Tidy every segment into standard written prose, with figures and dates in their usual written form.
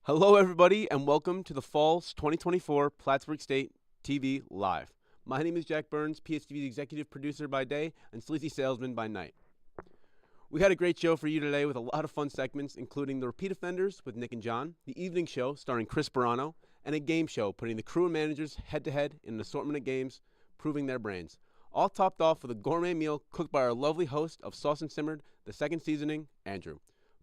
Hello, everybody, and welcome to the Falls 2024 Plattsburgh State TV Live. My name is Jack Burns, PSTV's executive producer by day and sleazy salesman by night. We had a great show for you today with a lot of fun segments, including the Repeat Offenders with Nick and John, the Evening Show starring Chris Barano, and a game show putting the crew and managers head-to-head in an assortment of games, proving their brains. All topped off with a gourmet meal cooked by our lovely host of Sauce and Simmered, the second seasoning, Andrew.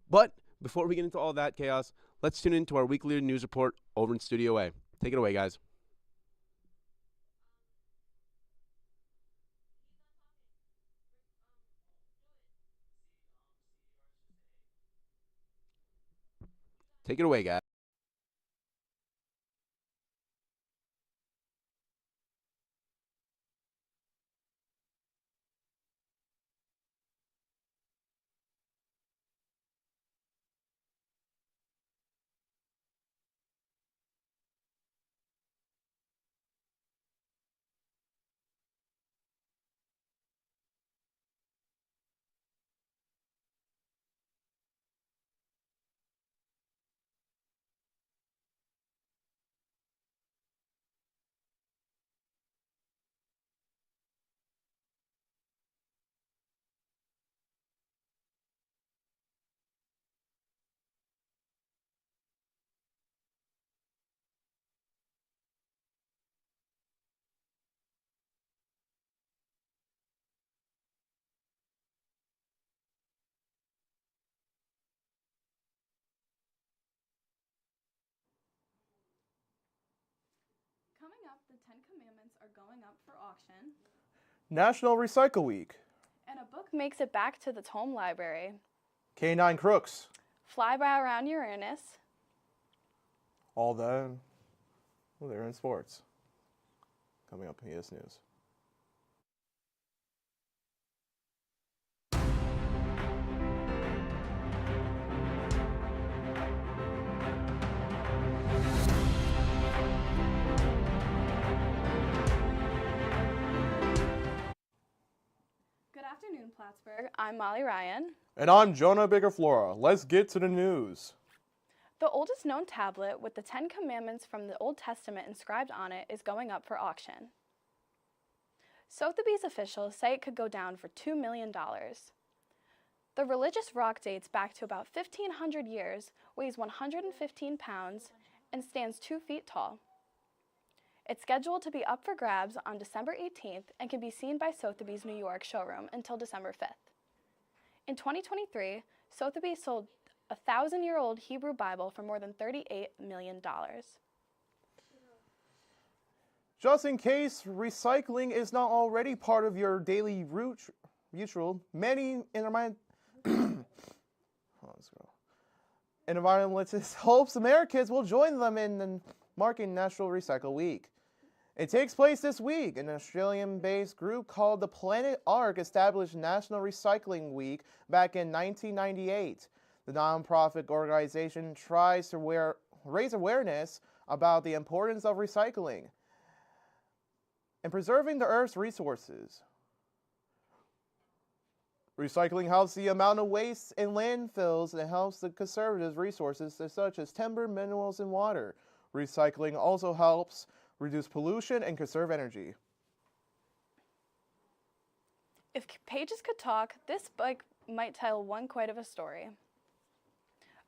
But before we get into all that chaos, let's tune into our weekly news report over in Studio A. Take it away, guys. Take it away, guys. Coming up, the 10 Commandments are going up for auction. National Recycle Week. And a book makes it back to the home library. Canine Crooks. Fly by around Uranus. All that. Well, they're in sports. Coming up in PSNews. Good afternoon, Plattsburgh. I'm Molly Ryan. And I'm Jonah Biggerflora. Let's get to the news. The oldest known tablet with the 10 Commandments from the Old Testament inscribed on it is going up for auction. Sotheby's officials say it could go down for $2 million. The religious rock dates back to about 1,500 years, weighs 115 pounds, and stands 2 feet tall. It's scheduled to be up for grabs on December 18th and can be seen by Sotheby's New York showroom until December 5th. In 2023, Sotheby's sold a 1,000-year-old Hebrew Bible for more than $38 million. Just in case recycling is not already part of your daily ritual, many environmentalists hopes Americans will join them in marking National Recycle Week. It takes place this week. An Australian-based group called the Planet Ark established National Recycling Week back in 1998. The nonprofit organization tries to raise awareness about the importance of recycling and preserving the Earth's resources. Recycling helps the amount of waste in landfills and helps the conserve resources such as timber, minerals, and water. Recycling also helps reduce pollution and conserve energy. If pages could talk, this book might tell one quite of a story.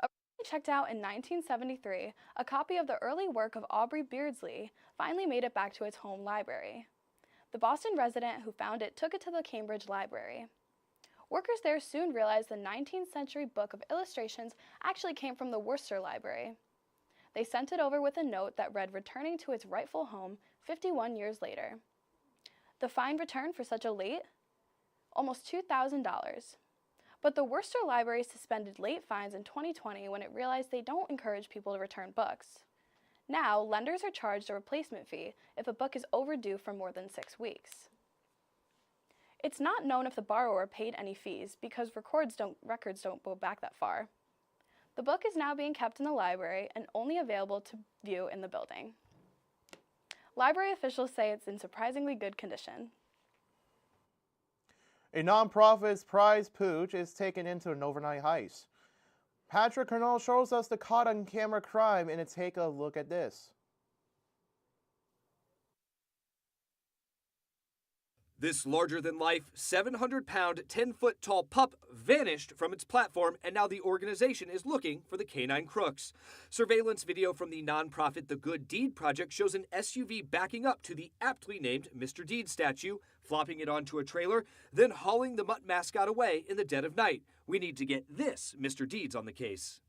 Originally checked out in 1973, a copy of the early work of Aubrey Beardsley finally made it back to its home library. The Boston resident who found it took it to the Cambridge Library. Workers there soon realized the 19th century book of illustrations actually came from the Worcester Library. They sent it over with a note that read returning to its rightful home 51 years later. The fine return for such a late? Almost $2,000. But the Worcester Library suspended late fines in 2020 when it realized they don't encourage people to return books. Now, lenders are charged a replacement fee if a book is overdue for more than 6 weeks. It's not known if the borrower paid any fees because records don't go back that far. The book is now being kept in the library and only available to view in the building. Library officials say it's in surprisingly good condition. A nonprofit's prize pooch is taken into an overnight heist. Patrick Cornell shows us the caught-on-camera crime, and take a look at this. This larger-than-life, 700-pound, 10-foot-tall pup vanished from its platform, and now the organization is looking for the canine crooks. Surveillance video from the nonprofit The Good Deed Project shows an SUV backing up to the aptly named Mr. Deed statue, flopping it onto a trailer, then hauling the mutt mascot away in the dead of night. We need to get this Mr. Deeds on the case.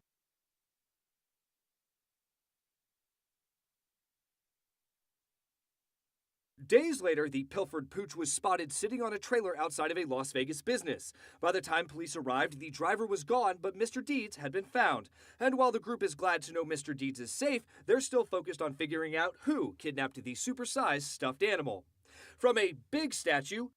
Days later, the pilfered pooch was spotted sitting on a trailer outside of a Las Vegas business. By the time police arrived, the driver was gone, but Mr. Deeds had been found. And while the group is glad to know Mr. Deeds is safe, they're still focused on figuring out who kidnapped the supersized stuffed animal. From a big statue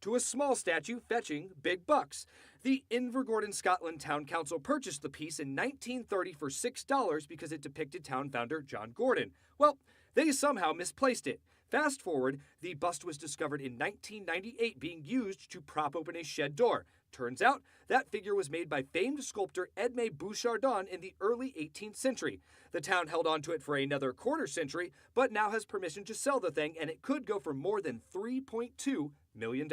to a small statue fetching big bucks. The Invergordon, Scotland Town Council purchased the piece in 1930 for $6 because it depicted town founder John Gordon. Well, they somehow misplaced it. Fast forward, the bust was discovered in 1998 being used to prop open a shed door. Turns out, that figure was made by famed sculptor Edmé Bouchardon in the early 18th century. The town held onto it for another quarter century, but now has permission to sell the thing, and it could go for more than $3.2 million.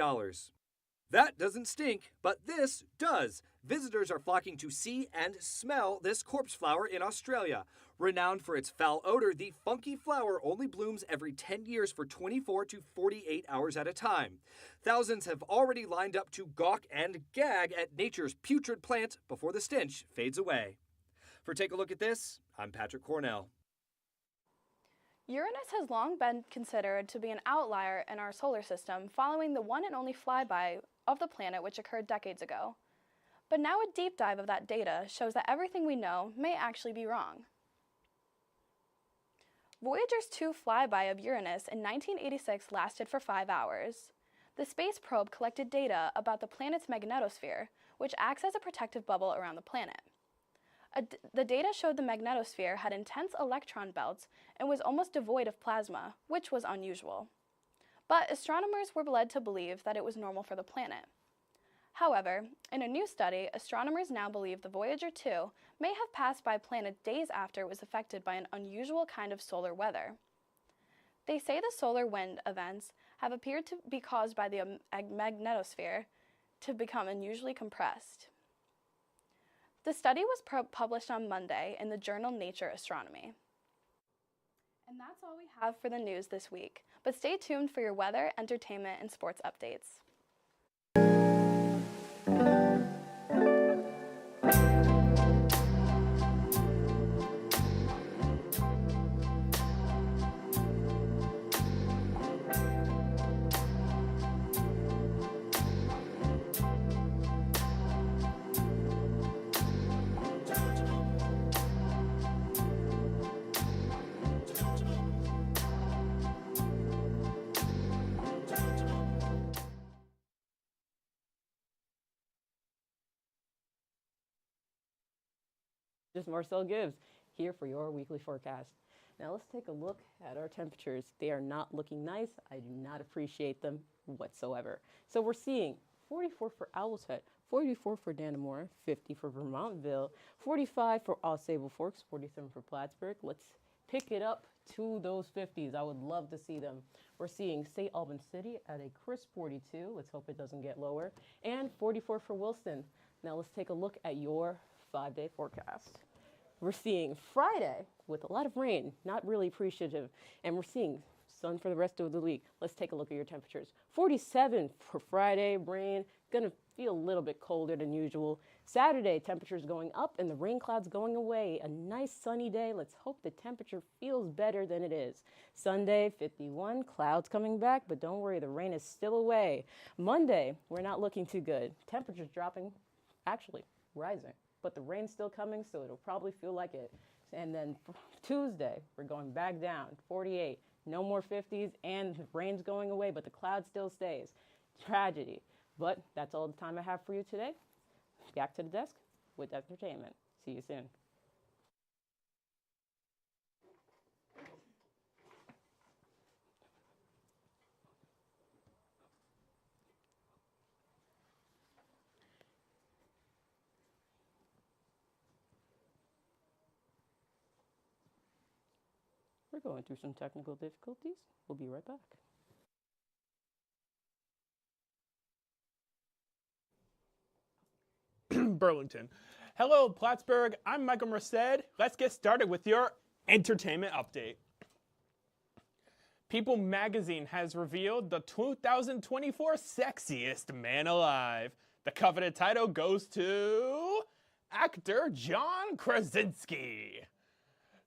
That doesn't stink, but this does. Visitors are flocking to see and smell this corpse flower in Australia. Renowned for its foul odor, the funky flower only blooms every 10 years for 24 to 48 hours at a time. Thousands have already lined up to gawk and gag at nature's putrid plant before the stench fades away. For Take a Look at This, I'm Patrick Cornell. Uranus has long been considered to be an outlier in our solar system, following the one and only flyby of the planet which occurred decades ago. But now a deep dive of that data shows that everything we know may actually be wrong. Voyager's 2 flyby of Uranus in 1986 lasted for 5 hours. The space probe collected data about the planet's magnetosphere, which acts as a protective bubble around the planet. The data showed the magnetosphere had intense electron belts and was almost devoid of plasma, which was unusual. But astronomers were led to believe that it was normal for the planet. However, in a new study, astronomers now believe the Voyager 2 may have passed by a planet days after it was affected by an unusual kind of solar weather. They say the solar wind events have appeared to be caused by the magnetosphere to become unusually compressed. The study was published on Monday in the journal Nature Astronomy. And that's all we have for the news this week, but stay tuned for your weather, entertainment, and sports updates. This is Marcel Gibbs here for your weekly forecast. Now let's take a look at our temperatures. They are not looking nice. I do not appreciate them whatsoever. So we're seeing 44 for Owl's Head, 44 for Dannemora, 50 for Vermontville, 45 for Osable Forks, 47 for Plattsburgh. Let's pick it up to those 50s. I would love to see them. We're seeing St. Albans City at a crisp 42. Let's hope it doesn't get lower. And 44 for Wilson. Now let's take a look at your 5-day forecast. We're seeing Friday with a lot of rain, not really appreciative, and we're seeing sun for the rest of the week. Let's take a look at your temperatures. 47 for Friday, rain, gonna feel a little bit colder than usual. Saturday, temperatures going up and the rain clouds going away. A nice sunny day. Let's hope the temperature feels better than it is. Sunday, 51, clouds coming back, but don't worry, the rain is still away. Monday, we're not looking too good. Temperatures dropping, actually rising. But the rain's still coming, so it'll probably feel like it. And then Tuesday, we're going back down, 48. No more 50s, and the rain's going away, but the cloud still stays. Tragedy. But that's all the time I have for you today. Back to the desk with entertainment. See you soon. We're going through some technical difficulties. We'll be right back. Burlington. Hello, Plattsburgh. I'm Michael Merced. Let's get started with your entertainment update. People magazine has revealed the 2024 sexiest man alive. The coveted title goes to actor John Krasinski.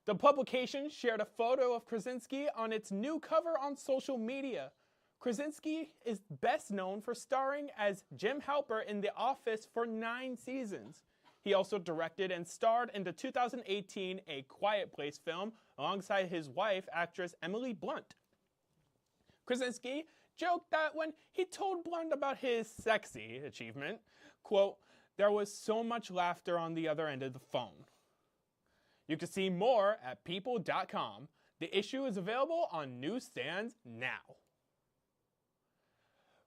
The publication shared a photo of Krasinski on its new cover on social media. Krasinski is best known for starring as Jim Halper in The Office for 9 seasons. He also directed and starred in the 2018 A Quiet Place film alongside his wife, actress Emily Blunt. Krasinski joked that when he told Blunt about his sexy achievement, quote, "There was so much laughter on the other end of the phone." You can see more at people.com. The issue is available on newsstands now.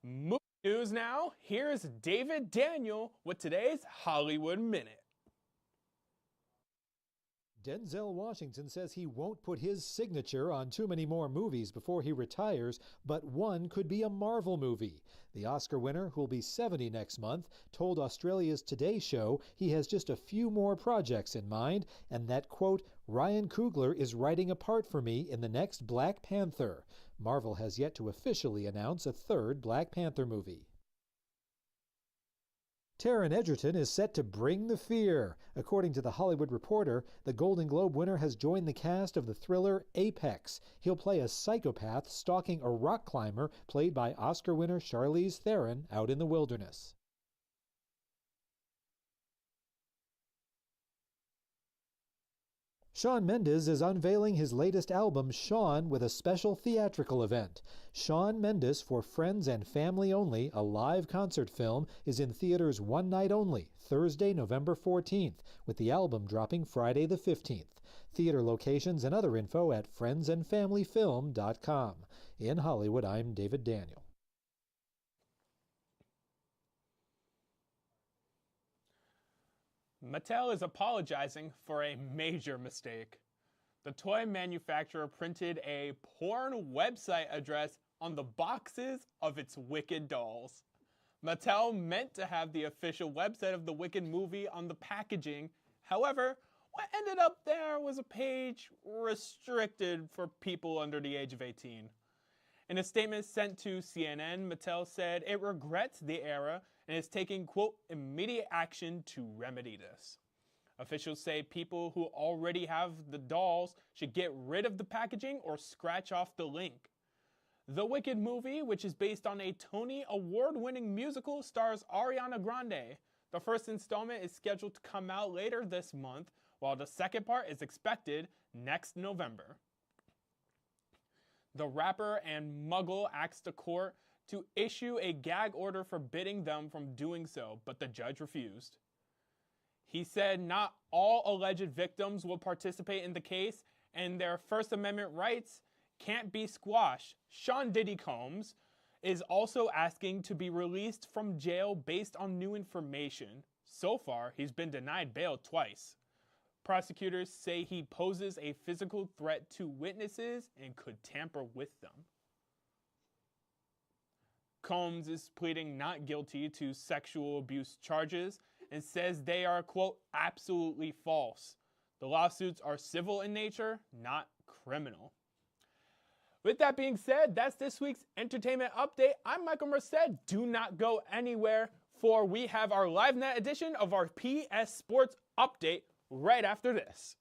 Movie news now, here's David Daniel with today's Hollywood Minute. Denzel Washington says he won't put his signature on too many more movies before he retires, but one could be a Marvel movie. The Oscar winner, who'll be 70 next month, told Australia's Today Show he has just a few more projects in mind, and that, quote, "Ryan Coogler is writing a part for me in the next Black Panther." Marvel has yet to officially announce a third Black Panther movie. Taron Egerton is set to bring the fear. According to The Hollywood Reporter, the Golden Globe winner has joined the cast of the thriller Apex. He'll play a psychopath stalking a rock climber played by Oscar winner Charlize Theron out in the wilderness. Shawn Mendes is unveiling his latest album, Shawn, with a special theatrical event. Shawn Mendes for Friends and Family Only, a live concert film, is in theaters one night only, Thursday, November 14th, with the album dropping Friday the 15th. Theater locations and other info at friendsandfamilyfilm.com. In Hollywood, I'm David Daniel. Mattel is apologizing for a major mistake. The toy manufacturer printed a porn website address on the boxes of its Wicked dolls. Mattel meant to have the official website of the Wicked movie on the packaging. However, what ended up there was a page restricted for people under the age of 18. In a statement sent to CNN, Mattel said it regrets the error and is taking, quote, "immediate action to remedy this." Officials say people who already have the dolls should get rid of the packaging or scratch off the link. The Wicked movie, which is based on a Tony Award-winning musical, stars Ariana Grande. The first installment is scheduled to come out later this month, while the second part is expected next November. The rapper and Muggle asked the court to issue a gag order forbidding them from doing so, but the judge refused. He said not all alleged victims will participate in the case, and their First Amendment rights can't be squashed. Sean Diddy Combs is also asking to be released from jail based on new information. So far, he's been denied bail twice. Prosecutors say he poses a physical threat to witnesses and could tamper with them. Combs is pleading not guilty to sexual abuse charges and says they are, quote, "absolutely false." The lawsuits are civil in nature, not criminal. With that being said, that's this week's entertainment update. I'm Michael Merced. Do not go anywhere, for we have our LiveNet edition of our PS Sports Update right after this.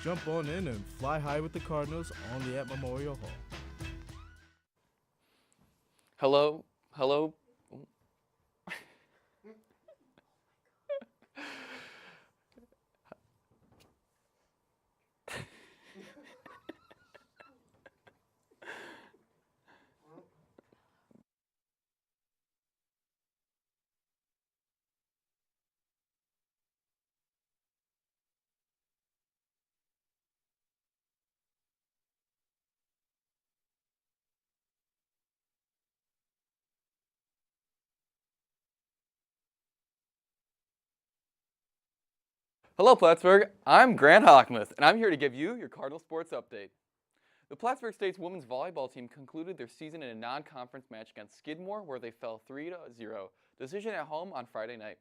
Jump on in and fly high with the Cardinals only at Memorial Hall. Hello? Hello? Hello, Plattsburgh. I'm Grant Hockmuth, and I'm here to give you your Cardinal sports update. The Plattsburgh State's women's volleyball team concluded their season in a non-conference match against Skidmore, where they fell 3-0. Decision at home on Friday night.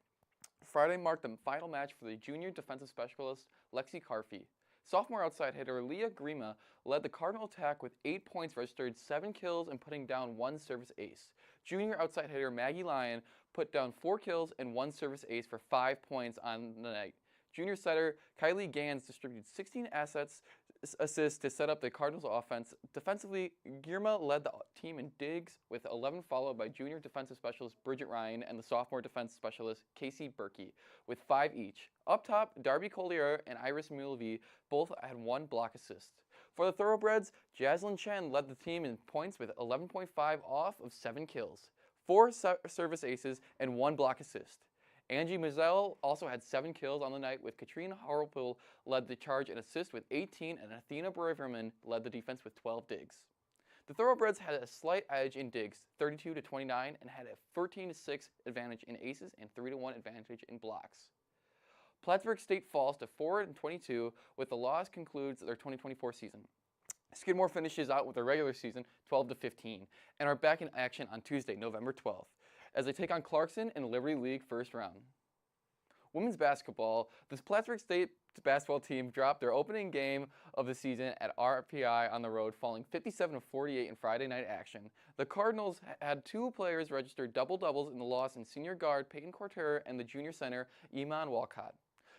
Friday marked the final match for the junior defensive specialist Lexi Carfey. Sophomore outside hitter Leah Grima led the Cardinal attack with 8 points registered, 7 kills, and putting down 1 service ace. Junior outside hitter Maggie Lyon put down 4 kills and 1 service ace for 5 points on the night. Junior setter Kylie Gans distributed 16 assists to set up the Cardinals' offense. Defensively, Girma led the team in digs with 11, followed by junior defensive specialist Bridget Ryan and the sophomore defense specialist Casey Berkey with 5 each. Up top, Darby Collier and Iris Mulvey both had 1 block assist. For the Thoroughbreds, Jaslyn Chen led the team in points with 11.5 off of 7 kills, 4 service aces, and 1 block assist. Angie Mazel also had 7 kills on the night, with Katrina Harpel led the charge in assists with 18, and Athena Braverman led the defense with 12 digs. The Thoroughbreds had a slight edge in digs, 32-29, and had a 14-6 advantage in aces and 3-1 advantage in blocks. Plattsburgh State falls to 4-22, with the loss concludes their 2024 season. Skidmore finishes out with their regular season 12-15, and are back in action on Tuesday, November 12th. As they take on Clarkson in Liberty League first round. Women's basketball, this Plattsburgh State basketball team dropped their opening game of the season at RPI on the road, falling 57-48 in Friday night action. The Cardinals had 2 players register double-doubles in the loss in senior guard Peyton Corter and the junior center Iman Walcott.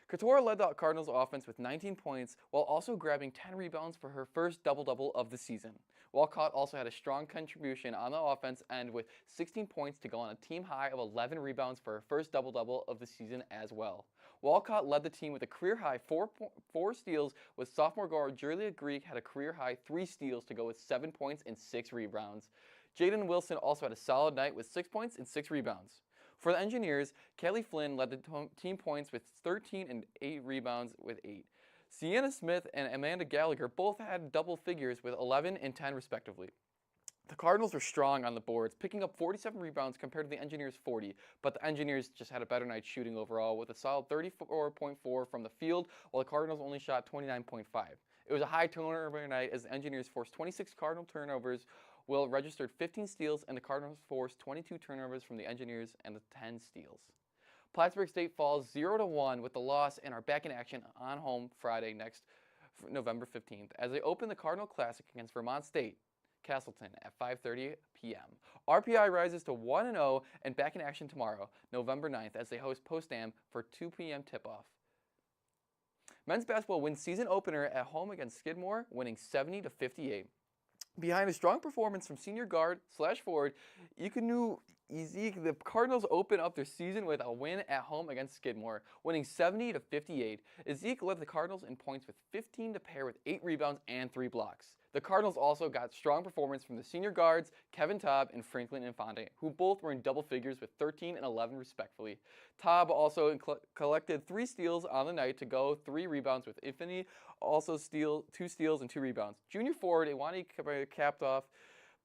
Couture led the Cardinals offense with 19 points while also grabbing 10 rebounds for her first double-double of the season. Walcott also had a strong contribution on the offense end with 16 points to go on a team high of 11 rebounds for her first double-double of the season as well. Walcott led the team with a career-high 4 steals, with sophomore guard Julia Greek had a career-high 3 steals to go with 7 points and 6 rebounds. Jaden Wilson also had a solid night with 6 points and 6 rebounds. For the Engineers, Kelly Flynn led the team points with 13 and 8 rebounds with 8. Sienna Smith and Amanda Gallagher both had double figures with 11 and 10 respectively. The Cardinals were strong on the boards, picking up 47 rebounds compared to the Engineers' 40, but the Engineers just had a better night shooting overall with a solid 34.4 from the field, while the Cardinals only shot 29.5. It was a high turnover night as the Engineers forced 26 Cardinal turnovers, Will registered 15 steals, and the Cardinals forced 22 turnovers from the Engineers and the 10 steals. Plattsburgh State falls 0-1 with the loss and are back in action on home Friday next November 15th as they open the Cardinal Classic against Vermont State, Castleton at 5:30 p.m. RPI rises to 1-0 and back in action tomorrow, November 9th, as they host Potsdam for 2 p.m. tip-off. Men's basketball wins season opener at home against Skidmore, winning 70-58. Behind a strong performance from senior guard/forward Ikunu Ezek, the Cardinals open up their season with a win at home against Skidmore, winning 70-58. Ezek led the Cardinals in points with 15 to pair with 8 rebounds and 3 blocks. The Cardinals also got strong performance from the senior guards Kevin Taub and Franklin Infante, who both were in double figures with 13 and 11 respectively. Taub also collected 3 steals on the night to go 3 rebounds, with Infante also 2 steals and 2 rebounds. Junior forward Iwani capped off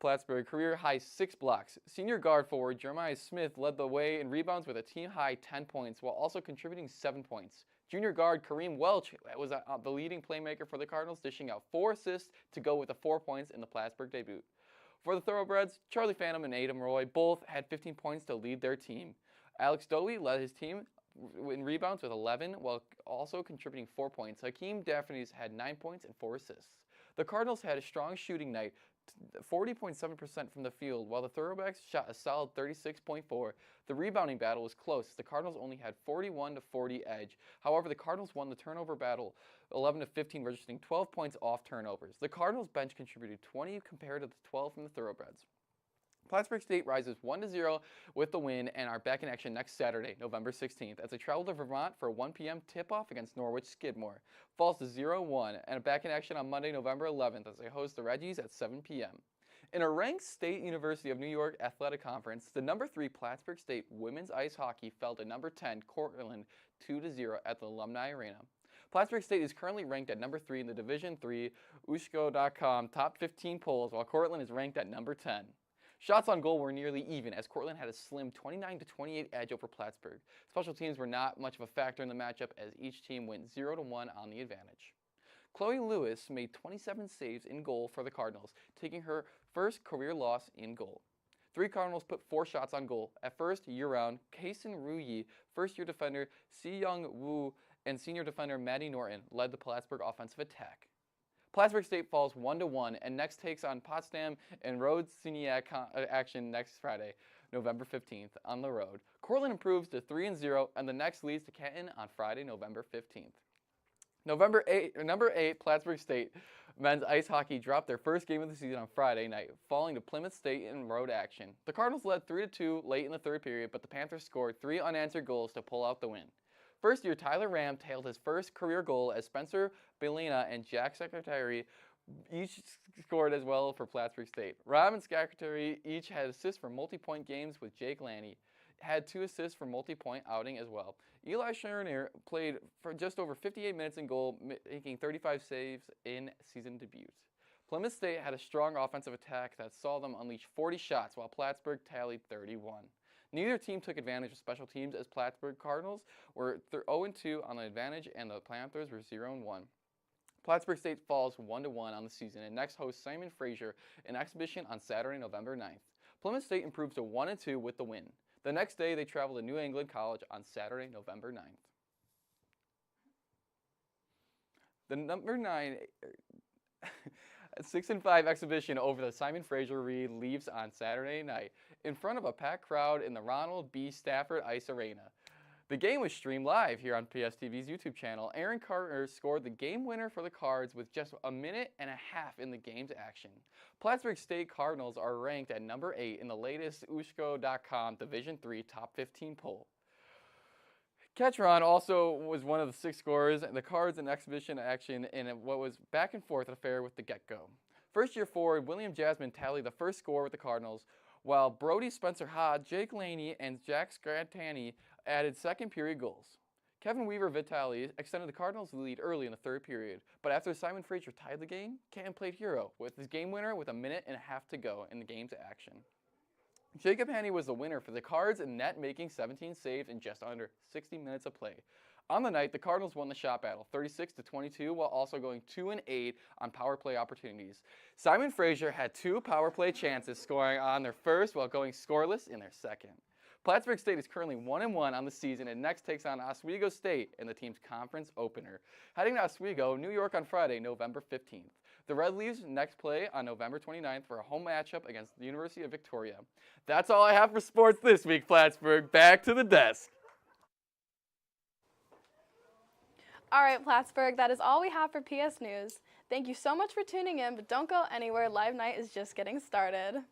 Plattsburgh career-high 6 blocks. Senior guard forward Jeremiah Smith led the way in rebounds with a team-high 10 points, while also contributing 7 points. Junior guard Kareem Welch was the leading playmaker for the Cardinals, dishing out 4 assists to go with the 4 points in the Plattsburgh debut. For the Thoroughbreds, Charlie Phantom and Adam Roy both had 15 points to lead their team. Alex Dowie led his team in rebounds with 11, while also contributing 4 points. Hakeem Daphnes had 9 points and 4 assists. The Cardinals had a strong shooting night, 40.7% from the field, while the Thoroughbreds shot a solid 36.4. The rebounding battle was close. The Cardinals only had 41-40 edge. However, the Cardinals won the turnover battle 11-15, registering 12 points off turnovers. The Cardinals bench contributed 20 compared to the 12 from the Thoroughbreds. Plattsburgh State rises 1-0 with the win and are back in action next Saturday, November 16th, as they travel to Vermont for a 1 p.m. tip-off against Norwich Skidmore. Falls to 0-1 and are back in action on Monday, November 11th, as they host the Reggies at 7 p.m. In a ranked State University of New York athletic conference, the number 3 Plattsburgh State women's ice hockey fell to number 10 Cortland 2-0 at the Alumni Arena. Plattsburgh State is currently ranked at number 3 in the Division III USCO.com top 15 polls, while Cortland is ranked at number 10. Shots on goal were nearly even, as Cortland had a slim 29-28 edge over Plattsburgh. Special teams were not much of a factor in the matchup, as each team went 0-1 on the advantage. Chloe Lewis made 27 saves in goal for the Cardinals, taking her first career loss in goal. 3 Cardinals put 4 shots on goal. At first, year-round, Kason Ruyi, first-year defender Si-Young Woo, and senior defender Maddie Norton led the Plattsburgh offensive attack. Plattsburgh State falls 1-1 and next takes on Potsdam and Rhodes Seniac action next Friday, November 15th on the road. Cortland improves to 3-0 and the next leads to Canton on Friday, November 15th. Number 8, Plattsburgh State men's ice hockey dropped their first game of the season on Friday night, falling to Plymouth State in road action. The Cardinals led 3-2 late in the third period, but the Panthers scored 3 unanswered goals to pull out the win. First-year Tyler Ram tailed his first career goal as Spencer Belina and Jack Secretary each scored as well for Plattsburgh State. Ram and Secretary each had assists for multi-point games, with Jake Lanny had 2 assists for multi-point outing as well. Eli Scherner played for just over 58 minutes in goal, making 35 saves in season debuts. Plymouth State had a strong offensive attack that saw them unleash 40 shots, while Plattsburgh tallied 31. Neither team took advantage of special teams, as Plattsburgh Cardinals were 0-2 on the advantage and the Panthers were 0-1. Plattsburgh State falls 1-1 on the season and next hosts Simon Fraser in exhibition on Saturday, November 9th. Plymouth State improves to 1-2 with the win. The next day, they travel to New England College on Saturday, November 9th. The number 9 6-5 exhibition over the Simon Fraser Reed leaves on Saturday night in front of a packed crowd in the Ronald B. Stafford Ice Arena. The game was streamed live here on PSTV's YouTube channel. Aaron Carter scored the game winner for the Cards with just a minute and a half in the game's action. Plattsburgh State Cardinals are ranked at number 8 in the latest Ushko.com Division III Top 15 poll. Ketron also was one of the 6 scorers, the Cards in exhibition action in what was back and forth affair with the get-go. First-year forward William Jasmine tallied the first score with the Cardinals, while Brody Spencer Hod, Jake Laney, and Jack Scrantani added second-period goals. Kevin Weaver-Vitale extended the Cardinals' lead early in the third period, but after Simon Fraser tied the game, Canton played hero with his game winner with a minute and a half to go in the game's action. Jacob Haney was the winner for the Cards in net, making 17 saves in just under 60 minutes of play. On the night, the Cardinals won the shot battle, 36-22, while also going 2-8 on power play opportunities. Simon Fraser had 2 power play chances, scoring on their first while going scoreless in their second. Plattsburgh State is currently 1-1 on the season and next takes on Oswego State in the team's conference opener. Heading to Oswego, New York on Friday, November 15th. The Red Leaves next play on November 29th for a home matchup against the University of Victoria. That's all I have for sports this week, Plattsburgh. Back to the desk. All right, Plattsburgh, that is all we have for PS News. Thank you so much for tuning in, but don't go anywhere. Live Night is just getting started.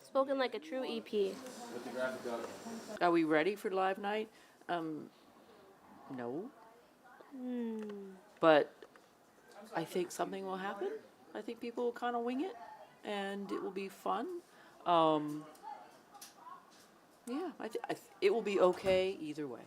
Spoken like a true EP. Are we ready for live night? No. But I think something will happen. I think people will kind of wing it, and it will be fun. Yeah, it will be okay either way.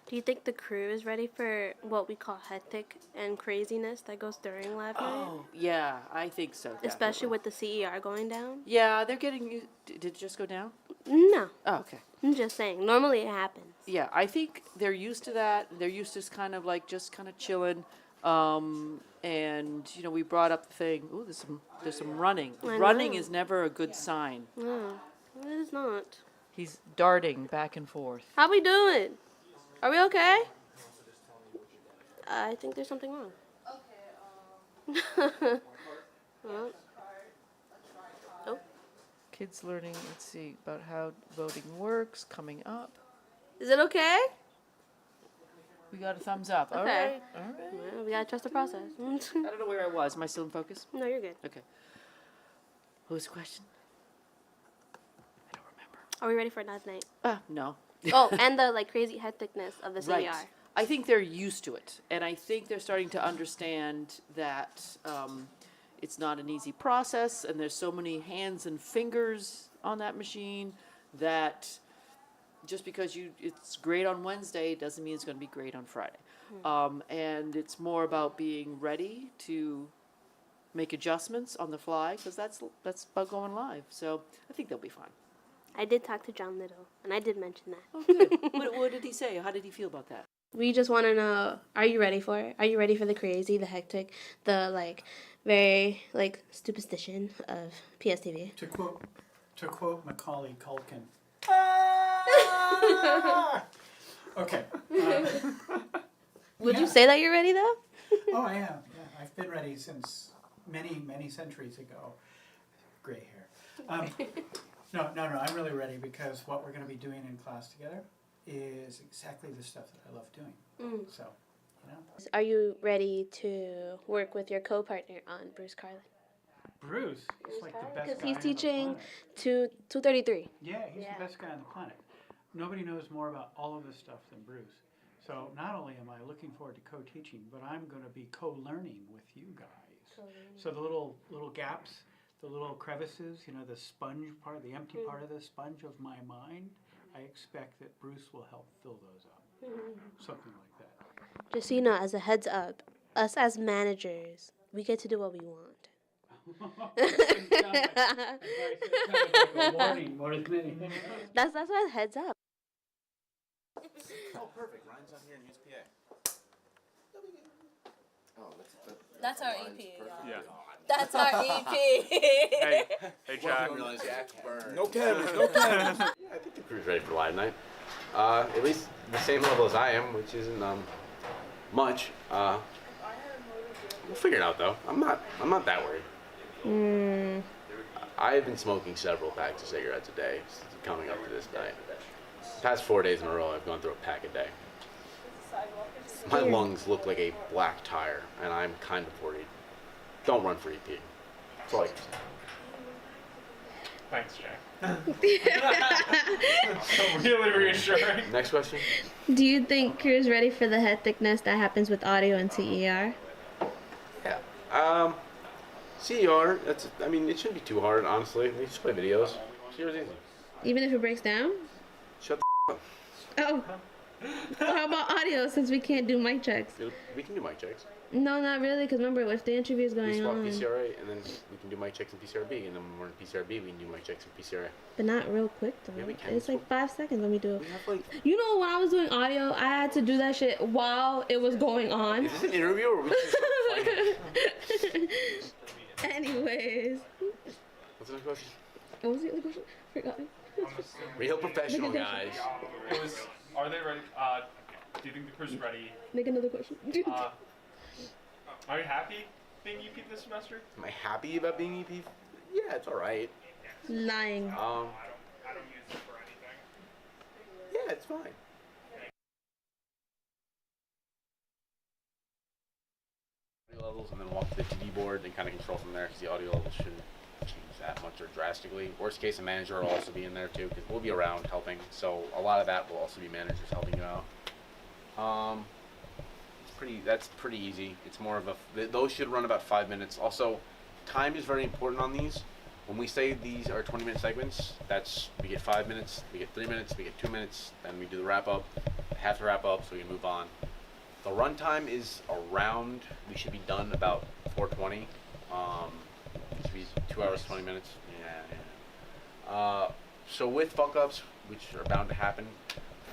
Do you think the crew is ready for what we call hectic and craziness that goes during live night? Oh, yeah, I think so. Especially with the CER going down? Yeah, they're getting you. Did it just go down? No. Oh, okay. I'm just saying. Normally it happens. Yeah, I think they're used to that. They're used to kind of like just kind of chilling. And you know, we brought up the thing. Ooh, there's some running. Running is never a good sign. No, it is not. He's darting back and forth. How we doing? Are we okay? I think there's something wrong. Okay. Well. Oh. Kids learning, let's see, about how voting works, coming up. Is it okay? We got a thumbs up. Okay. All right. Well, we gotta trust the process. I don't know where I was. Am I still in focus? No, you're good. Okay. What was the question? I don't remember. Are we ready for live night? No. Oh, and the crazy hecticness of the CER. Right. I think they're used to it, and I think they're starting to understand that it's not an easy process, and there's so many hands and fingers on that machine that just because it's great on Wednesday doesn't mean it's going to be great on Friday. And it's more about being ready to make adjustments on the fly, because that's about going live. So I think they'll be fine. I did talk to John Little, and I did mention that. Oh, good. What did he say? How did he feel about that? We just want to know, are you ready for it? Are you ready for the crazy, the hectic, the, like, very, like, superstition of PSTV? To quote Macaulay Culkin. Okay. Would you say that you're ready, though? Oh, I am. Yeah, I've been ready since many, many centuries ago. Gray hair. No, I'm really ready, because what we're going to be doing in class together is exactly the stuff that I love doing. So, you know. Are you ready to work with your co-partner on Bruce Carlin? Bruce is like the best guy. Because he's on the teaching planet. 233. Yeah, he's the best guy on the planet. Nobody knows more about all of this stuff than Bruce. So not only am I looking forward to co-teaching, but I'm going to be co-learning with you guys. So the little gaps, the little crevices, you know, the sponge part, the empty part of the sponge of my mind, I expect that Bruce will help fill those up. Something like that. Just so you know, as a heads up, us as managers, we get to do what we want. It sounds like a warning more than anything. That's why heads up. Oh, perfect. Ryan's not here and use PA. Oh, That's our EP. Yeah. That's our EP. Hey, Jack. No cameras, no cameras. Yeah, I think the crew's ready for live night. At least the same level as I am, which isn't much. We'll figure it out though. I'm not that worried. I've been smoking several packs of cigarettes a day coming up to this night. Past 4 days in a row, I've gone through a pack a day. My lungs look like a black tire, and I'm kind of worried. Don't run for EP. That's all I can say. Thanks, Jack. Really reassuring. Next question. Do you think crew's ready for the hecticness that happens with audio and CER? Yeah. CER, I mean, it shouldn't be too hard, honestly. We just play videos. CER is easy. Even if it breaks down? Shut the up. Oh. Well, how about audio, since we can't do mic checks? We can do mic checks. No, not really, because remember, if the interview is We going swap on. PCRA, and then we can do mic checks in PCRB, and then when we're in PCRB, we can do mic checks in PCRA. But not real quick, though. Yeah, we can. It's like 5 seconds when we do it. We have like... You know, when I was doing audio, I had to do that shit while it was going on. Is this an interview, or are we just fighting? Anyways. What's the next question? What was the other question? Forgot. Real professional, guys. It was, are they ready? Do you think the crew's ready? Make another question. Are you happy being EP this semester? Am I happy about being EP? Yeah, it's alright. Lying. I don't use it for anything. Yeah, it's fine. Audio levels, and then walk to the TV board and kind of control from there, because the audio levels shouldn't change that much or drastically. Worst case, a manager will also be in there too, because we'll be around helping. So a lot of that will also be managers helping you out. That's pretty easy. It's more of those should run about 5 minutes. Also, time is very important on these. When we say these are 20-minute segments, we get 5 minutes, we get 3 minutes, we get 2 minutes, then we do the wrap up, have to wrap up so we can move on. The run time is around, we should be done about 4:20. It should be 2 hours, 20 minutes. Yeah. So with fuck ups, which are bound to happen.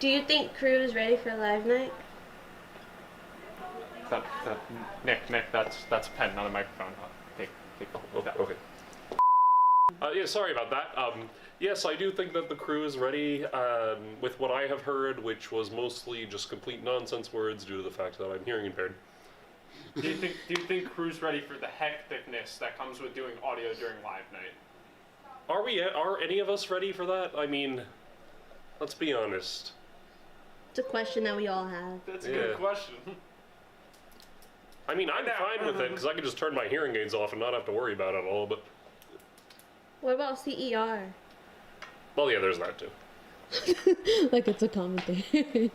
Do you think crew is ready for live night? Nick, that's a pen, not a microphone. Take that. Okay. Yeah, sorry about that. Yes, I do think that the crew is ready with what I have heard, which was mostly just complete nonsense words due to the fact that I'm hearing impaired. Do you think crew's ready for the hecticness that comes with doing audio during live night? Are any of us ready for that? I mean, let's be honest. It's a question that we all have. That's a good question. I mean, I'm fine with it because I can just turn my hearing aids off and not have to worry about it at all, but... What about CER? Well, yeah, there's that too. Like it's a common thing.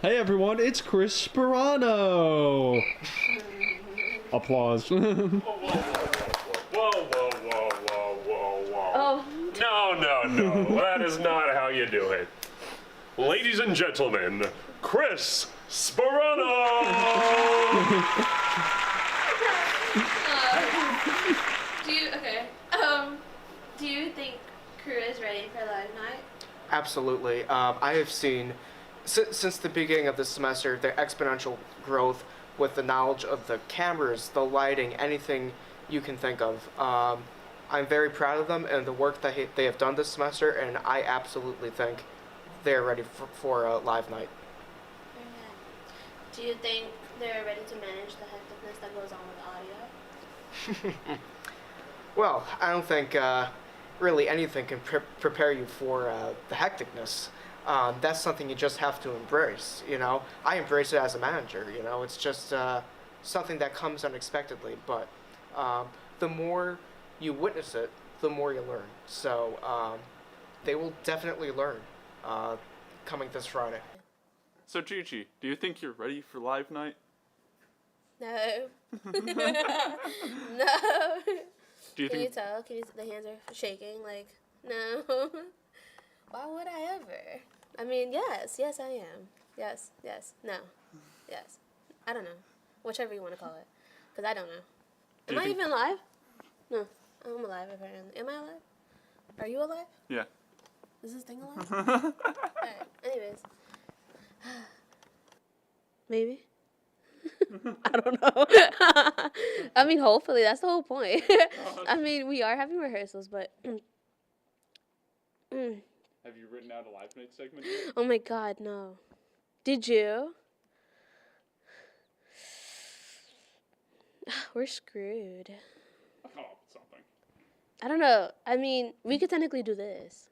Hey everyone, it's Chris Sperano. Applause. Whoa, whoa, whoa, whoa, whoa, whoa. Oh. No. That is not how you do it. Ladies and gentlemen, Chris Sperano! Do you think crew is ready for live night? Absolutely. I have seen, since the beginning of this semester, the exponential growth with the knowledge of the cameras, the lighting, anything you can think of. I'm very proud of them and the work that they have done this semester, and I absolutely think they're ready for a live night. Do you think they're ready to manage the hecticness that goes on with audio? Well, I don't think really anything can prepare you for the hecticness. That's something you just have to embrace, you know. I embrace it as a manager, you know. It's just something that comes unexpectedly, but the more you witness it, the more you learn. So they will definitely learn coming this Friday. So Chi-Chi, do you think you're ready for live night? No. No. Do you Can you think tell? The hands are shaking, like, no. Why would I ever? I mean, yes, I am. Yes, no, yes. I don't know. Whichever you want to call it. Because I don't know. Am I even alive? No, I'm alive apparently. Am I alive? Are you alive? Yeah. Is this thing alive? Alright, anyways. Maybe. I don't know. I mean, hopefully, that's the whole point. I mean, we are having rehearsals, but... Have you written out a live night segment yet? Oh my god, no. Did you? We're screwed. I'll come up with something. I don't know. I mean, we could technically do this.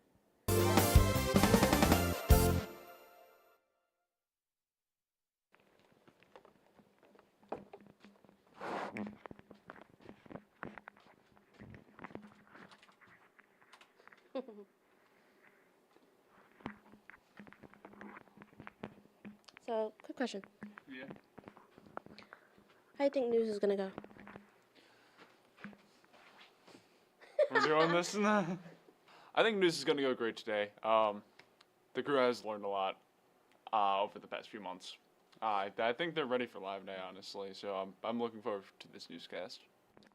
So, quick question. Yeah. How do you think news is gonna go? We're doing this now. I think news is going to go great today. The crew has learned a lot over the past few months. I think they're ready for live night, honestly. So I'm looking forward to this newscast.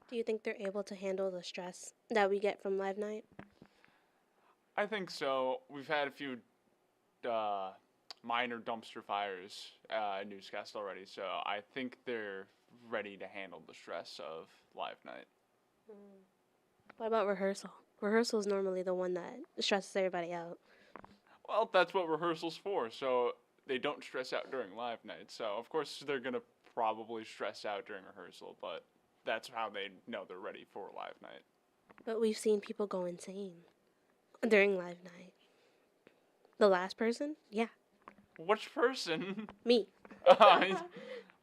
Do you think they're able to handle the stress that we get from live night? I think so. We've had a few minor dumpster fires newscast already, so I think they're ready to handle the stress of live night. What about rehearsal? Rehearsal is normally the one that stresses everybody out. Well, that's what rehearsal's for, so they don't stress out during live night. So, of course, they're going to probably stress out during rehearsal, but that's how they know they're ready for live night. But we've seen people go insane during live night. The last person? Yeah. Which person? Me.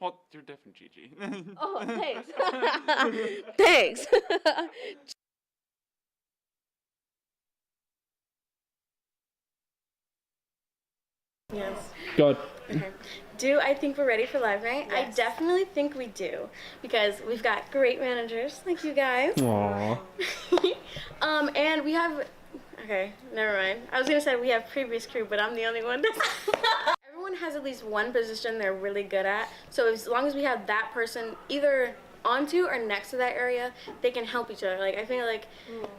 Well, you're different, Gigi. Oh, thanks. Thanks. Yes. Good. Okay. Do I think we're ready for live night? Yes. I definitely think we do, because we've got great managers like you guys. Aww. And we have, okay, never mind. I was gonna say we have previous crew, but I'm the only one. Everyone has at least one position they're really good at. So as long as we have that person either onto or next to that area, they can help each other. Like, I feel like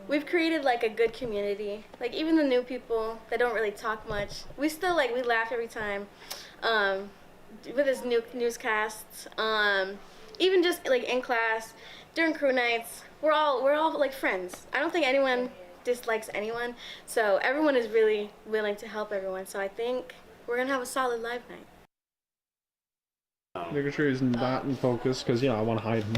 we've created like a good community. Like, even the new people that don't really talk much, we still like, we laugh every time with this new newscasts. Even just like in class, during crew nights, we're all like friends. I don't think anyone dislikes anyone, so everyone is really willing to help everyone. So I think we're gonna have a solid live night. Making sure he's not in focus, because, I want to hide him.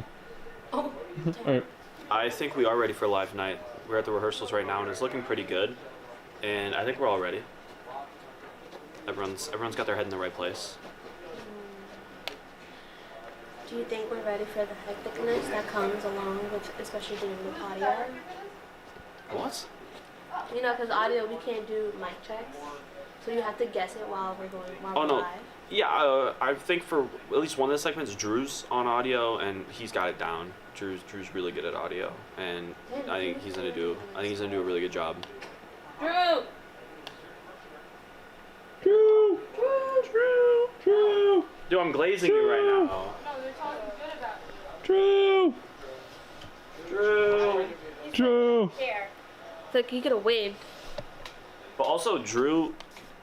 Oh. Alright. I think we are ready for live night. We're at the rehearsals right now, and it's looking pretty good. And I think we're all ready. Everyone's got their head in the right place. Do you think we're ready for the hecticness that comes along with, especially doing the audio? What? You know, because audio, we can't do mic checks. So you have to guess it while we're Oh no. live? Yeah, I think for at least one of the segments, Drew's on audio, and he's got it down. Drew's really good at audio, and I think he's gonna do a really good job. Drew! Drew! Dude, I'm glazing you right now. No, they're talking good about Drew! Drew! Here. Look, he could have waved. But also, Drew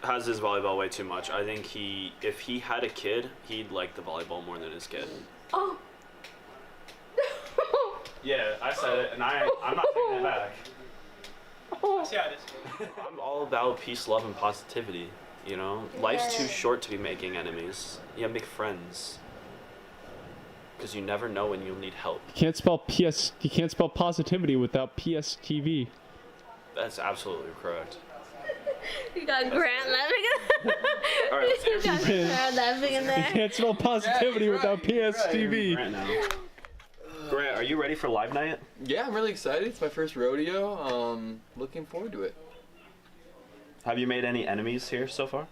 has his volleyball way too much. I think if he had a kid, he'd like the volleyball more than his kid. Oh. Yeah, I said it, and I'm not taking it back. I'm all about peace, love, and positivity. You know, life's too short to be making enemies. You gotta make friends, because you never know when you'll need help. You can't spell positivity without PSTV. That's absolutely correct. You got Grant laughing. All right, You got Grant laughing in You there. can't spell positivity without PSTV. Grant now. Grant, are you ready for live night? Yeah, I'm really excited. It's my first rodeo. Looking forward to it. Have you made any enemies here so far?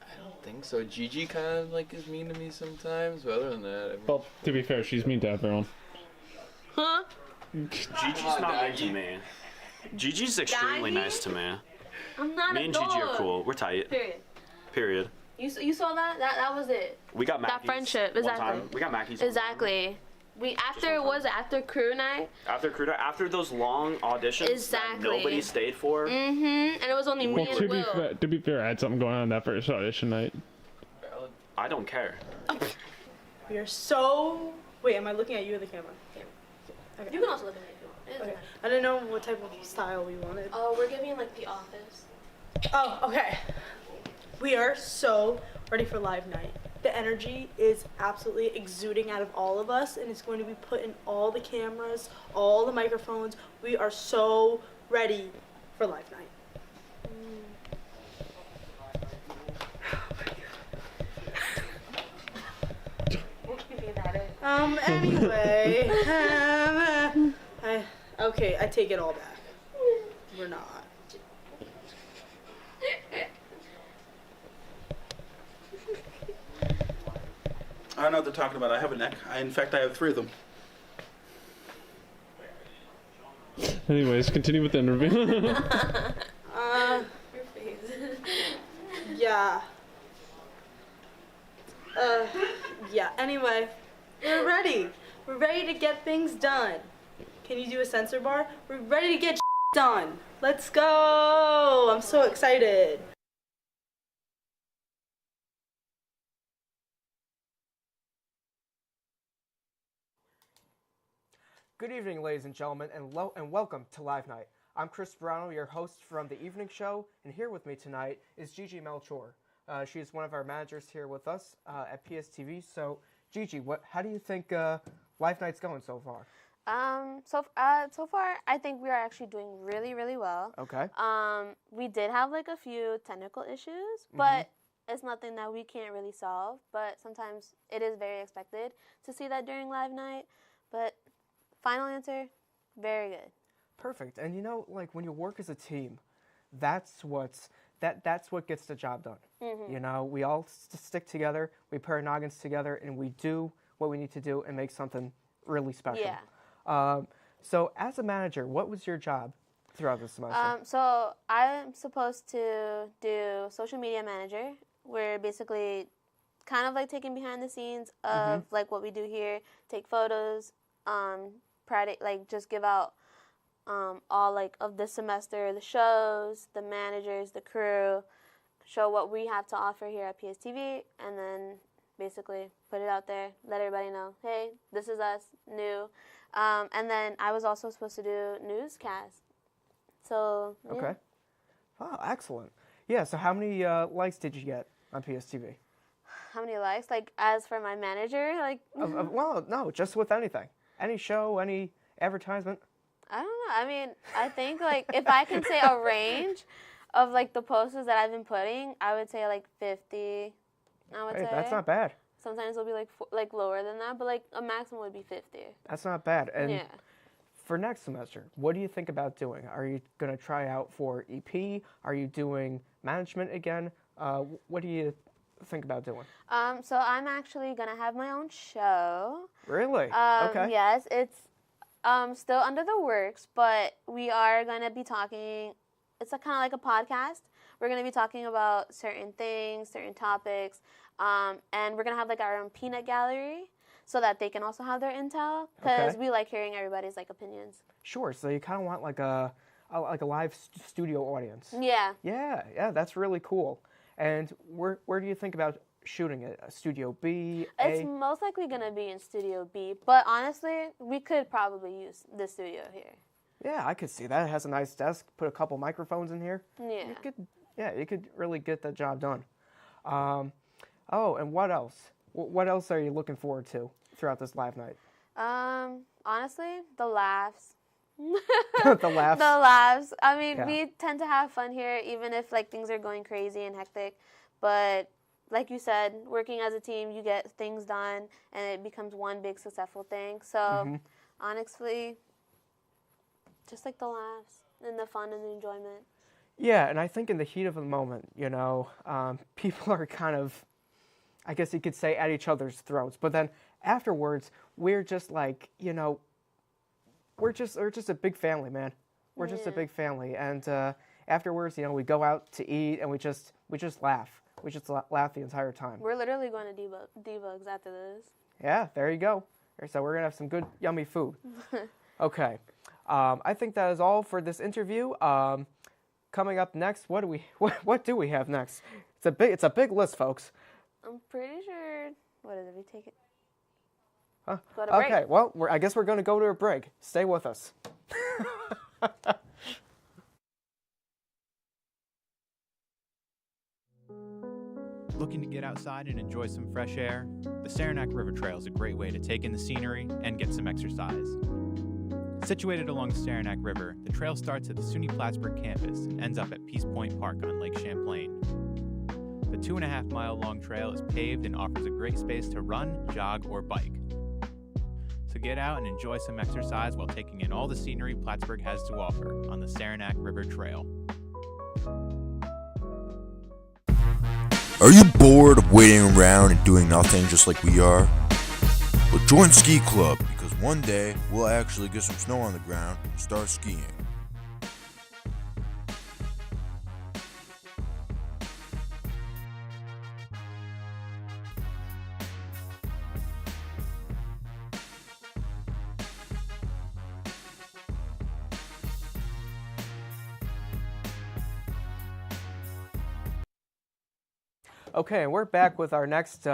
I don't think so. Gigi kind of like is mean to me sometimes, but other than that, Well, to be fair, she's mean to everyone. Huh? Gigi's not mean to me. Gigi's extremely nice to me. I'm not Me a and dog. Gigi are cool. We're tight. Period. You saw that? That was it. We got Mackey's That friendship, one exactly. time. We got Mackey's one Exactly. We after crew night. After those long auditions Exactly. that nobody stayed for. And it was only me Well, and Will. to be fair, I had something going on that first audition night. I don't care. We are so. Wait, am I looking at you or the camera? Okay. You can also look at me if you want. Okay. I didn't know what type of style we wanted. Oh, we're giving like The Office. Oh, okay. We are so ready for live night. The energy is absolutely exuding out of all of us, and it's going to be put in all the cameras, all the microphones. We are so ready for live night. Anyway, okay, I take it all back. We're not. I don't know what they're talking about. I have a neck. In fact, I have 3 of them. Anyways, continue with the interview. Your face. Yeah. Yeah, anyway, we're ready. We're ready to get things done. Can you do a censor bar? We're ready to get done. Let's go. I'm so excited. Good evening, ladies and gentlemen, and welcome to Live Night. I'm Chris Sperano, your host from the evening show, and here with me tonight is Gigi Melchor. She's one of our managers here with us at PSTV. So, Gigi, how do you think Live Night's going so far? So far, I think we are actually doing really, really well. Okay. We did have like a few technical issues, but it's nothing that we can't really solve. But sometimes it is very expected to see that during Live Night. But final answer, very good. Perfect. And you know, like when you work as a team, that's what gets the job done. You know, we all stick together, we put our noggins together, and we do what we need to do and make something really special. Yeah. So as a manager, what was your job throughout the semester? So I'm supposed to do social media manager. We're basically kind of like taking behind the scenes of like what we do here, take photos, just give out all like of the semester, the shows, the managers, the crew, show what we have to offer here at PSTV, and then basically put it out there, let everybody know, hey, this is us, new. And then I was also supposed to do newscasts. So, yeah. Okay. Wow, excellent. Yeah, so how many likes did you get on PSTV? How many likes? Like, as for my manager? Like, Well, no, just with anything. Any show, any advertisement? I don't know. I mean, I think, like, if I can say a range of, like, the posters that I've been putting, I would say, like, 50, I would say. That's not bad. Sometimes it'll be, like lower than that, but, like, a maximum would be 50. That's not bad. And yeah. For next semester, what do you think about doing? Are you going to try out for EP? Are you doing management again. What do you think about doing? So I'm actually gonna have my own show. Really? Okay. Yes, it's still under the works, but we are gonna be talking. It's kind of like a podcast. We're gonna be talking about certain things, certain topics, and we're gonna have like our own peanut gallery, so that they can also have their intel, because we like hearing everybody's like opinions. Sure. So you kind of want like a live studio audience. Yeah. Yeah. That's really cool. And where do you think about shooting it? Studio B? It's most likely gonna be in Studio B, but honestly, we could probably use the studio here. Yeah, I could see that. It has a nice desk. Put a couple microphones in here. Yeah. You could really get the job done. And what else? What else are you looking forward to throughout this live night? Honestly, the laughs. The laughs. The laughs. I mean, Yeah. we tend to have fun here, even if like things are going crazy and hectic. But like you said, working as a team, you get things done, and it becomes one big successful thing. So, honestly, just like the laughs and the fun and the enjoyment. Yeah, and I think in the heat of the moment, people are kind of, I guess you could say, at each other's throats. But then afterwards, we're just like, we're just a big family, man. We're just a big family, and afterwards, we go out to eat, and we just laugh. We just laugh the entire time. We're literally going to debugs after this. Yeah, there you go. So we're gonna have some good, yummy food. Okay, I think that is all for this interview. Coming up next, what do we have next? It's a big list, folks. I'm pretty sure. What is it? We take it. Huh? Go to break. Okay, well, I guess we're going to go to a break. Stay with us. Looking to get outside and enjoy some fresh air? The Saranac River Trail is a great way to take in the scenery and get some exercise. Situated along the Saranac River, the trail starts at the SUNY Plattsburgh campus and ends up at Peace Point Park on Lake Champlain. The 2.5-mile long trail is paved and offers a great space to run, jog, or bike. So get out and enjoy some exercise while taking in all the scenery Plattsburgh has to offer on the Saranac River Trail. Are you bored of waiting around and doing nothing just like we are? Well, join Ski Club, because one day we'll actually get some snow on the ground and start skiing. Okay, and we're back with our next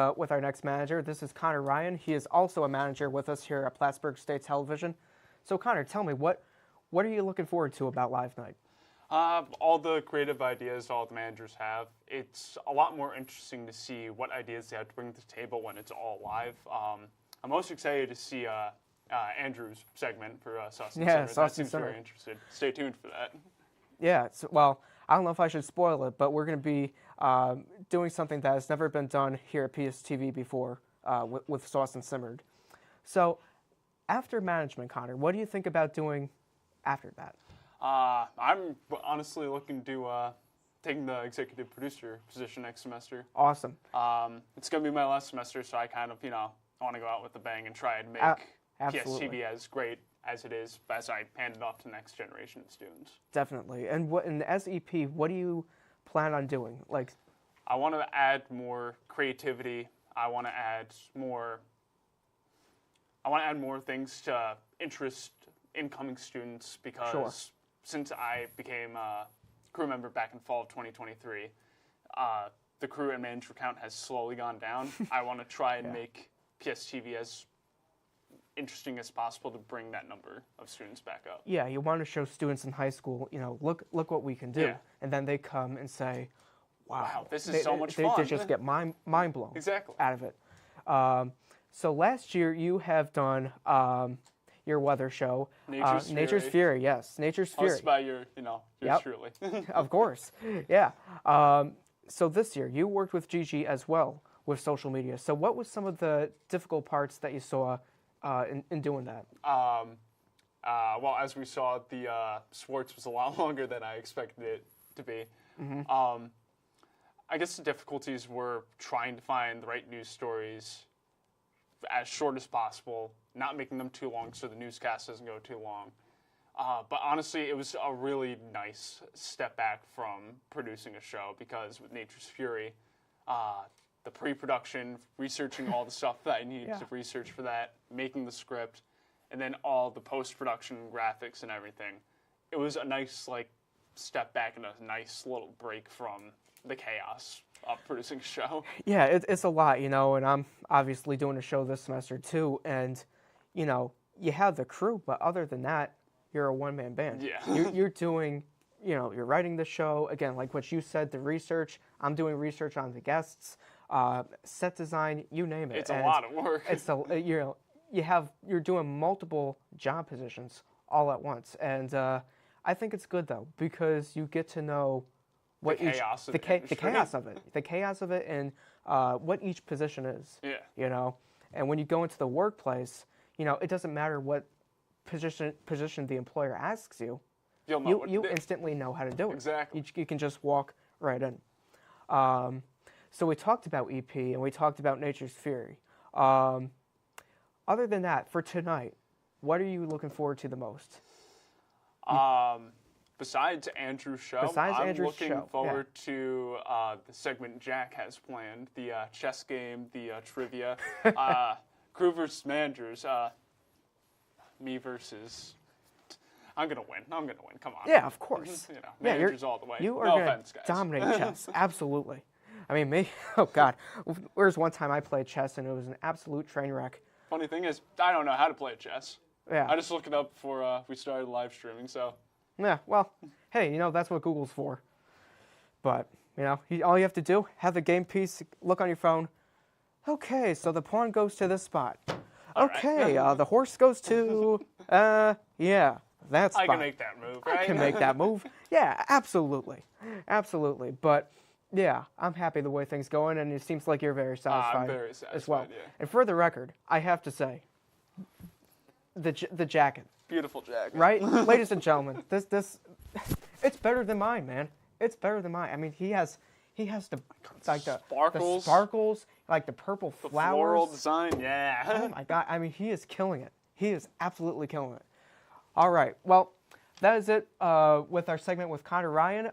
manager. This is Connor Ryan. He is also a manager with us here at Plattsburgh State Television. So Connor, tell me, what are you looking forward to about Live Night? All the creative ideas all the managers have. It's a lot more interesting to see what ideas they have to bring to the table when it's all live. I'm most excited to see Andrew's segment for Sauce and Simmer. That seems very interesting. Stay tuned for that. Yeah, well, I don't know if I should spoil it, but we're going to be doing something that has never been done here at PSTV before with Sauce and Simmered. So after management, Connor, what do you think about doing after that? I'm honestly looking to taking the executive producer position next semester. Awesome. It's going to be my last semester, so I kind of, want to go out with a bang and try and make PSTV as great as it is as I hand it off to the next generation of students. Definitely. And in the SEP, what do you plan on doing? I want to add more creativity. I want to add more things to interest incoming students because since I became a crew member back in fall of 2023, the crew and manager count has slowly gone down. I want to try and make PSTV as interesting as possible to bring that number of students back up. Yeah, you want to show students in high school, look what we can do. Yeah. And then they come and say, wow, this is so much fun. They just get mind blown out of it. So last year you have done your weather show. Nature's Fury, yes. Nature's Fury. Hosted by yours truly. Of course, yeah. So this year you worked with Gigi as well with social media. So what was some of the difficult parts that you saw in doing that? Well, as we saw, the sports was a lot longer than I expected it to be. I guess the difficulties were trying to find the right news stories as short as possible, not making them too long so the newscast doesn't go too long. But honestly, it was a really nice step back from producing a show because with Nature's Fury, the pre-production, researching all the stuff that I needed to research for that, making the script, and then all the post-production graphics and everything. It was a nice step back and a nice little break from the chaos of producing a show. Yeah, it's a lot, and I'm obviously doing a show this semester too, and, you have the crew, but other than that, you're a one-man band. Yeah. You're doing, you're writing the show, again, like what you said, the research, I'm doing research on the guests, set design, you name it. It's a lot of work. It's you're doing multiple job positions all at once, and I think it's good though, because you get to know what the chaos of it, and what each position is. Yeah. And when you go into the workplace, it doesn't matter what position the employer asks you. You'll know you instantly know how to do it. Exactly. You can just walk right in. So we talked about EP and we talked about Nature's Fury. Other than that, for tonight, what are you looking forward to the most? Besides Andrew's show, I'm looking forward to the segment Jack has planned, the chess game, the trivia, crew versus managers, me versus... I'm going to win. Come on. Yeah, of course. Managers all the way. You are no going offense, to guys. dominate chess. Absolutely. I mean, me, oh God. There's one time I played chess and it was an absolute train wreck. Funny thing is, I don't know how to play chess. Yeah. I just looked it up before we started live streaming, so... Yeah, well, hey, that's what Google's for. But, all you have to do, have the game piece, look on your phone. Okay, so the pawn goes to this spot. Okay, the horse goes to, yeah, that spot. I can make that move, right? I can make that move. Yeah, absolutely. Absolutely. But, yeah, I'm happy the way things going, and it seems like you're very satisfied, I'm very satisfied as well. Yeah. And for the record, I have to say, the jacket. Beautiful jacket. Right? Ladies and gentlemen, this it's better than mine, man. It's better than mine. I mean, he has the sparkles. the sparkles, like the purple The flowers. floral design, yeah. Oh my God. I mean, he is killing it. He is absolutely killing it. All right. Well, that is it with our segment with Connor Ryan.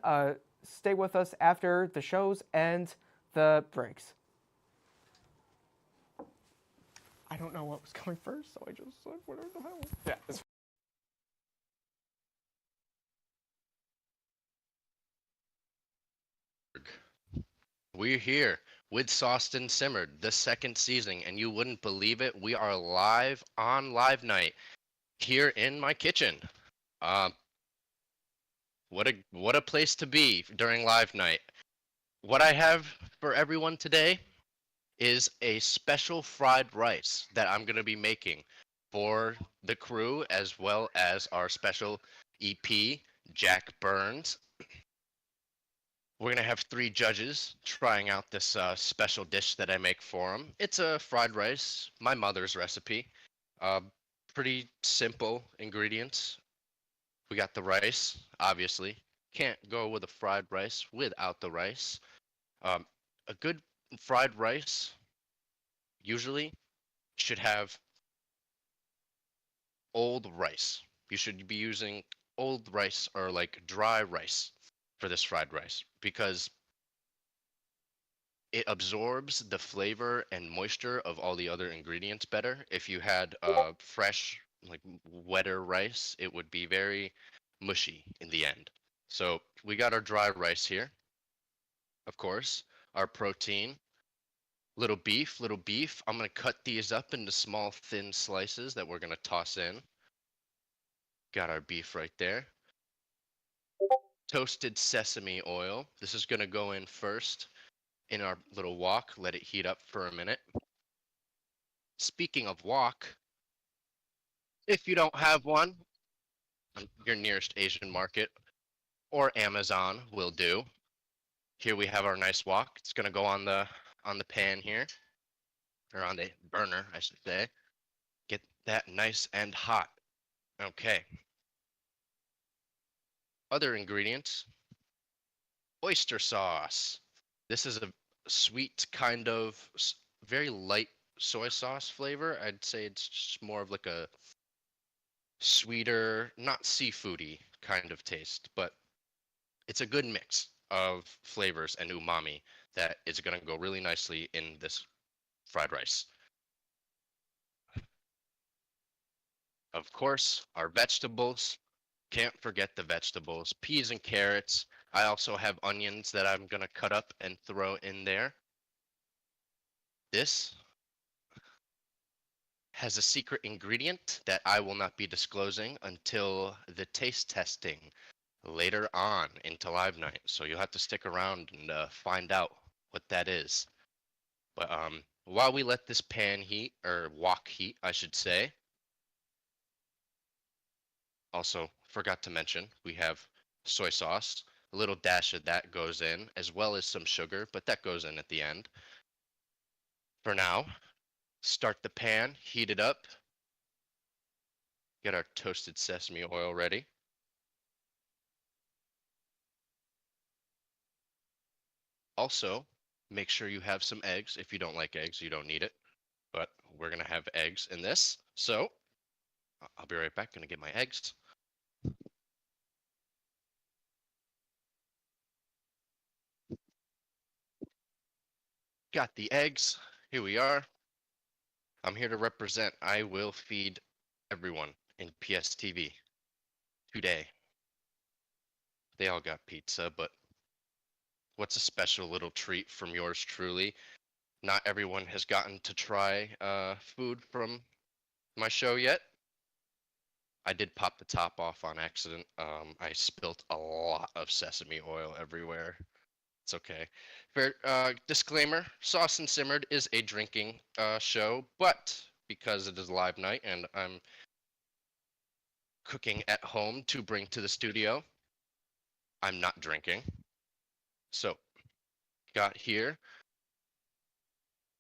Stay with us after the shows and the breaks. I don't know what was coming first, so I just said whatever the hell. Yeah. It's We're here with Sauced and Simmered, the second season, and you wouldn't believe it. We are live on Live Night here in my kitchen. What a place to be during Live Night. What I have for everyone today is a special fried rice that I'm going to be making for the crew as well as our special EP, Jack Burns. We're going to have 3 judges trying out this special dish that I make for them. It's a fried rice, my mother's recipe. Pretty simple ingredients. We got the rice, obviously. Can't go with a fried rice without the rice. A good fried rice usually should have old rice. You should be using old rice or like dry rice for this fried rice because it absorbs the flavor and moisture of all the other ingredients better. If you had fresh, like wetter rice, it would be very mushy in the end. So we got our dry rice here, of course, our protein, little beef. I'm going to cut these up into small, thin slices that we're going to toss in. Got our beef right there. Toasted sesame oil. This is going to go in first in our little wok. Let it heat up for a minute. Speaking of wok, if you don't have one, your nearest Asian market or Amazon will do. Here we have our nice wok. It's going to go on the pan here, or on the burner, I should say. Get that nice and hot. Okay. Other ingredients. oyster sauce. This is a sweet kind of very light soy sauce flavor. I'd say it's just more of like a sweeter, not seafoody kind of taste, but it's a good mix of flavors and umami that is going to go really nicely in this fried rice. Of course, our vegetables. Can't forget the vegetables. Peas and carrots. I also have onions that I'm going to cut up and throw in there. This has a secret ingredient that I will not be disclosing until the taste testing later on into live night. So you'll have to stick around and find out what that is. But while we let this pan heat, or wok heat, I should say. Also, forgot to mention, we have soy sauce. A little dash of that goes in, as well as some sugar, but that goes in at the end. For now, start the pan, heat it up. Get our toasted sesame oil ready. Also, make sure you have some eggs. If you don't like eggs, you don't need it. But we're going to have eggs in this. So, I'll be right back. Going to get my eggs. Got the eggs. Here we are. I'm here to represent. I will feed everyone in PSTV today. They all got pizza, but what's a special little treat from yours truly? Not everyone has gotten to try food from my show yet. I did pop the top off on accident. I spilt a lot of sesame oil everywhere. It's okay. Fair disclaimer, Sauce and Simmered is a drinking show, but because it is live night and I'm cooking at home to bring to the studio, I'm not drinking. So, got here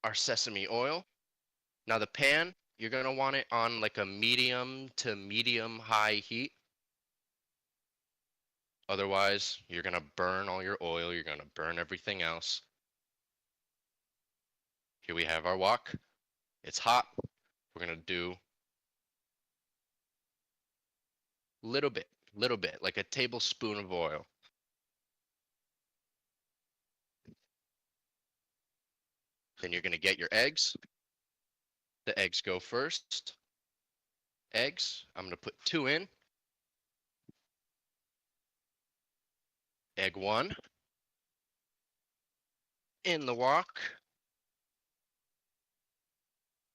our sesame oil. Now the pan, you're going to want it on like a medium to medium high heat. Otherwise, you're going to burn all your oil. You're going to burn everything else. Here we have our wok. It's hot. We're going to do little bit, like a tablespoon of oil. Then you're going to get your eggs. The eggs go first. Eggs, I'm going to put 2 in. Egg 1. In the wok.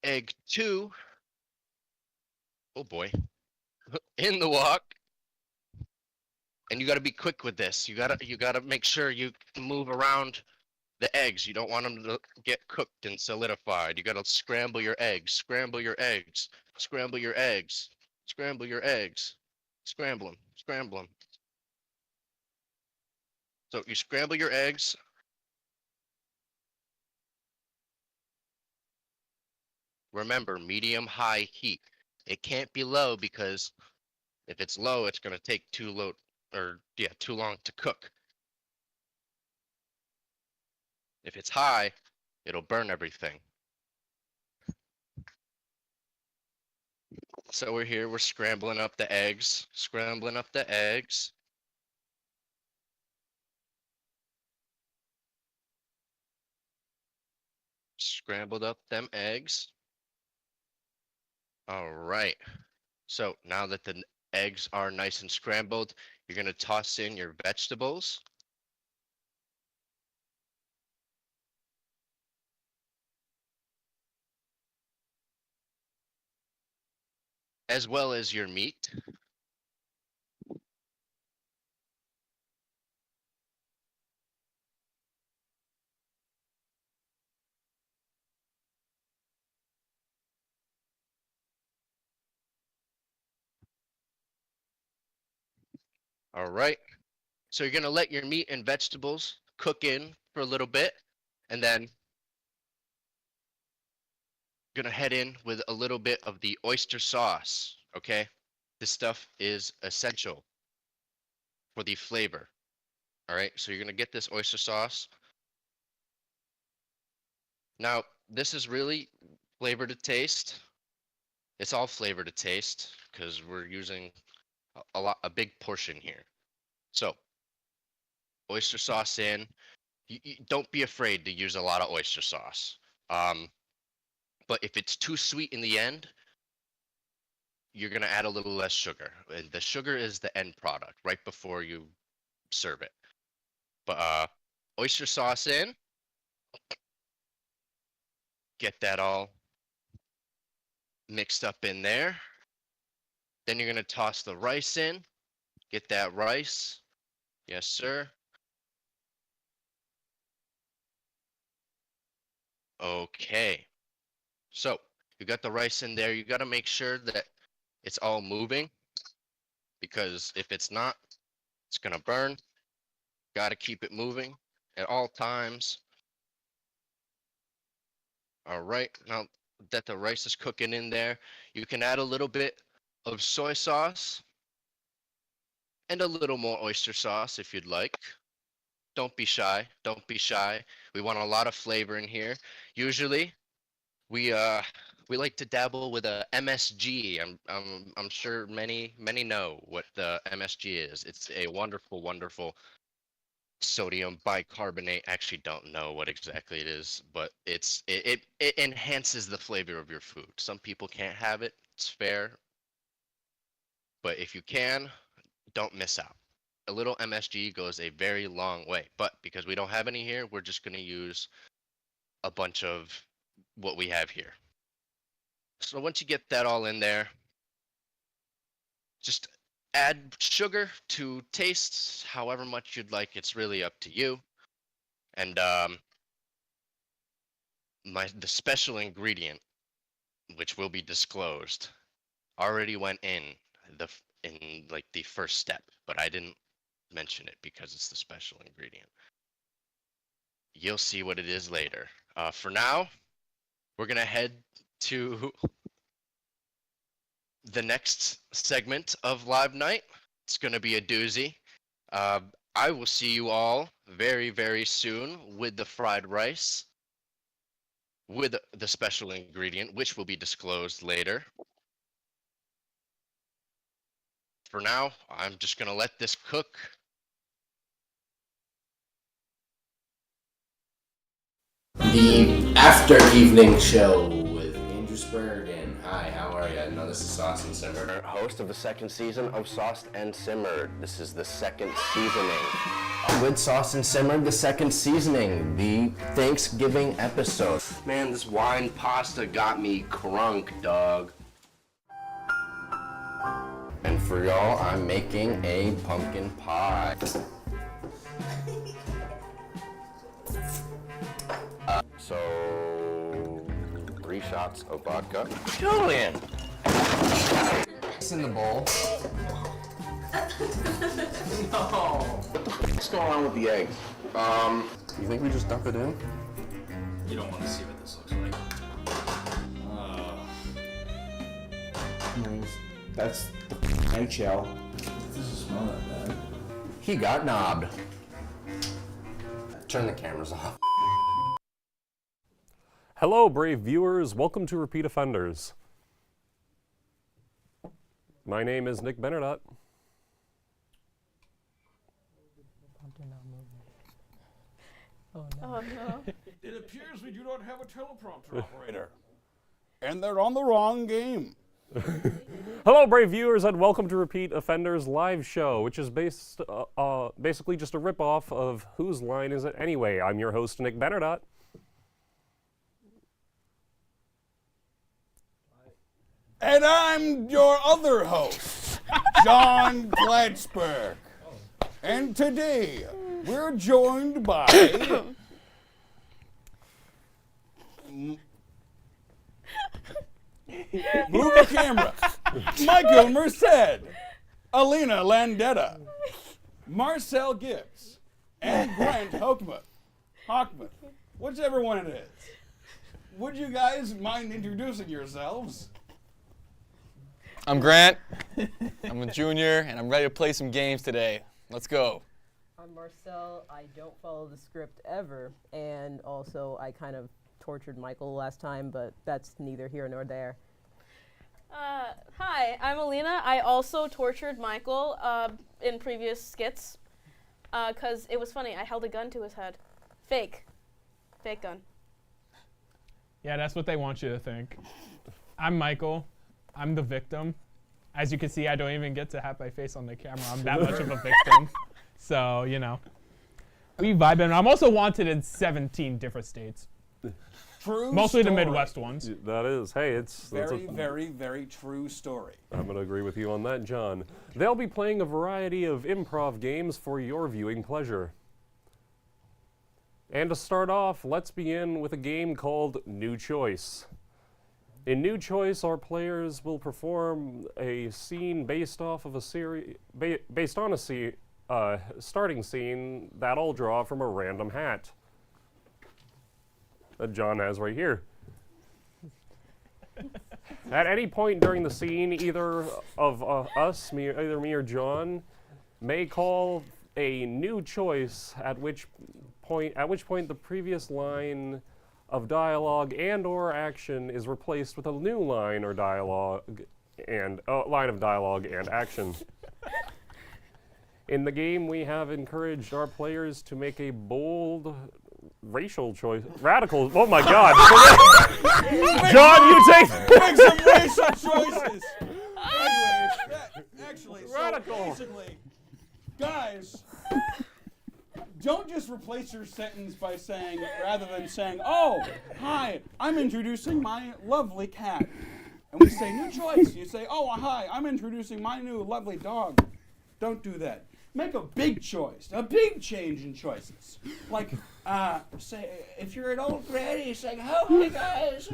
Egg 2. Oh boy. In the wok. And you got to be quick with this. You got to make sure you move around the eggs. You don't want them to get cooked and solidified. You got to scramble your eggs. Scramble your eggs. Scramble your eggs. Scramble your eggs. Scramble them. Scramble them. So you scramble your eggs. Remember, medium-high heat. It can't be low because if it's low, it's going to take too long to cook. If it's high, it'll burn everything. So we're scrambling up the eggs, Scrambled up them eggs. All right. So now that the eggs are nice and scrambled, you're going to toss in your vegetables. As well as your meat. All right. So you're going to let your meat and vegetables cook in for a little bit, and then going to head in with a little bit of the oyster sauce, okay? This stuff is essential for the flavor. All right, so you're gonna get this oyster sauce. Now, this is really flavor to taste. It's all flavor to taste because we're using a big portion here. So, oyster sauce in. You don't be afraid to use a lot of oyster sauce. But if it's too sweet in the end, you're gonna add a little less sugar. And the sugar is the end product, right before you serve it. But oyster sauce in. Get that all mixed up in there. Then you're gonna toss the rice in. Get that rice. Yes, sir. Okay. So you got the rice in there. You got to make sure that it's all moving, because if it's not, it's gonna burn. Got to keep it moving at all times. All right, now that the rice is cooking in there, you can add a little bit of soy sauce and a little more oyster sauce if you'd like. Don't be shy. Don't be shy. We want a lot of flavor in here. Usually, we like to dabble with a MSG. I'm sure many know what the MSG is. It's a wonderful sodium bicarbonate. Actually, don't know what exactly it is, but it enhances the flavor of your food. Some people can't have it. It's fair, but if you can, don't miss out. A little MSG goes a very long way, but because we don't have any here, we're just going to use a bunch of what we have here. So once you get that all in there, just add sugar to taste, however much you'd like. It's really up to you. And the special ingredient, which will be disclosed, already went in like the first step, but I didn't mention it because it's the special ingredient. You'll see what it is later. For now, we're gonna head to the next segment of Live Night. It's gonna be a doozy. I will see you all very soon with the fried rice, with the special ingredient, which will be disclosed later. For now, I'm just gonna let this cook. The after evening show with Andrew Spurgeon. Hi, how are you? No, this is Sauced and Simmered, host of the second season of Sauced and Simmered. This is the second seasoning. With Sauced and Simmered, the second seasoning, the Thanksgiving episode. Man, this wine pasta got me crunk, dog. And for y'all, I'm making a pumpkin pie. So, 3 shots of vodka. Julian! It's in the bowl. No! What the f***'s going on with the eggs? You think we just dump it in? You don't want to see what this looks like. That's the eggshell. It doesn't smell that bad. He got knobbed. Turn the cameras off. Hello, brave viewers. Welcome to Repeat Offenders. My name is Nick Benardot. Oh no. It appears we do not have a teleprompter operator. And they're on the wrong game. Hello, brave viewers, and welcome to Repeat Offenders live show, which is basically just a ripoff of Whose Line Is It Anyway? I'm your host, Nick Benardot. And I'm your other host, John Plattsburgh. And today, we're joined by... Move the camera. Michael Merced, Alina Landetta, Marcel Gibbs, and Grant Hockman, whichever one it is. Would you guys mind introducing yourselves? I'm Grant. I'm a junior, and I'm ready to play some games today. Let's go. I'm Marcel. I don't follow the script ever, and also I kind of tortured Michael last time, but that's neither here nor there. Hi, I'm Alina. I also tortured Michael in previous skits because it was funny. I held a gun to his head. Fake gun. Yeah, that's what they want you to think. I'm Michael. I'm the victim. As you can see, I don't even get to have my face on the camera. I'm that much of a victim. So, you know, we vibing. I'm also wanted in 17 different states. True Mostly story. the Midwest ones. That is. Hey, it's very true story. I'm going to agree with you on that, John. They'll be playing a variety of improv games for your viewing pleasure. And to start off, let's begin with a game called New Choice. In New Choice, our players will perform a scene based off of a based on a starting scene that I'll draw from a random hat that John has right here. At any point during the scene, either of us, either me or John, may call a new choice, at which point the previous line of dialogue and or action is replaced with a new line or dialogue and line of dialogue and action. In the game, we have encouraged our players to make a bold racial choice. Radical. Oh my God. John, you take. Make some racial choices. Actually, radical. So basically, guys, don't just replace your sentence by saying, rather than saying, "Oh, hi, I'm introducing my lovely cat," and we say new choice. You say, "Oh, hi, I'm introducing my new lovely dog." Don't do that. Make a big choice, a big change in choices. Like, say, if you're an old granny saying, "Oh, hey guys,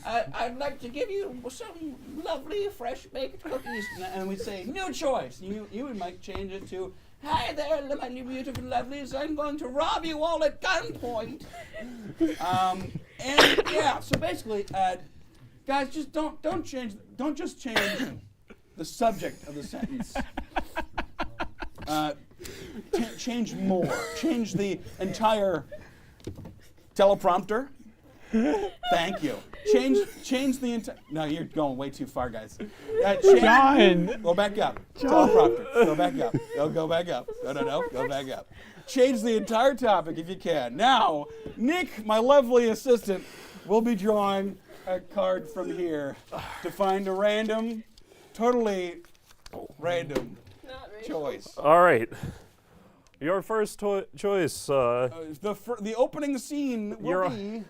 I'd like to give you some lovely fresh baked cookies," and we say new choice. You would might change it to, "Hi there, my new beautiful lovelies. I'm going to rob you all at gunpoint." And yeah, so basically, guys, just don't just change the subject of the sentence. Change more. Change the entire teleprompter. Thank you. Change the entire. No, you're going way too far, guys. John! Go back up. John. Teleprompter. Go back up. Go back up. No. Go back up. Change the entire topic if you can. Now, Nick, my lovely assistant, will be drawing a card from here to find a random, totally random choice. All right. Your first choice. The opening scene will be.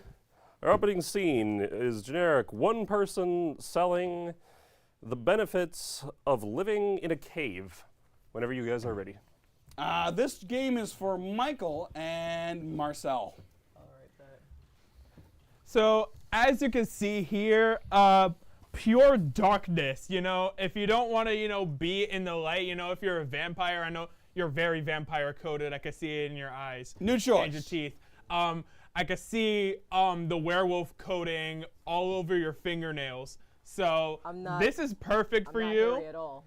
Our opening scene is generic. One person selling the benefits of living in a cave. Whenever you guys are ready. This game is for Michael and Marcel. So, as you can see here, pure darkness, you know, if you don't want to, you know, be in the light, you know, if you're a vampire, I know you're very vampire coded, I can see it in your eyes. New choice. And your teeth. I can see the werewolf coating all over your fingernails. So this is perfect for you. I'm not hairy at all.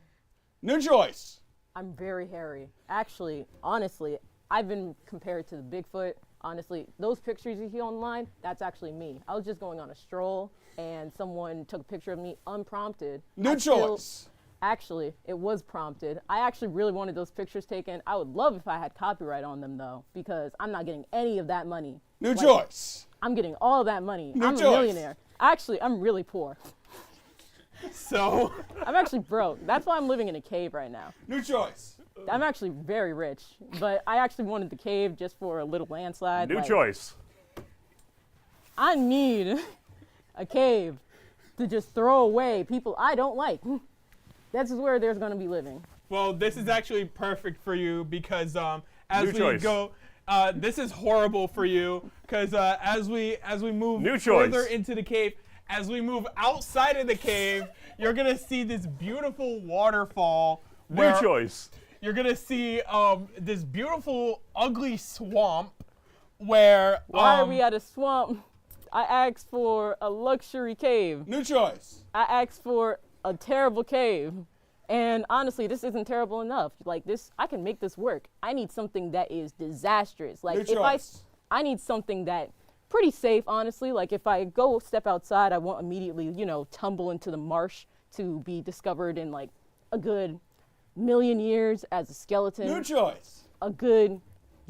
New choice. I'm very hairy. Actually, honestly, I've been compared to the Bigfoot. Honestly, those pictures you see online, that's actually me. I was just going on a stroll, and someone took a picture of me unprompted. New choice. Actually, it was prompted. I actually really wanted those pictures taken. I would love if I had copyright on them, though, because I'm not getting any of that money. New choice. I'm getting all of that money. New I'm choice. a millionaire. Actually, I'm really poor. So? I'm actually broke. That's why I'm living in a cave right now. New choice. I'm actually very rich, but I actually wanted the cave just for a little landslide. New choice. I need a cave to just throw away people I don't like. This is where there's going to be living. Well, this is actually perfect for you because as New we choice. go, this is horrible for you because as we move New further choice. into the cave, as we move outside of the cave, you're gonna see this beautiful waterfall. New choice. You're gonna see this beautiful, ugly swamp where. Why are we at a swamp? I asked for a luxury cave. New choice. I asked for a terrible cave. And honestly, this isn't terrible enough. Like this, I can make this work. I need something that is disastrous. Like Your if choice. I need something that pretty safe, honestly. Like if I go step outside, I won't immediately, tumble into the marsh to be discovered in like a good million years as a skeleton. New choice. A good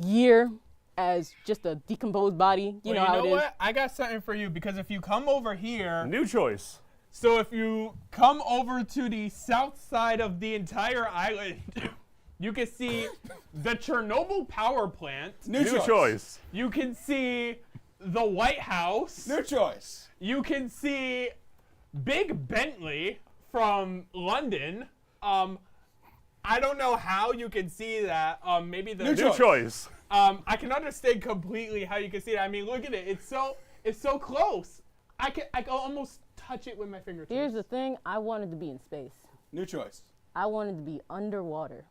year as just a decomposed body. You know how it is. What? I got something for you because if you come over here. New choice. So if you come over to the south side of the entire island, you can see the Chernobyl power plant. New choice. You can see the White House. New choice. You can see Big Bentley from London. I don't know how you can see that. Maybe the New choice. I can understand completely how you can see it. I mean, look at it. It's so close. I can almost touch it with my fingertips. Here's the thing. I wanted to be in space. New choice. I wanted to be underwater.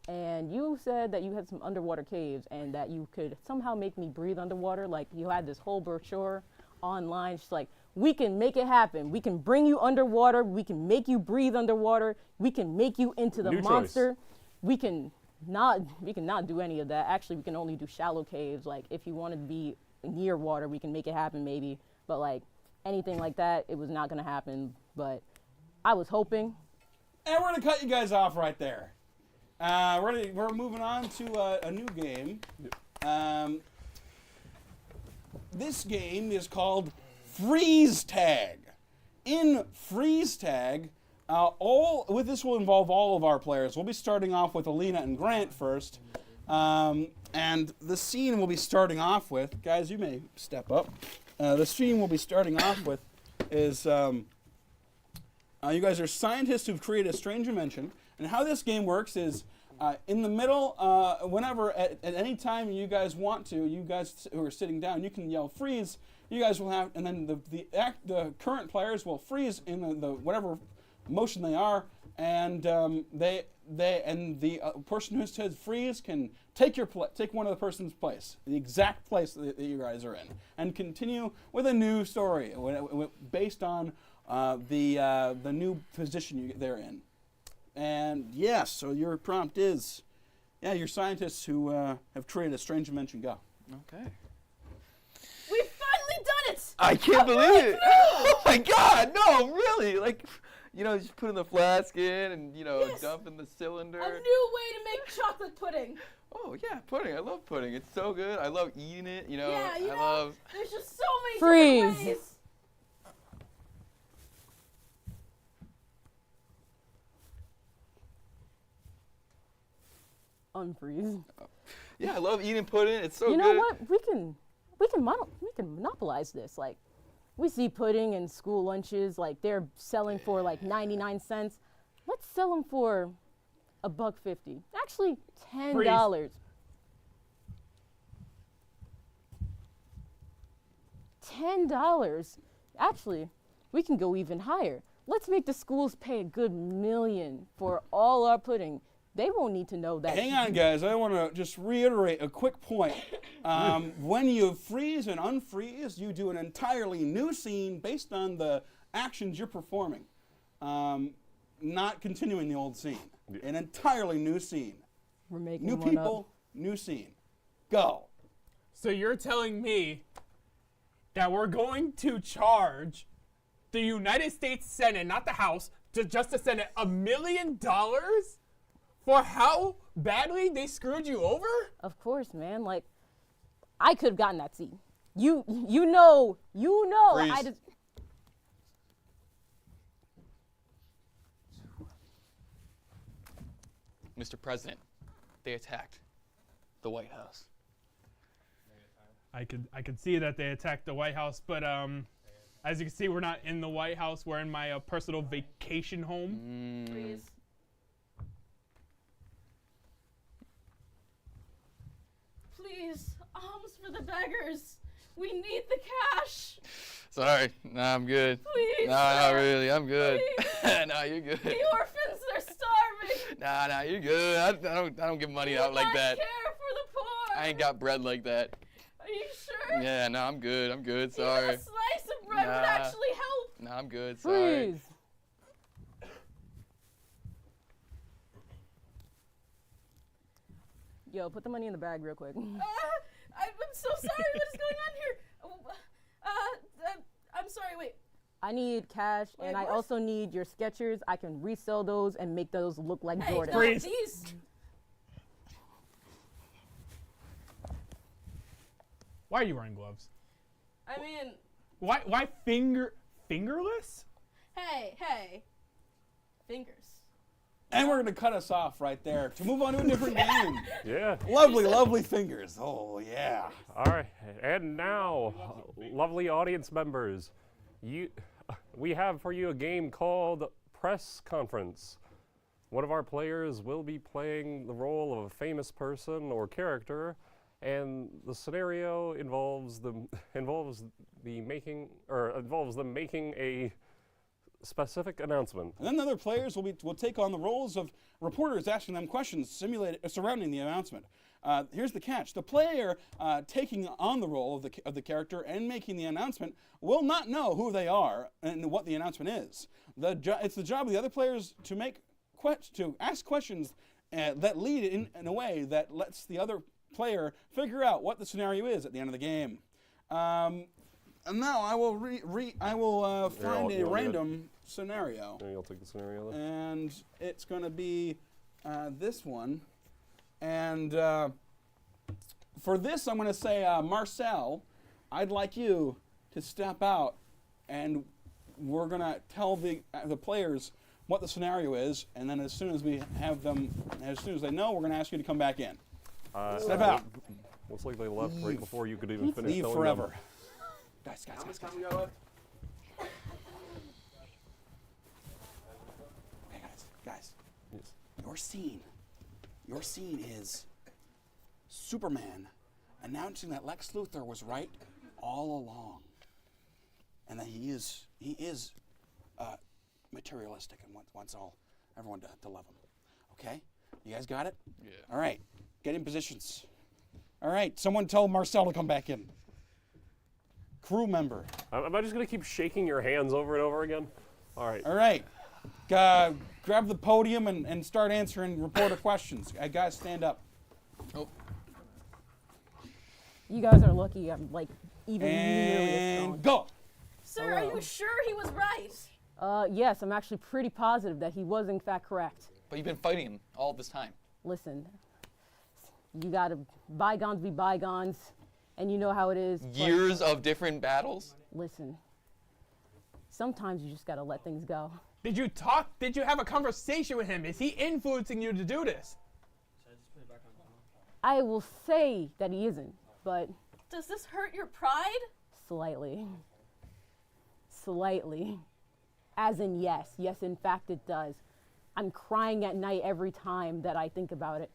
And you said that you had some underwater caves and that you could somehow make me breathe underwater. Like you had this whole brochure online. It's like, we can make it happen. We can bring you underwater. We can make you breathe underwater. We can make you into the New monster. We can not do any of that. Actually, we can only do shallow caves. Like if you wanted to be near water, we can make it happen maybe. But like anything like that, it was not going to happen. But I was hoping. And we're going to cut you guys off right there. We're moving on to a new game. This game is called Freeze Tag. In Freeze Tag, this will involve all of our players. We'll be starting off with Alina and Grant first. And the scene we'll be starting off with, guys, you may step up. The scene we'll be starting off with is you guys are scientists who've created a strange invention. And how this game works is in the middle, whenever, at any time you guys want to, you guys who are sitting down, you can yell freeze. You guys will have, and then the current players will freeze in the whatever motion they are, and the person who says freeze can take one of the person's place, the exact place that you guys are in, and continue with a new story based on the new position they're in. And yes, so your prompt is, you're scientists who have created a strange invention. Go. Okay. We've finally done it! I can't believe it! Oh my God, no, really? Like, just putting the flask in and, Yes. dumping the cylinder. A new way to make chocolate pudding. Oh, yeah, pudding. I love pudding. It's so good. I love eating it, Yeah, I love... there's just so many different ways. Unfreeze. Yeah, I love eating pudding. It's so good. You know what? We can monopolize this. Like, we see pudding in school lunches. Like they're selling for like 99 cents. Let's sell them for $1.50. Actually, $10. $10. Actually, we can go even higher. Let's make the schools pay a good $1 million for all our pudding. They won't need to know that. Hang on, guys. I want to just reiterate a quick point. When you freeze and unfreeze, you do an entirely new scene based on the actions you're performing, not continuing the old scene. An entirely new scene. We're making new one people, up. new scene. Go. So you're telling me that we're going to charge the United States Senate, not the House, just the Senate, $1 million for how badly they screwed you over? Of course, man. Like, I could have gotten that seat. You know. Freeze. I just. Mr. President, they attacked the White House. I could see that they attacked the White House, but as you can see, we're not in the White House. We're in my personal vacation home. Please. Please, alms for the beggars. We need the cash. Sorry. Nah, I'm good. Please. Nah, not really. I'm good. Please. Nah, you're good. The orphans, they're starving. Nah, you're good. I don't give money out like that. Care for the poor. I ain't got bread like that. Are you sure? Yeah, no, I'm good. I'm good. Even Sorry. a slice of bread would actually help. No, I'm good. Sorry. Freeze. Yo, put the money in the bag real quick. I'm so sorry. What is going on here? I'm sorry. Wait. I need cash, Wait, and I what? also need your Skechers. I can resell those and make those look like Hey, Jordan. no, these. Why are you wearing gloves? I mean, Why fingerless? hey. Fingers. And we're going to cut us off right there to move on to a different game. Yeah. Lovely fingers. Oh, yeah. All right, and now, lovely audience members, we have for you a game called Press Conference. One of our players will be playing the role of a famous person or character, and the scenario involves them making a specific announcement. And then the other players will take on the roles of reporters asking them questions surrounding the announcement. Here's the catch. The player taking on the role of the character and making the announcement will not know who they are and what the announcement is. It's the job of the other players to ask questions that lead in a way that lets the other player figure out what the scenario is at the end of the game. And now I will find a random scenario. Yeah, you'll take the scenario then. And it's going to be this one. And for this, I'm going to say, Marcel, I'd like you to step out, and we're going to tell the players what the scenario is, and then as soon as we have them, as soon as they know, we're going to ask you to come back in. Step out. Looks like they left right before you could even finish Leave telling forever. them. Guys. Okay, guys. Yes. Your scene is Superman announcing that Lex Luthor was right all along, and that he is materialistic and wants everyone to love him. Okay, you guys got it? Yeah. All right, get in positions. All right, someone tell Marcel to come back in. Crew member. Am I just going to keep shaking your hands over and over again? All right. All right. Grab the podium and start answering reporter questions. Guys, stand up. Oh. You guys are lucky I'm like even nearly as And strong. go. Sir, are you sure he was right? Yes, I'm actually pretty positive that he was in fact correct. But you've been fighting him all this time. Listen, you gotta bygones be bygones, and you know how it is. Years of different battles? Listen, sometimes you just gotta let things go. Did you talk? Did you have a conversation with him? Is he influencing you to do this? I will say that he isn't, but Does this hurt your pride? slightly. Slightly. As in yes, in fact it does. I'm crying at night every time that I think about it.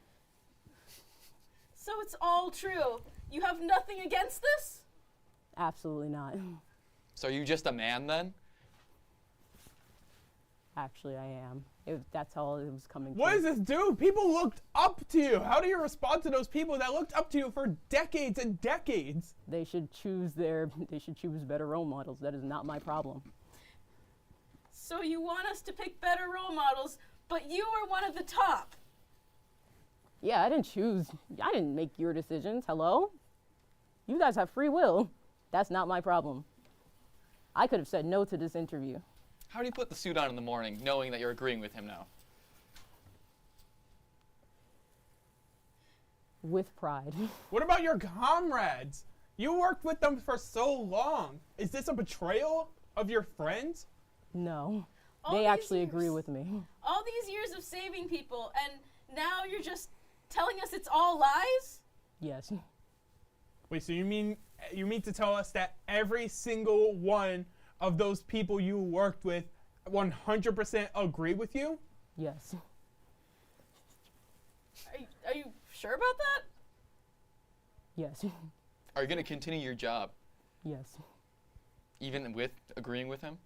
So it's all true. You have nothing against this? Absolutely not. So are you just a man then? Actually, I am. That's all it was coming What to. does this do? People looked up to you. How do you respond to those people that looked up to you for decades and decades? They should choose better role models. That is not my problem. So you want us to pick better role models, but you are one of the top. Yeah, I didn't make your decisions. Hello? You guys have free will. That's not my problem. I could have said no to this interview. How do you put the suit on in the morning knowing that you're agreeing with him now? With pride. What about your comrades? You worked with them for so long. Is this a betrayal of your friends? No. All They these actually agree with me. All these years of saving people, and now you're just telling us it's all lies? Yes. Wait, so you mean to tell us that every single one of those people you worked with 100% agree with you? Yes. Are you sure about that? Yes. Are you going to continue your job? Yes. Even with agreeing with him?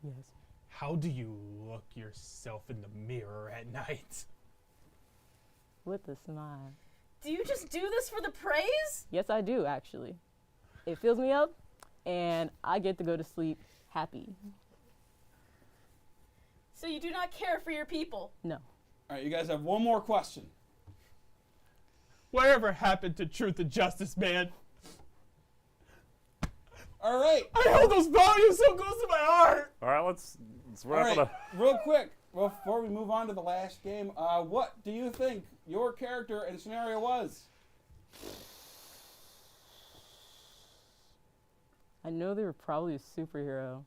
Yes. How do you look yourself in the mirror at night? With a smile. Do you just do this for the praise? Yes, I do, actually. It fills me up, and I get to go to sleep happy. So you do not care for your people? No. All right, you guys have one more question. Whatever happened to truth and justice, man? All right. I held those values so close to my heart. All right, let's All wrap it right, up. real quick, before we move on to the last game, what do you think your character and scenario was? I know they were probably a superhero.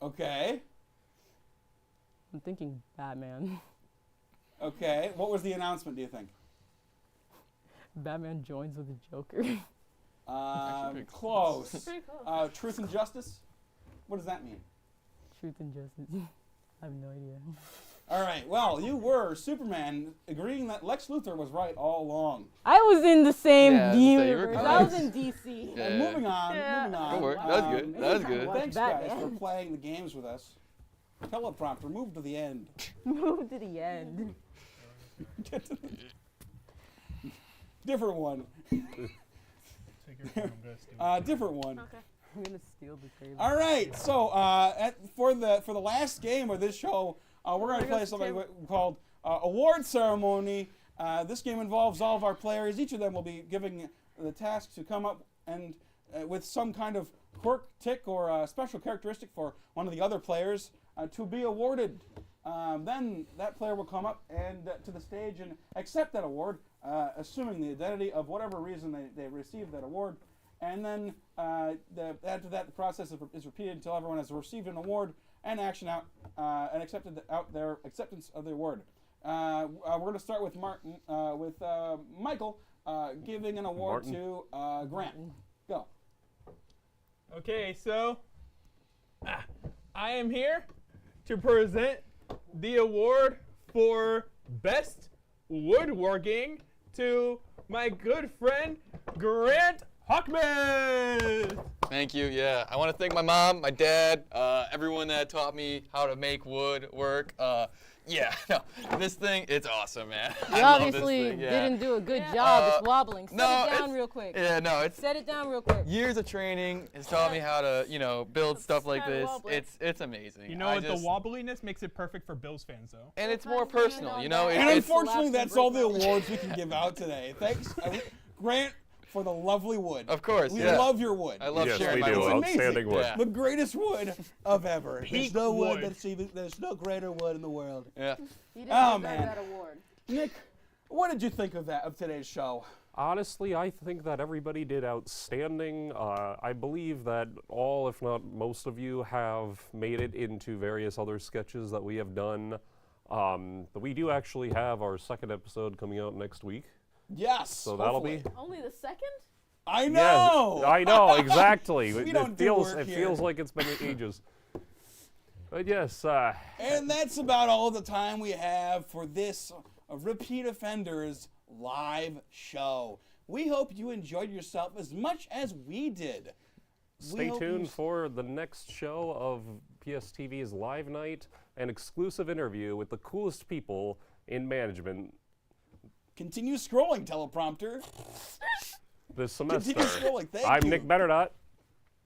Okay. I'm thinking Batman. Okay. What was the announcement, do you think? Batman joins with the Joker. Close. Pretty close. Truth and justice? What does that mean? Truth and justice. I have no idea. All right. Well, you were Superman, agreeing that Lex Luthor was right all along. I was in the same Yeah, so you were universe. close. I was in DC. Well, moving on. Moving on. Go for it. That was good. That was good. Thanks, guys, Batman. for playing the games with us. Teleprompter, move to the end. Move to the end. Different one. Different one. Okay. I'm gonna steal the table. All right. So for the last game of this show, we're going to play something called Award Ceremony. This game involves all of our players. Each of them will be giving the task to come up and with some kind of quirk, tick, or special characteristic for one of the other players to be awarded. Then that player will come up and to the stage and accept that award, assuming the identity of whatever reason they received that award. And then after that, the process is repeated until everyone has received an award and action out and accepted out their acceptance of the award. We're going to start with Michael giving an award to Grant. Go. Okay, so I am here to present the award for Best Woodworking to my good friend Grant Hockman. Thank you. Yeah, I want to thank my mom, my dad, everyone that taught me how to make wood work. Yeah, no, this thing, it's awesome, man. You I love this obviously thing, yeah. didn't do a good job. It's wobbling. Set no, it down it's- real quick. Yeah, no, it's Set it down real quick. years of training has taught me how to, build stuff like this. It's amazing. You know what? The wobbliness makes it perfect for Bills fans, though. And it's more personal, And it's unfortunately, that's all the awards we can give out today. Thanks, Grant, for the lovely wood. Of course, we yeah. love your wood. I love Yes, sharing we my do. wood. Outstanding wood. Yeah. The greatest wood of ever. Peak There's no wood. wood there's no greater wood in the world. Yeah. He didn't deserve man. that award. Nick, what did you think of today's show? Honestly, I think that everybody did outstanding. I believe that all, if not most of you, have made it into various other sketches that we have done. But we do actually have our second episode coming out next week. Yes. So that'll be. Only the second? I know. Yes, I know exactly. We it don't do feels work it here. feels like it's been ages. But yes. And that's about all the time we have for this Repeat Offenders live show. We hope you enjoyed yourself as much as we did. Stay tuned for the next show of PSTV's Live Night, an exclusive interview with the coolest people in management Continue scrolling, teleprompter. this semester. Continue scrolling. Thank I'm you. Nick Betterdot.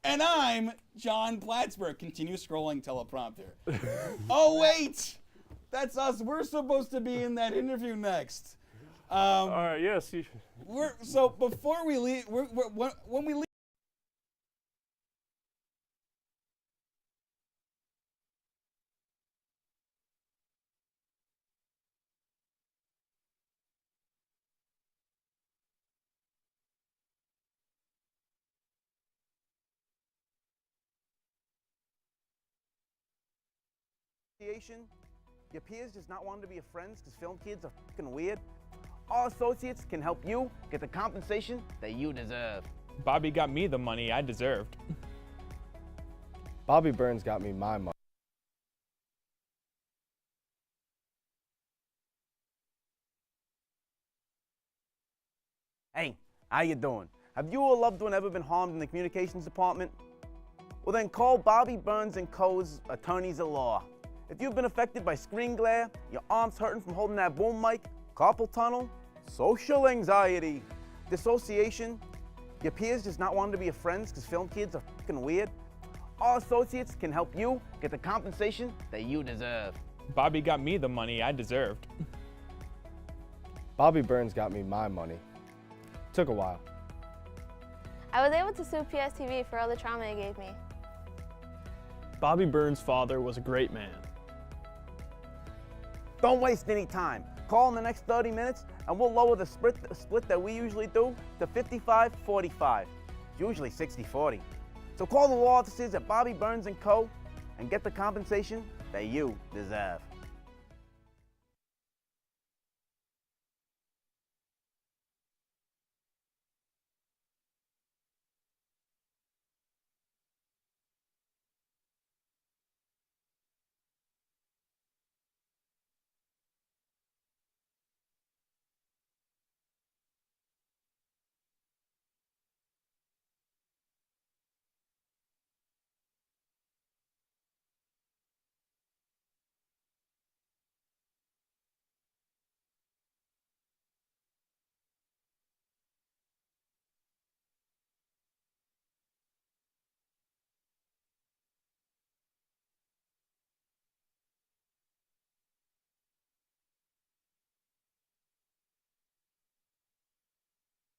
And I'm John Plattsburgh. Continue scrolling, teleprompter. Oh, wait. That's us. We're supposed to be in that interview next. All right, yes. So before we leave, when we leave, Your peers just not wanting to be your friends because film kids are fucking weird? All associates can help you get the compensation that you deserve. Bobby got me the money I deserved. Bobby Burns got me my money. Hey, how you doing? Have you or a loved one ever been harmed in the communications department? Well then call Bobby Burns & Co.'s attorneys at law. If you've been affected by screen glare, your arms hurting from holding that boom mic, carpal tunnel, social anxiety, dissociation, your peers just not wanting to be your friends because film kids are fucking weird, all associates can help you get the compensation that you deserve. Bobby got me the money I deserved. Bobby Burns got me my money. Took a while. I was able to sue PSTV for all the trauma it gave me. Bobby Burns' father was a great man. Don't waste any time. Call in the next 30 minutes and we'll lower the split that we usually do to 55-45. It's usually 60-40. So call the law offices at Bobby Burns & Co. and get the compensation that you deserve.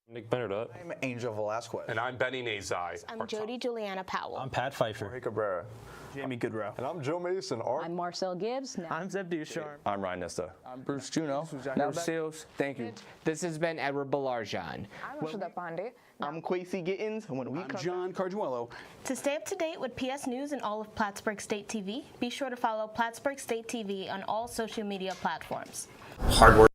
Nick Benardot. I'm Angel Velasquez. And I'm Benny Nazai. I'm Jody Juliana Powell. I'm Pat Pfeiffer. Jorge Cabrera. Jamie Goodrow. And I'm Joe Mason. I'm Marcel Gibbs. I'm Zeb Ducharme. I'm Ryan Nesta. I'm Bruce Juno. No sales. Thank you. This has been Edward Balarjan. I'm Rashida Pandey. I'm Quasi Gittins. I'm John Carduello. To stay up to date with PS News and all of Plattsburgh State TV, be sure to follow Plattsburgh State TV on all social media platforms. Hard work.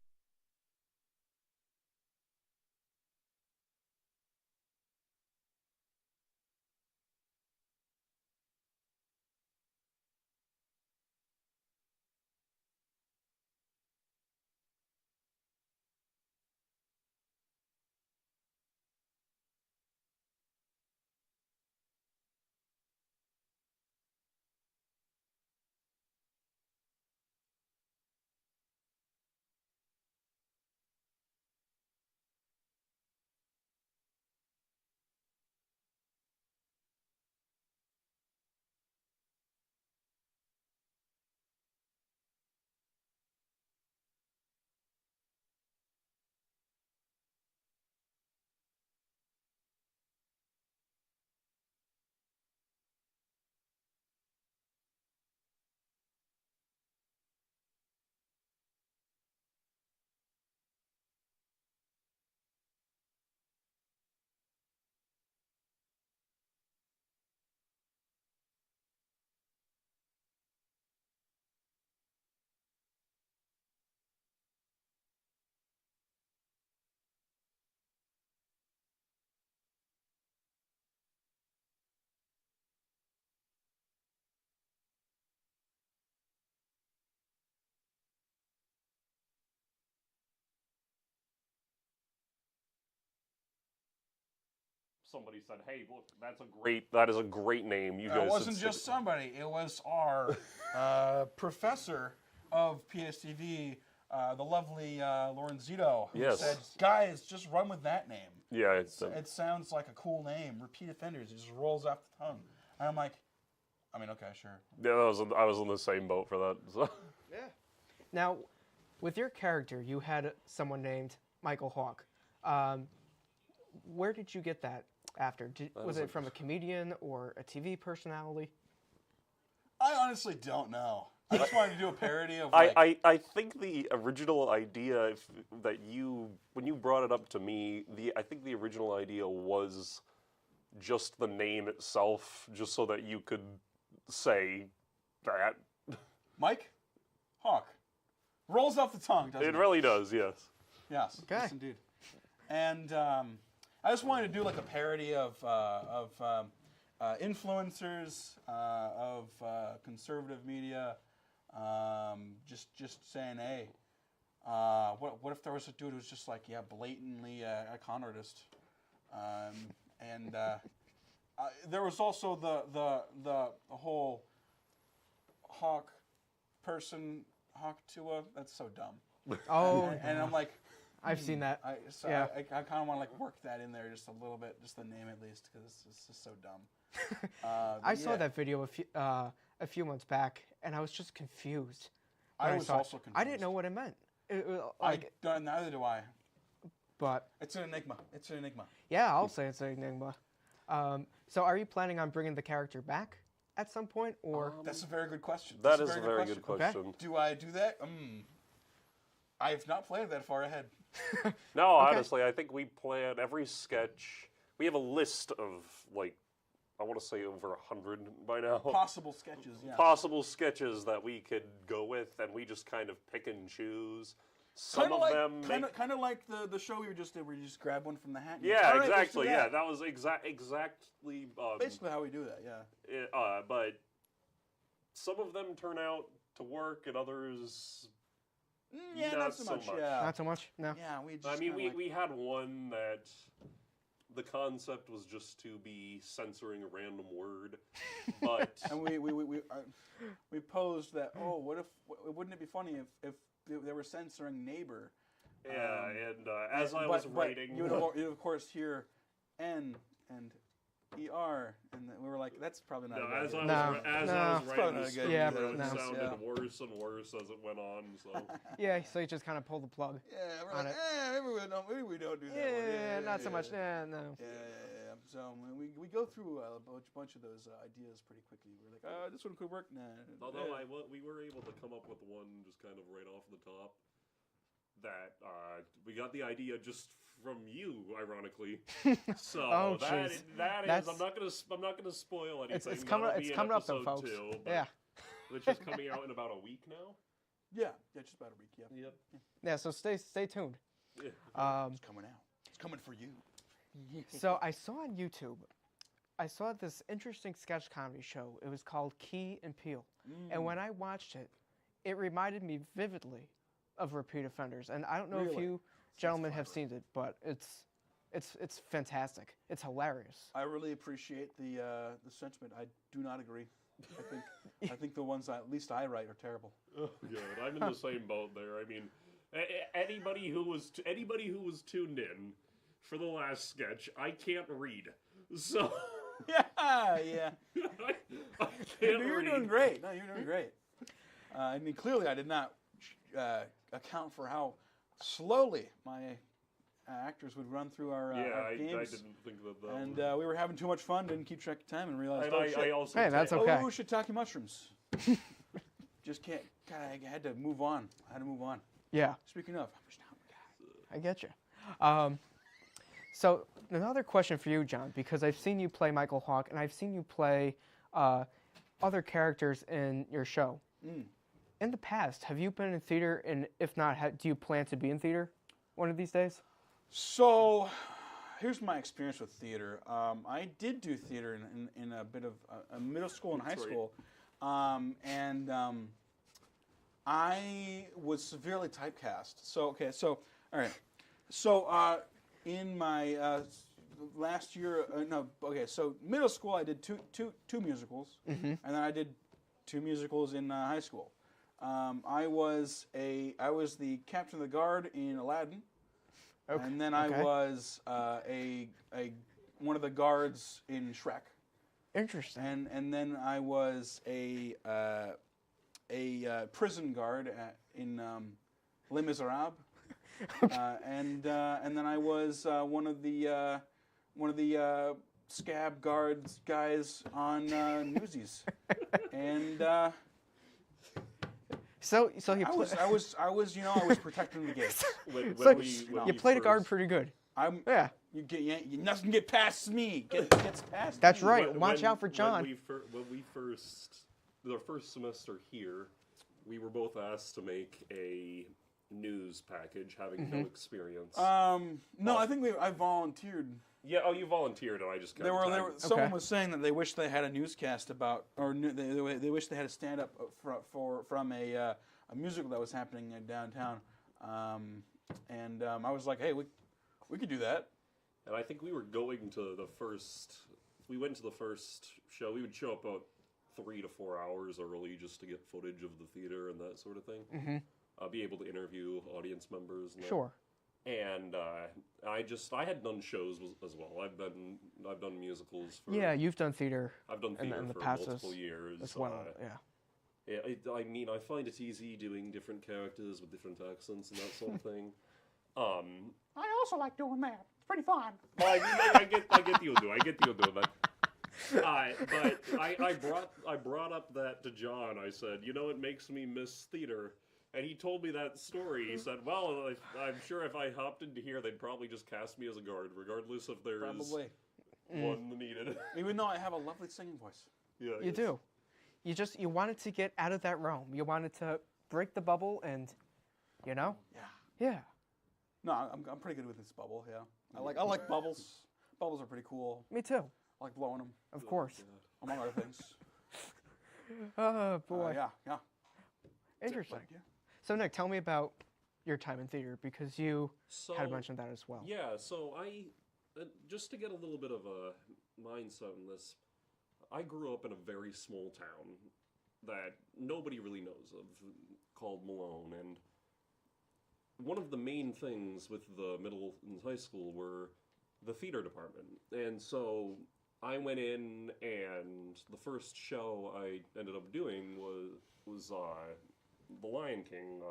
Somebody said, "Hey, look, that is a great name." You guys. It wasn't just somebody. It was our professor of PSTV, the lovely Lauren Zito, who said, "Guys, just run with that name. Yeah, it sounds like a cool name. Repeat offenders. It just rolls off the tongue." And I'm like, okay, sure. Yeah, I was in the same boat for that. So. Yeah. Now, with your character, you had someone named Michael Hawk. Where did you get that after? Was it from a comedian or a TV personality? I honestly don't know. I just wanted to do a parody of. I think the original idea when you brought it up to me, I think the original idea was just the name itself, just so that you could say that. Mike Hawk rolls off the tongue, doesn't it? It really does, yes. Yes, yes, indeed. And I just wanted to do like a parody of influencers, of conservative media. Just saying, hey, what if there was a dude who was just like, blatantly a con artist, and there was also the whole Hawk person, Hawk Tua. That's so dumb. Oh, and I'm like, I've seen that. I kind of want to work that in there just a little bit, just the name at least, because it's just so dumb. I saw that video a few months back, and I was just confused. I was also confused. I didn't know what it meant. Neither do I. But it's an enigma. It's an enigma. Yeah, I'll say it's an enigma. So are you planning on bringing the character back at some point, or? That's a very good question. That is a very good question. Okay. Do I do that? I have not planned that far ahead. No, honestly, I think we plan every sketch. We have a list of, like, I want to say over 100 by now. Possible sketches, yeah. Possible sketches that we could go with, and we just kind of pick and choose. Some of them kind of like the show we just did, where you just grab one from the hat. And yeah, all right, exactly. let's do Yeah, that was exactly. Basically how we do that. Yeah. But some of them turn out to work, and others. Yeah, not so much. Yeah. Not so much. No. Yeah, we. Just I mean, kinda we had one that the concept was just to be censoring a random word, but and we posed that. Oh, what if? Wouldn't it be funny if they were censoring neighbor? Yeah, and as I was writing, you would of course hear N and ER, and we were like, that's probably not. No, a good as idea. I was writing the script, Yeah, it no. sounded worse and worse as it went on. So Yeah, so you just kind of pull the plug. Yeah, we're on like, it. maybe we don't do that. Yeah, one. not so much. Yeah, no. Yeah. So we go through a bunch of those ideas pretty quickly. We're like, this one could work. Nah. although we were able to come up with one just kind of right off the top that we got the idea just from you, ironically. So Oh, that That's- is I'm not gonna spoil anything. It's coming. That'll It's be in coming up though, episode folks. 2, but- Yeah. which is coming out in about a week now. Yeah, just about a week. Yeah. Yep. Yeah. So stay tuned. It's coming out. It's coming for you. So I saw on YouTube, I saw this interesting sketch comedy show. It was called Key and Peele, and when I watched it, it reminded me vividly of Repeat Offenders. And I don't know if Really? you gentlemen have seen it, but it's fantastic. It's hilarious. I really appreciate the sentiment. I do not agree. I think the ones at least I write are terrible. Oh god, I'm in the same boat there. I mean, anybody who was tuned in for the last sketch, I can't read, so yeah. I can't You're read. doing great. No, you're doing great. I mean, clearly, I did not account for how slowly my actors would run through our I games. didn't think that. And we were having too much fun, didn't keep track of time, and realized, And I also Hey, that's okay. Oh, shiitake mushrooms. Just can't. God, I had to move on. Yeah. Speaking of, I get you. So another question for you, John, because I've seen you play Michael Hawk, and I've seen you play other characters in your show. In the past, have you been in theater, and if not, do you plan to be in theater one of these days? So, here's my experience with theater. I did do theater in a bit of middle school and high school, and I was severely typecast. So, all right. So, in my last year, so middle school I did two musicals, and then I did 2 musicals in high school. I was the captain of the guard in Aladdin. Okay. And then I was one of the guards in Shrek. Interesting. And then I was a prison guard in Les Miserables. And then I was one of the scab guards guys on Newsies. And so you I was protecting the gates. You played a guard pretty good. Yeah. You nothing get past me. Gets past. That's me. right. Watch out for John. The first semester here, we were both asked to make a news package, having no experience. No, I think I volunteered. Yeah. Oh, you volunteered, and I just. Someone was saying that they wish they had a newscast about, or they wish they had a stand up from a musical that was happening in downtown, and I was like, hey, we could do that. And I think we were going to the first. If we went to the first show, we would show up about 3 to 4 hours early just to get footage of the theater and that sort of thing. Be able to interview audience members. And sure. And I had done shows as well. I've done musicals. Yeah, you've done theater. I've done theater in the for past multiple years as well. I mean, I find it easy doing different characters with different accents and that sort of thing. I also like doing that. It's pretty fun. Well, I get the Udo. I get the Udo, but I brought up that to John. I said, it makes me miss theater. And he told me that story. He said, well, I'm sure if I hopped into here, they'd probably just cast me as a guard, regardless if there's one needed. Even though I have a lovely singing voice. Yeah, You do. You wanted to get out of that realm. You wanted to break the bubble and, Yeah. Yeah. No, I'm pretty good with this bubble. Yeah. I like bubbles. Bubbles are pretty cool. Me too. I like blowing them. Of course. Among other things. Oh, boy. Yeah. Interesting. Yeah. So, Nick, tell me about your time in theater, because you had mentioned that as well. Yeah, so I, just to get a little bit of a mindset in this, I grew up in a very small town that nobody really knows of, called Malone, and one of the main things with the middle and high school were the theater department. And so I went in, and the first show I ended up doing was The Lion King.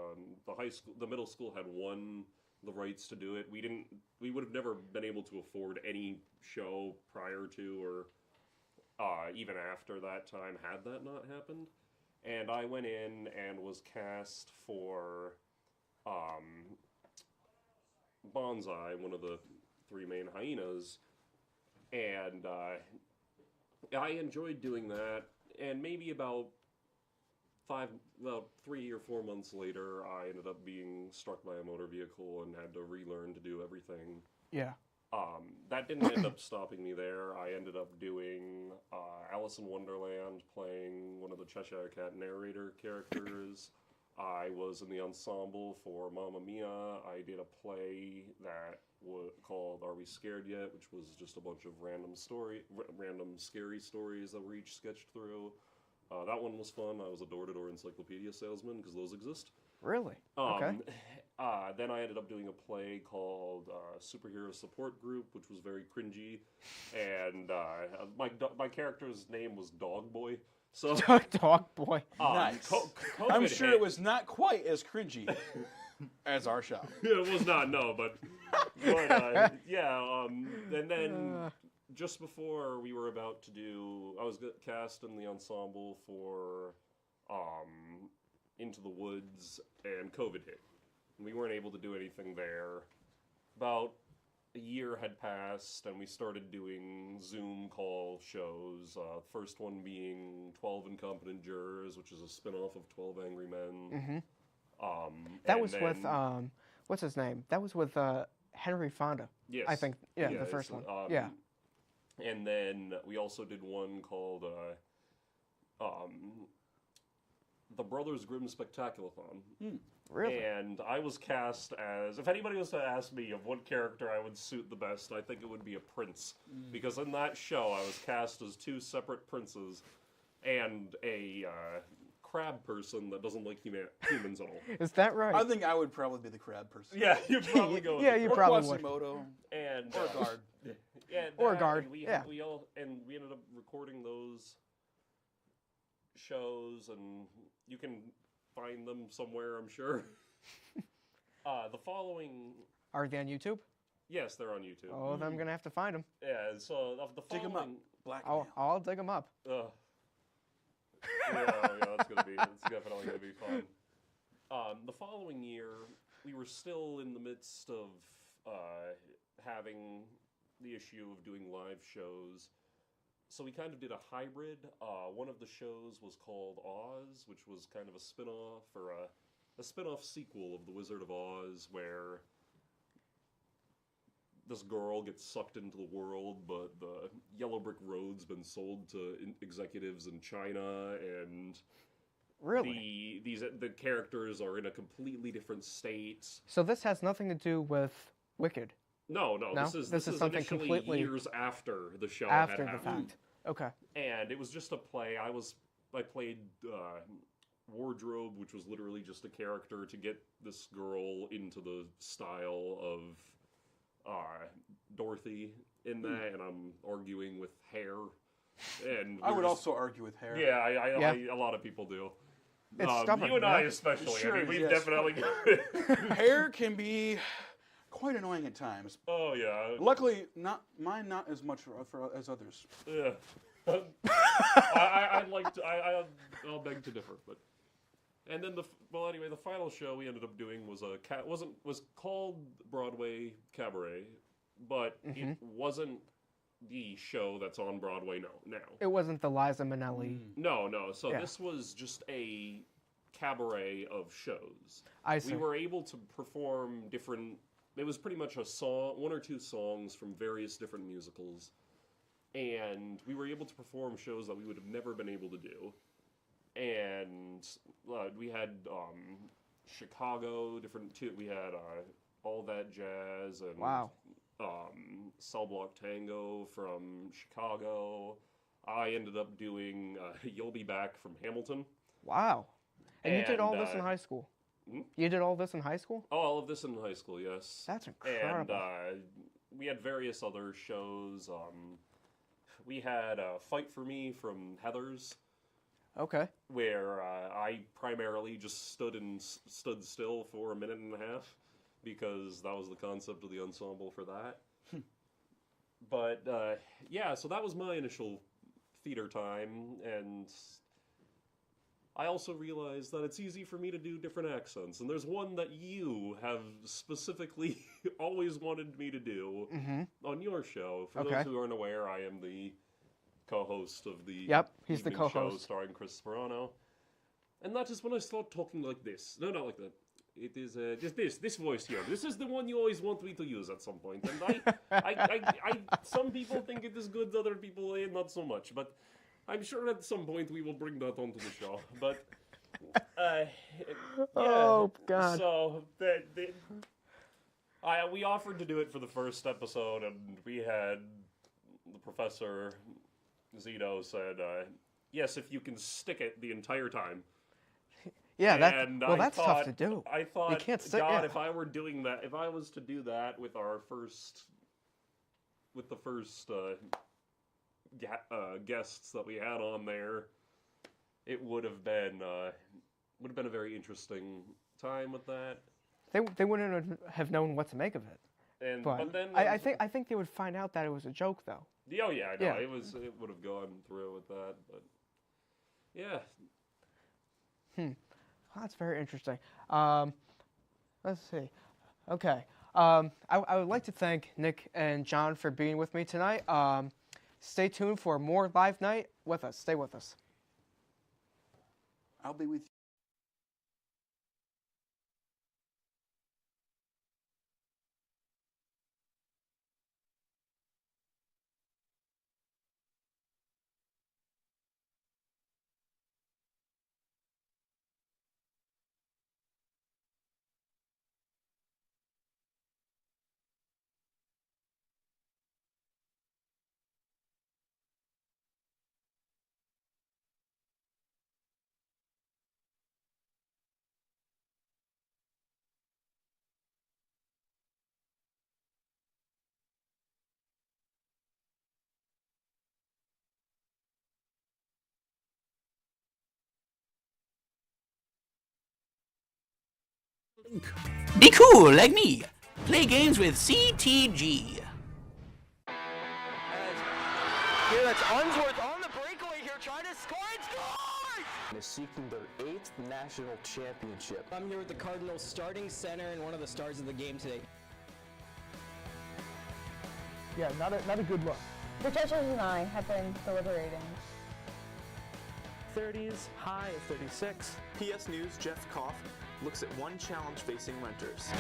The middle school had won the rights to do it. We would have never been able to afford any show prior to or even after that time had that not happened. And I went in and was cast for Bonsai, one of the three main hyenas, and I enjoyed doing that. And maybe about 3 or 4 months later, I ended up being struck by a motor vehicle and had to relearn to do everything. Yeah. That didn't end up stopping me there. I ended up doing Alice in Wonderland, playing one of the Cheshire Cat narrator characters. I was in the ensemble for Mamma Mia. I did a play that was called Are We Scared Yet?, which was just a bunch of random scary stories that were each sketched through. That one was fun. I was a door-to-door encyclopedia salesman, because those exist. Really? Okay. Then I ended up doing a play called Superhero Support Group, which was very cringy, and my character's name was Dog Boy. So Dog Boy. Nice. I'm sure it was not quite as cringy as our show. It was not, no, but yeah. And then just before we were about to do, I was cast in the ensemble for Into the Woods, and COVID hit. We weren't able to do anything there. About a year had passed, and we started doing Zoom call shows. First one being 12 Incompetent Jurors, which is a spin-off of 12 Angry Men. Mm-hmm. That was with, what's his name? That was with Henry Fonda. Yes. I think, the first one. Yeah. And then we also did one called The Brothers Grimm Spectaculathon. Really? And I was cast as, if anybody was to ask me of what character I would suit the best, I think it would be a prince. Because in that show, I was cast as two separate princes and a crab person that doesn't like humans at all. Is that right? I think I would probably be the crab person. Yeah, you'd probably go with Yeah, you probably would. Quasimodo. And, or a guard. Yeah, or a guard, we ended up recording those shows, and you can find them somewhere, I'm sure. The following... Are they on YouTube? Yes, they're on YouTube. Oh, then I'm going to have to find them. Yeah, so the following... Dig them up. Blackmail. I'll dig them up. Yeah, that's definitely going to be fun. The following year, we were still in the midst of having the issue of doing live shows. So we kind of did a hybrid. One of the shows was called Oz, which was kind of a spin-off, or a spin-off sequel of The Wizard of Oz, where this girl gets sucked into the world, but the Yellow Brick Road's been sold to executives in China, and really, the characters are in a completely different state. So this has nothing to do with Wicked. No. This is something initially completely years after the show after had the happened. fact. Okay. And it was just a play. I played Wardrobe, which was literally just a character to get this girl into the style of Dorothy in that, and I'm arguing with hair. And I would also argue with hair. Yeah, a lot of people do. It's stubborn. You and I yeah? especially. Sure, I mean, we've yes. definitely got it. Hair can be quite annoying at times. Oh, yeah. Luckily, mine not as much as others. Yeah. I'd like to. I'll beg to differ, but. And then anyway, the final show we ended up doing was was called Broadway Cabaret, but it wasn't the show that's on Broadway now. It wasn't the Liza Minnelli. No. So Yeah. this was just a cabaret of shows. I see. We were able to perform different. It was pretty much one or two songs from various different musicals, and we were able to perform shows that we would have never been able to do. And we had Chicago, we had All That Jazz and Wow. Cell Block Tango from Chicago. I ended up doing You'll Be Back from Hamilton. Wow. And you did all this in uh, high school? You did all this in high school? Oh, all of this in high school, yes. That's incredible. And we had various other shows. We had Fight for Me from Heathers. Okay. Where I primarily just stood still for a minute and a half because that was the concept of the ensemble for that. But yeah, so that was my initial theater time, and I also realized that it's easy for me to do different accents, and there's one that you have specifically always wanted me to do on your show. For those who aren't aware, I am the co-host of the he's the evening show co-host starring Chris Sperano. And that is when I start talking like this. No, not like that. It is just this voice here. This is the one you always want me to use at some point. And I some people think it is good, other people not so much. But I'm sure at some point we will bring that onto the show. But yeah. Oh God. So we offered to do it for the first episode, and we had the professor Zito said, yes, if you can stick it the entire time. Yeah, and that's tough to do. I thought, you can't stick, God, yeah. if I were doing that, if I was to do that with the first guests that we had on there, it would have been a very interesting time with that. They wouldn't have known what to make of it. But then I think they would find out that it was a joke, though. Oh yeah, no, Yeah. it would have gone through with that, but yeah. Well, that's very interesting. Let's see. Okay. I would like to thank Nick and John for being with me tonight. Stay tuned for more live night with us. Stay with us. I'll be with you. Be cool like me. Play games with CTG. Here, that's Unsworth on the breakaway here, trying to score and scores! Is seeking their 8th national championship. I'm here with the Cardinals starting center and one of the stars of the game today. Yeah, not a good look. The judges and I have been deliberating. 30s, high of 36. PS News' Jeff Koff looks at one challenge facing renters.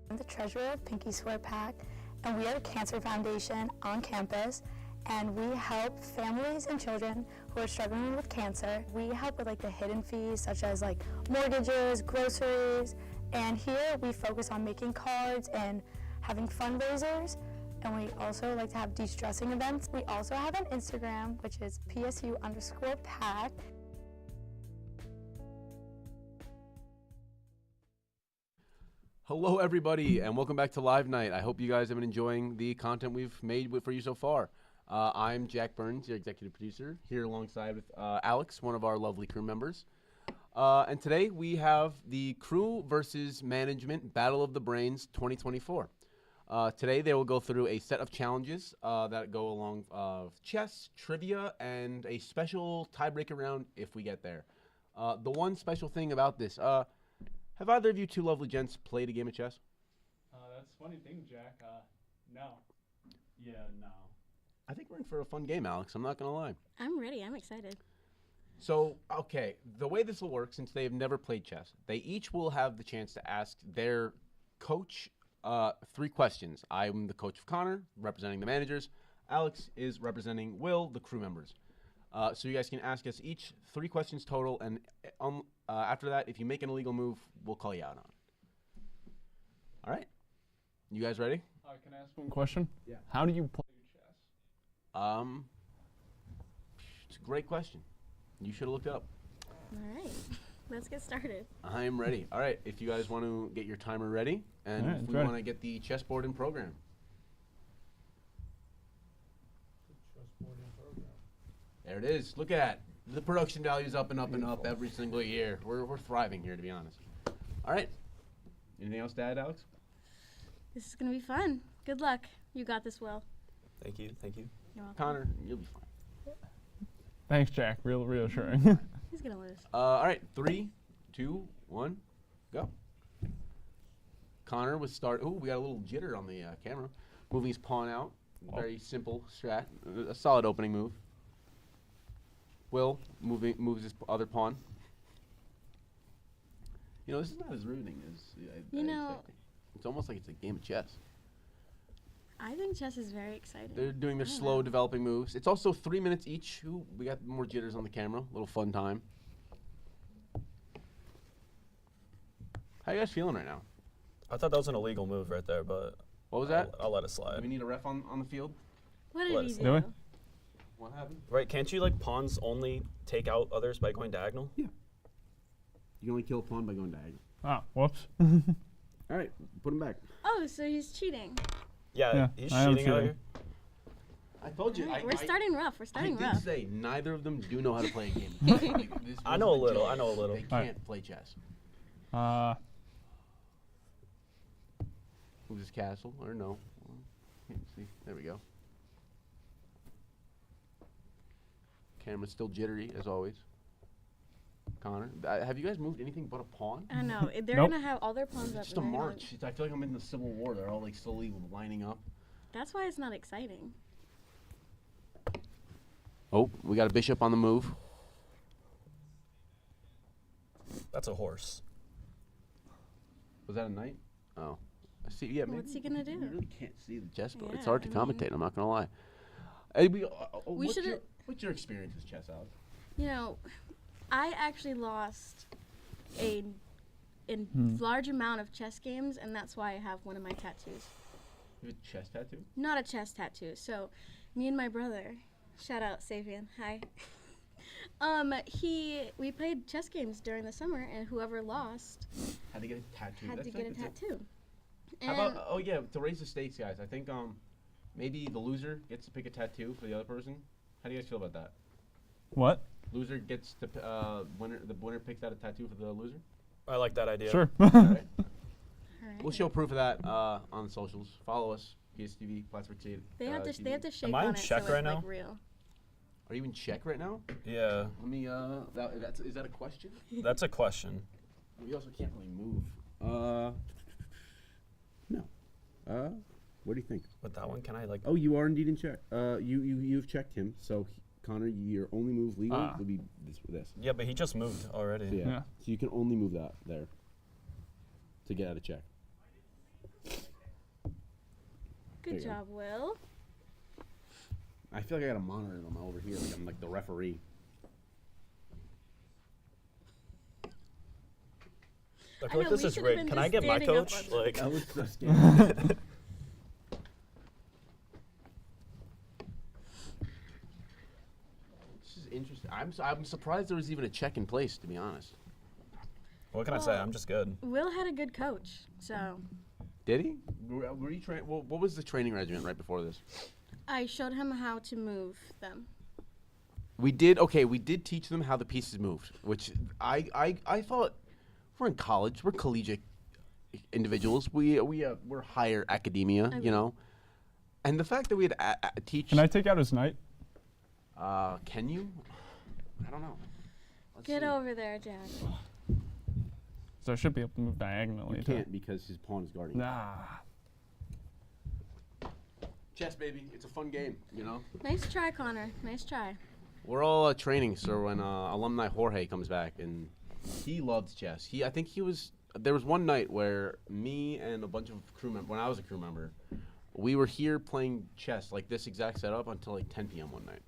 I'm the treasurer of Pinky Swear Pack, and we are a cancer foundation on campus, and we help families and children who are struggling with cancer. We help with the hidden fees such as mortgages, groceries, and here we focus on making cards and having fundraisers. And we also like to have de-stressing events. We also have an Instagram, which is PSU_pack. Hello, everybody, and welcome back to Live Night. I hope you guys have been enjoying the content we've made for you so far. I'm Jack Burns, your executive producer, here alongside with Alex, one of our lovely crew members. And today we have the Crew versus Management Battle of the Brains 2024. Today they will go through a set of challenges that go along chess, trivia, and a special tiebreaker round if we get there. The one special thing about this, have either of you two lovely gents played a game of chess? That's a funny thing, Jack. No. Yeah, no. I think we're in for a fun game, Alex. I'm not going to lie. I'm ready. I'm excited. So, okay, the way this will work, since they have never played chess, they each will have the chance to ask their coach 3 questions. I'm the coach of Connor, representing the managers. Alex is representing Will, the crew members. So you guys can ask us each 3 questions total, and after that, if you make an illegal move, we'll call you out on it. All right? You guys ready? Can I ask one question? Yeah. How do you play chess? It's a great question. You should have looked it up. All right. Let's get started. I am ready. All right, if you guys want to get your timer ready, and if we want to get the chessboard in program. There it is. Look at the production values up and up and up every single year. We're thriving here, to be honest. All right. Anything else to add, Alex? This is going to be fun. Good luck. You got this, Will. Thank you. Thank you. You're welcome. Connor, you'll be fine. Thanks, Jack. Reassuring. He's going to lose. All right. 3, 2, 1, go. Connor was start. Oh, we got a little jitter on the camera. Moving his pawn out. Very simple strat. A solid opening move. Will moves his other pawn. You know, this is not as riveting as I expected. It's almost like it's a game of chess. I think chess is very exciting. They're doing their slow developing moves. It's also 3 minutes each. Ooh, we got more jitters on the camera. A little fun time. How you guys feeling right now? I thought that was an illegal move right there, but what was that? I'll let it slide. Do we need a ref on the field? What did he do? What happened? Right, can't you like pawns only take out others by going diagonal? Yeah. You can only kill a pawn by going diagonal. Ah, whoops. All right, put him back. Oh, so he's cheating. Yeah, he's cheating out here. I told you. Right, we're starting rough. We're starting rough. I did say neither of them do know how to play a game. I know a little. They can't play chess. Who's his castle? Or no? Can't see. There we go. Camera's still jittery as always. Connor, have you guys moved anything but a pawn? I know. They're going to have all their pawns up. It's just a march. I feel like I'm in the Civil War. They're all like slowly lining up. That's why it's not exciting. Oh, we got a bishop on the move. That's a horse. Was that a knight? Oh. I see. Yeah, What's he going to do? You really can't see the chessboard. Yeah, it's hard to commentate, I'm not going to lie. Hey, what's your experience with chess, Alex? You know, I actually lost a large amount of chess games, and that's why I have one of my tattoos. You have a chess tattoo? Not a chess tattoo. So, me and my brother, shout out Savian, hi. We played chess games during the summer, and whoever lost had to get a tattoo. Had to get a tattoo. How about? Oh yeah, to raise the stakes, guys. I think maybe the loser gets to pick a tattoo for the other person. How do you guys feel about that? What? Loser gets to the winner picks out a tattoo for the loser. I like that idea. Sure. All right. We'll show proof of that on the socials. Follow us, PSTV, Plattsburgh State. They have to shake Am I on in it check so right it's now? like real. Are you in check right now? Yeah. Let me. Is that a question? That's a question. We also can't really move. No. What do you think? With that one, can I like? Oh, you are indeed in check. You've checked him. So Connor, your only move legal would be this. Yeah, but he just moved already. So, yeah. So you can only move that there to get out of check. Good job, Will. I feel like I got a monitor them over here. Like I'm like the referee. I feel like this is rigged. Can I get my coach? Like, I was so scared. This is interesting. I'm surprised there was even a check in place, to be honest. What can I say? I'm just good. Will had a good coach, so. Did he? Were you trained? Well, what was the training regimen right before this? I showed him how to move them. We did teach them how the pieces moved, which I thought we're in college, we're collegiate individuals, we're higher academia, you know, and the fact that we had teach. Can I take out his knight? Can you? I don't know. Get over there, Jack. So I should be able to move diagonally. You can't because his pawn is guarding. Nah. Chess, baby, it's a fun game, you know. Nice try, Connor. Nice try. We're all training, so when alumni Jorge comes back, and he loves chess. I think there was one night where me and a bunch of crew members, when I was a crew member, we were here playing chess, like this exact setup, until like 10 p.m. one night.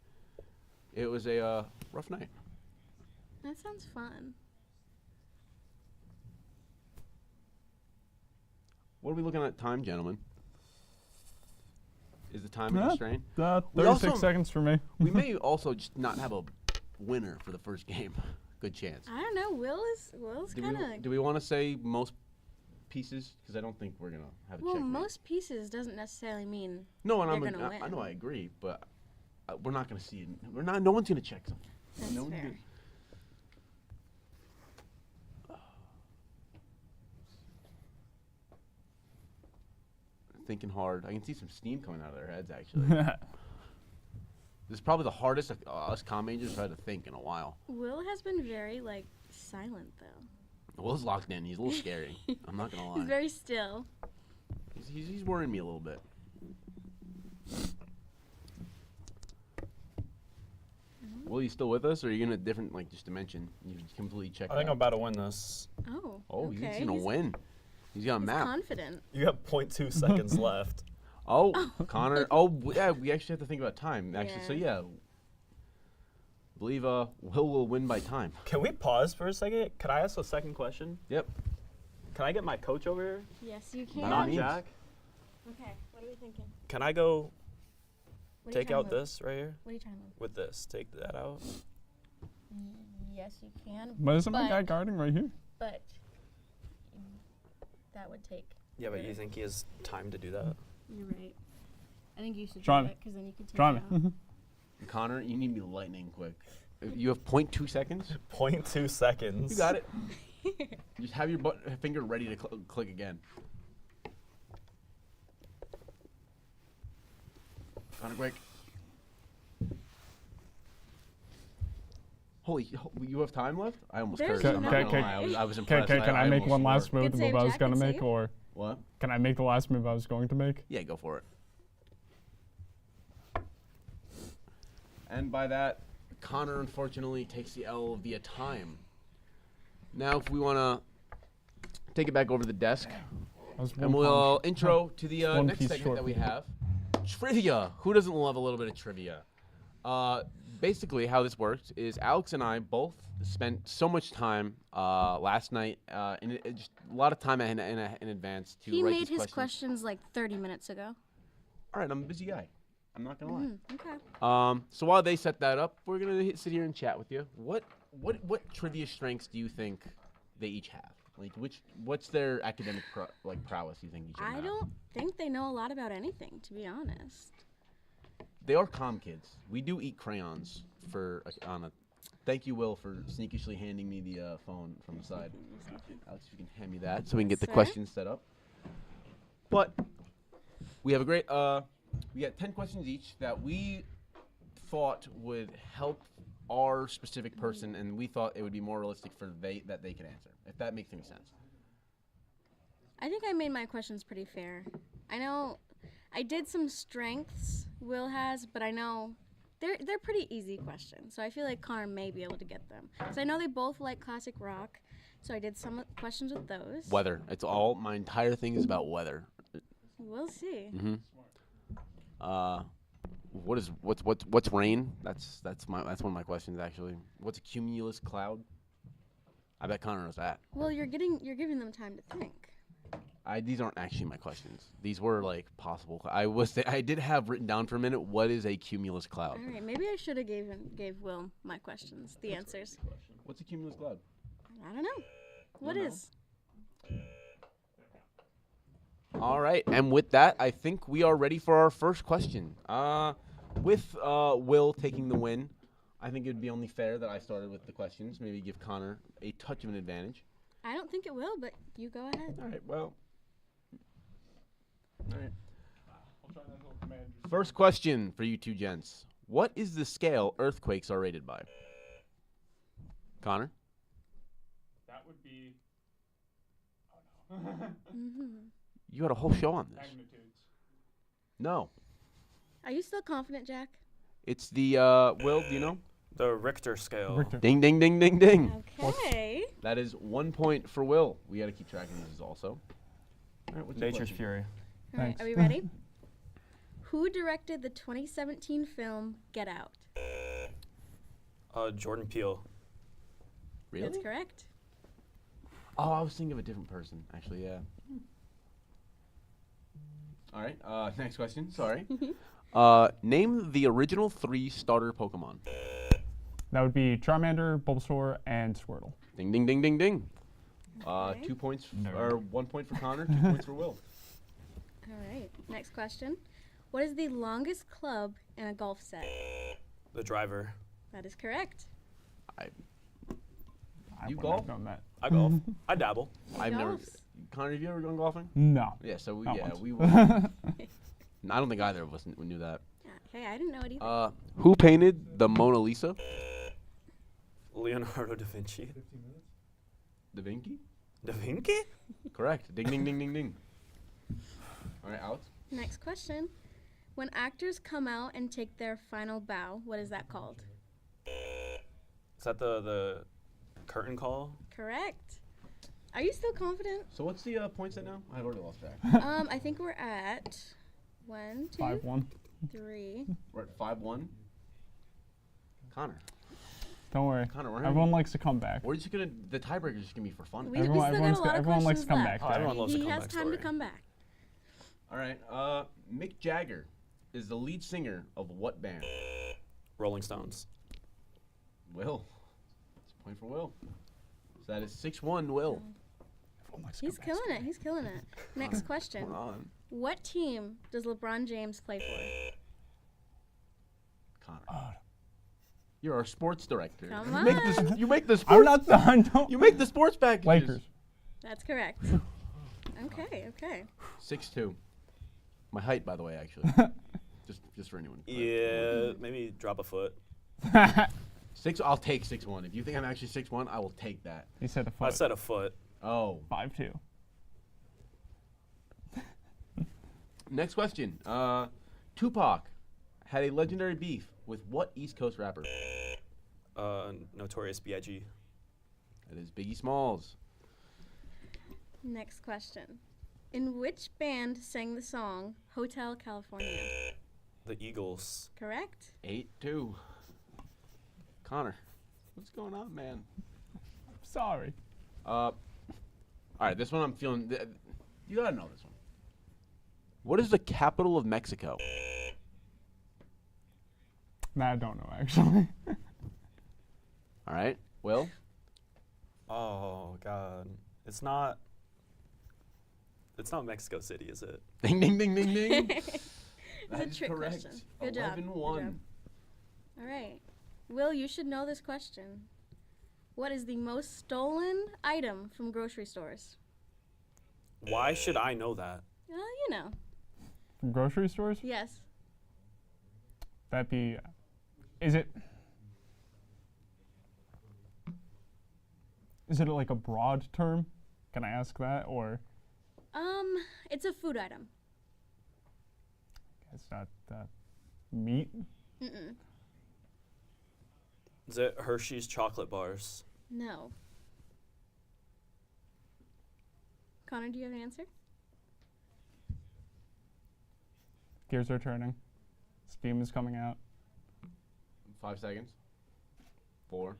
It was a rough night. That sounds fun. What are we looking at time, gentlemen? Is the time a constraint? 36 seconds for me. We may also just not have a winner for the first game. Good chance. I don't know. Will's kind of. Do we want to say most pieces? Because I don't think we're gonna have a checkmate. Well, most pieces doesn't necessarily mean. No, and they're gonna win. I know I agree, but we're not gonna see it. We're not. No one's gonna check something. That's no fair. Thinking hard. I can see some steam coming out of their heads, actually. This is probably the hardest us comm majors have had to think in a while. Will has been very, silent, though. Will's locked in. He's a little scary. I'm not going to lie. He's very still. He's worrying me a little bit. Will, you still with us, or are you in a different, just dimension? You completely checked I think out? I'm about to win this. Oh, okay. He's going to He's win. He's got a map. Confident. You have 0.2 seconds left. Oh, Connor. Oh, yeah, we actually have to think about time, actually. So, yeah. I believe Will will win by time. Can we pause for a second? Can I ask a second question? Yep. Can I get my coach over here? Yes, you can. Not Jack. Okay, what are we thinking? Can I go What are you take trying out to move? this right here? What are you trying to move? With this, take that out. Yes, you can. But isn't my guy guarding right here? But that would take. Yeah, but you think he has time to do that? You're right. I think you should Try do me. it because then you can take Try it me. out. Connor, you need to be lightning quick. You have 0.2 seconds? 0.2 seconds. You got it. Just have your finger ready to click again. Connor, quick. You have time left? I almost cursed. I'm not gonna lie. I was impressed. Can I make one last move Good I save, was Jack, going to good make, save. or What? can I make the last move I was going to make? Yeah, go for it. And by that, Connor unfortunately takes the L via time. Now, if we want to take it back over to the desk, and we'll intro to the next segment that we have. Trivia. Who doesn't love a little bit of trivia? Basically, how this works is Alex and I both spent so much time last night, just a lot of time in advance to He write made these his questions. questions 30 minutes ago. All right, I'm a busy guy. I'm not gonna lie. Okay. So while they set that up, we're gonna sit here and chat with you. What trivia strengths do you think they each have? What's their academic prowess? You think each of them I have? don't think they know a lot about anything, to be honest. They are comm kids. We do eat crayons on a. Thank you, Will, for sneakishly handing me the phone from the side. Alex, if you can hand me that so we can get the Sir? questions set up. But we have a great. We got 10 questions each that we thought would help our specific person, and we thought it would be more realistic that they could answer. If that makes any sense. I think I made my questions pretty fair. I know I did some strengths Will has, but I know they're pretty easy questions. So I feel like Connor may be able to get them. So I know they both like classic rock, so I did some questions with those. Weather. It's all. My entire thing is about weather. We'll see. Mm-hmm. What's rain? That's one of my questions actually. What's a cumulus cloud? I bet Connor knows that. Well, you're giving them time to think. These aren't actually my questions. These were possible. I did have written down for a minute. What is a cumulus cloud? All right, maybe I should have gave Will my questions, the answers. What's a cumulus cloud? I don't know. What don't is? All right, and with that, I think we are ready for our first question. With Will taking the win, I think it would be only fair that I started with the questions. Maybe give Connor a touch of an advantage. I don't think it will, but you go ahead. All right, well. All right. First question for you two gents. What is the scale earthquakes are rated by? Connor? That would be. You had a whole show on this. Magnitudes. No. Are you still confident, Jack? It's the, Will, do you know? The Richter scale. Ding, ding, ding, ding, ding. Okay. That is 1 point for Will. We got to keep track of these also. All right, what's your Nature's question? Fury. All right, are we ready? Who directed the 2017 film Get Out? Jordan Peele. Really? That's correct. Oh, I was thinking of a different person, actually, yeah. All right, next question, sorry. Name the original 3 starter Pokemon. That would be Charmander, Bulbasaur, and Squirtle. Ding, ding, ding, ding, ding. Okay. 2 points, or 1 point for Connor, 2 points for Will. All right, next question. What is the longest club in a golf set? The driver. That is correct. You golf? I golf. I dabble. I've never. Connor, have you ever gone golfing? No. Yeah, so we, Not yeah, once. we were. I don't think either of us knew that. Okay, I didn't know it either. Who painted the Mona Lisa? Leonardo da Vinci. Da Vinci? Da Vinci? Correct. Ding, ding, ding, ding, ding. All right, Alex. Next question. When actors come out and take their final bow, what is that called? Is that the curtain call? Correct. Are you still confident? So what's the points at now? I've already lost track. I think we're at 1, 2, 5-1. 3. We're at 5-1. Connor. Don't worry. Connor, we're Everyone likes to come back. We're just gonna. The tiebreaker's just gonna be for fun. We still got a lot of everyone likes to come questions back. left. Everyone loves a He has comeback time story. to come back. All right. Mick Jagger is the lead singer of what band? Rolling Stones. Will. It's a point for Will. So that is 6-1, Will. He's killing it. He's killing it. Next question. Hold on. What team does LeBron James play for? Connor. You're our sports director. Come You make the sports. I'm not done. Don't. You make the sports packages. Lakers. That's correct. Okay. 6-2. My height, by the way, actually. just for anyone. Yeah, maybe drop a foot. 6. I'll take 6-1. If you think I'm actually 6-1, I will take that. He said a foot. I said a foot. Oh. 5-2. Next question. Tupac had a legendary beef with what East Coast rapper? Notorious B.I.G. That is Biggie Smalls. Next question. In which band sang the song Hotel California? The Eagles. Correct. 8-2. Connor, what's going on, man? Sorry. All right, this one I'm feeling. You gotta know this one. What is the capital of Mexico? Nah, I don't know actually. All right, Will. Oh God, it's not Mexico City, is it? Ding, ding, ding, ding, ding. It's That a is trick correct. question. Good job. 11-1. Good job. All right. Will, you should know this question. What is the most stolen item from grocery stores? Why should I know that? Well, you know. From grocery stores? Yes. That'd be. Is it like a broad term? Can I ask that, or? It's a food item. It's not meat. Mm-mm. Is it Hershey's chocolate bars? No. Connor, do you have an answer? Gears are turning. Steam is coming out. 5 seconds. 4,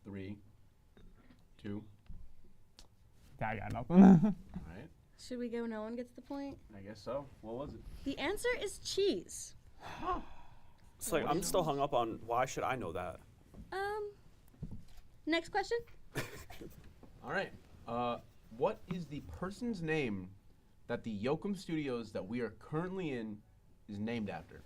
3, 2. I got nothing. All right. Should we go no one gets the point? I guess so. What was it? The answer is cheese. It's like I'm still hung up on why should I know that? Next question. All right. What is the person's name that the Yoakum Studios that we are currently in is named after?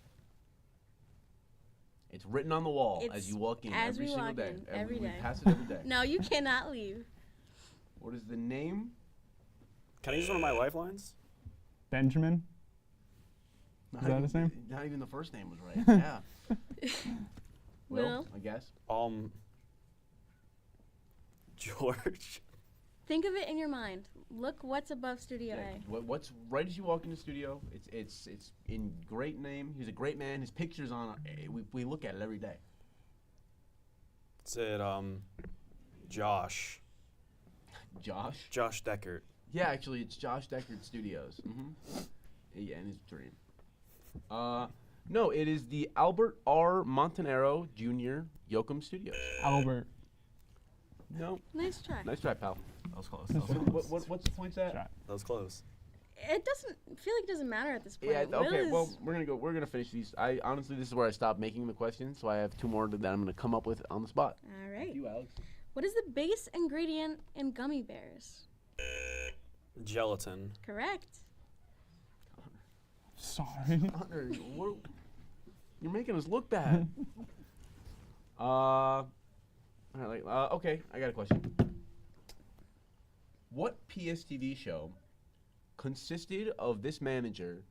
It's written on the wall as you walk in as every we single walk day. in, every we day. pass it every day. No, you cannot leave. What is the name? Can I use one of my lifelines? Benjamin? Is that his name? Not even the first name was right. Yeah. Will? I guess. George. Think of it in your mind. Look what's above Studio A. What's right as you walk in the studio? It's in great name. He's a great man. His picture's on. We look at it every day. Is it Josh? Josh? Josh Deckert. Yeah, actually, it's Josh Deckert Studios. Yeah, in his dream. No, it is the Albert R. Montanaro Jr. Yoakum Studios. Albert. No. Nice try. Nice try, pal. That was close. What's the points at? That was close. It doesn't feel like it doesn't matter at this point. Yeah. Okay. Will Well, is- we're gonna finish these. I honestly, this is where I stopped making the questions, so I have 2 more that I'm gonna come up with on the spot. All right. You, Alex. What is the base ingredient in gummy bears? Gelatin. Correct. Sorry. Hunter, you're making us look bad. Okay, I got a question. What PSTV show consisted of this manager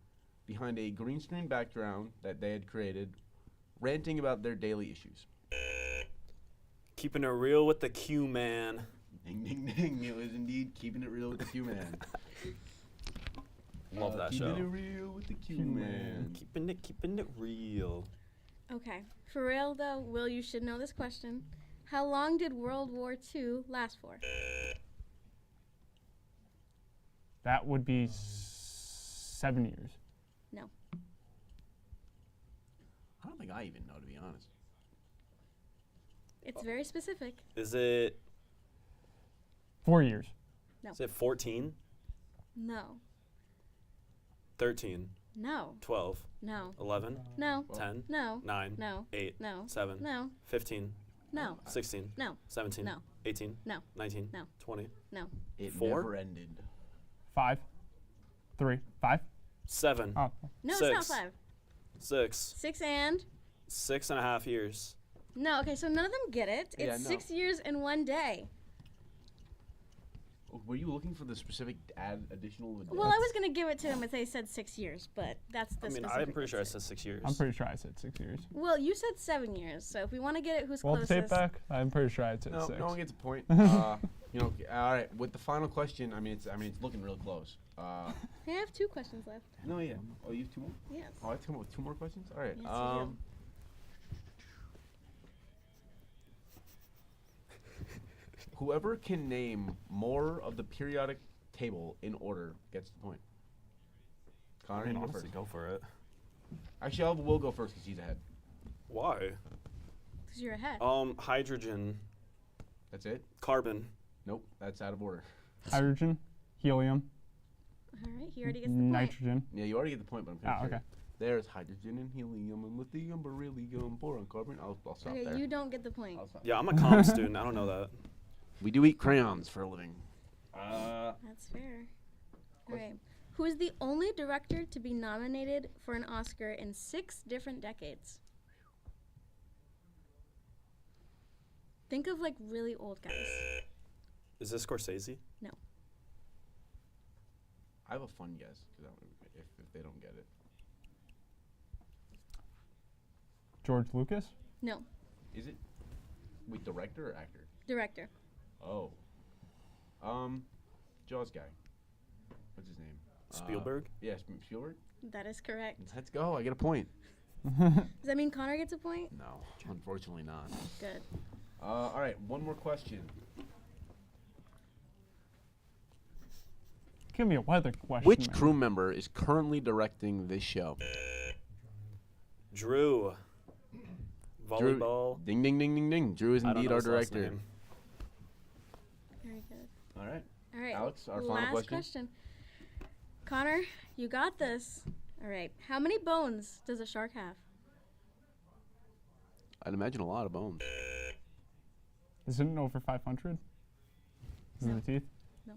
behind a green screen background that they had created, ranting about their daily issues? Keeping it real with the Q man. Ding, ding, ding. It was indeed Keeping It Real with the Q Man. Love that show. Keeping It Real with the Q Man. Keeping it real. Okay. For real though, Will, you should know this question. How long did World War II last for? That would be 7 years. No. I don't think I even know, to be honest. It's very specific. Is it 4 years. No. Is it 14? No. 13? No. 12? No. 11? No. 10? No. 9? No. 8? No. 7? No. 15? No. 16? No. 17? No. 18? No. 19? No. 20? No. It 4? never ended. 5. 3. 5. 7. Oh. No, 6. it's not 5. 6. 6 and? 6.5 years. No, okay, so none of them get it. Yeah, It's no. 6 years and 1 day. Were you looking for the specific additional? Well, I was going to give it to him if they said 6 years, but that's the I mean, specific I'm pretty sure I answer. said 6 years. I'm pretty sure I said 6 years. Well, you said 7 years, so if we want to get it, who's Want the closest? tape back? I'm pretty sure I said No, 6. no one gets a point. All right. With the final question, it's looking real close. Hey, I have 2 questions left. No, yeah. Oh, you have 2 more? Yes. Oh, I have 2 more. 2 more questions. All right. Yes, you do. Whoever can name more of the periodic table in order gets the point. Connor, I mean, you go honestly, first. go for it. Actually, I'll have Will go first because he's ahead. Why? Because you're ahead. Hydrogen. That's it? Carbon. Nope, that's out of order. Hydrogen, helium, All right, he already gets the point. nitrogen. Yeah, you already get the point, but I'm pretty Oh, sure. okay. There's hydrogen and helium and lithium, beryllium, boron, carbon. I'll stop Okay, there. you don't get the point. I'll stop. Yeah, I'm a comm student. I don't know that. We do eat crayons for a living. That's fair. All right. Who is the only director to be nominated for an Oscar in 6 different decades? Think of like really old guys. Is this Scorsese? No. I have a fun guess if they don't get it. George Lucas? No. Is it? Wait, director or actor? Director. Oh. Jaws guy. What's his name? Spielberg? Yeah, Spielberg. That is correct. Let's go. I get a point. Does that mean Connor gets a point? No, unfortunately not. Good. All right, one more question. Give me a weather question. Which man. crew member is currently directing this show? Drew. Volleyball. Drew, ding, ding, ding, ding, ding. Drew is I don't indeed know our his last director. name. Very good. All right. All right. Alex, our last final question. Connor, you got this. All right. How many bones does a shark have? I'd imagine a lot of bones. Isn't it over 500? Is it the teeth? No.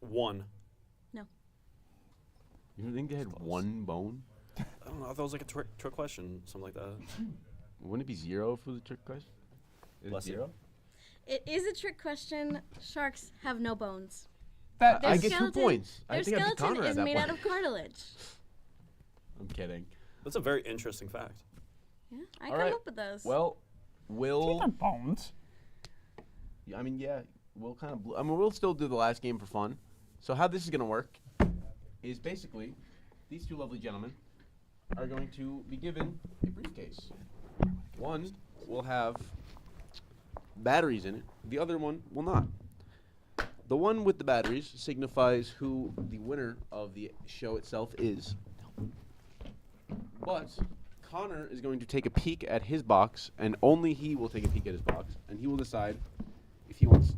1. No. You don't think they had one bone? I don't know. I thought it was like a trick question, something like that. Wouldn't it be 0 if it was a trick question? Is it Bless you. 0? It is a trick question. Sharks have no bones. That Their I get 2 skeleton- points. I Their think I beat skeleton Connor at is that made out point. of cartilage. I'm kidding. That's a very interesting fact. Yeah, I All come right. up with those. Well, Will. These are bones. I mean, yeah, we'll kind of. I mean, we'll still do the last game for fun. So how this is gonna work is basically these 2 lovely gentlemen are going to be given a briefcase. One will have batteries in it. The other one will not. The one with the batteries signifies who the winner of the show itself is. But Connor is going to take a peek at his box, and only he will take a peek at his box, and he will decide if he wants.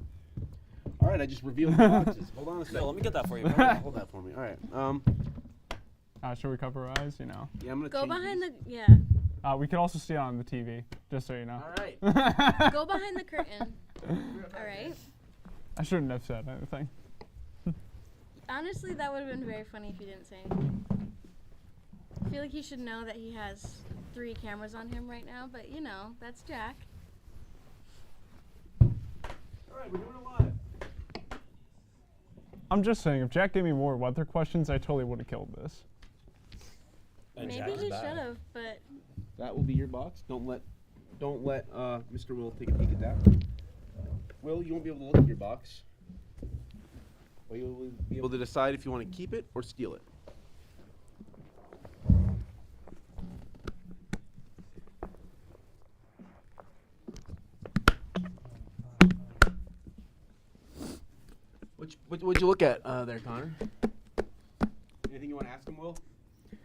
All right, I just revealed the boxes. Hold on a second. No, let me get that for you. Hold that for me. All right. Should we cover our eyes? Yeah, I'm gonna Go change behind these. the We could also see it on the TV, just so you know. All right. Go behind the curtain. All right. I shouldn't have said anything. Honestly, that would have been very funny if you didn't say anything. I feel like he should know that he has 3 cameras on him right now, but you know, that's Jack. All right, we're doing it live. I'm just saying, if Jack gave me more weather questions, I totally would have killed this. And Maybe Jack's he back. should have, but That will be your box. Don't let Mr. Will take a peek at that. Will, you won't be able to look at your box. But you will be able to decide if you want to keep it or steal it. What'd you look at there, Connor? Anything you want to ask him, Will?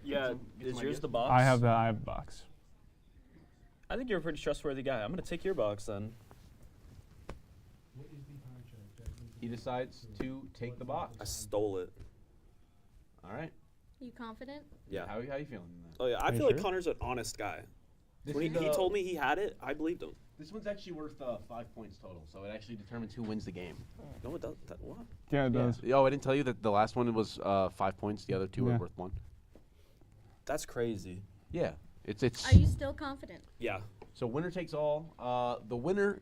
Yeah, Get is some yours ideas? the box? I have the box. I think you're a pretty trustworthy guy. I'm going to take your box then. He decides to take the box. I stole it. All right. you confident? Yeah. How you feeling? Oh, yeah. I feel like Connor's an honest guy. This When is, he told me he had it, I believed him. This one's actually worth 5 points total, so it actually determines who wins the game. No, it does. What? Yeah, it does. Oh, I didn't tell you that the last one was 5 points. The other 2 were worth 1. That's crazy. Yeah, it's. Are you still confident? Yeah. So winner takes all. The winner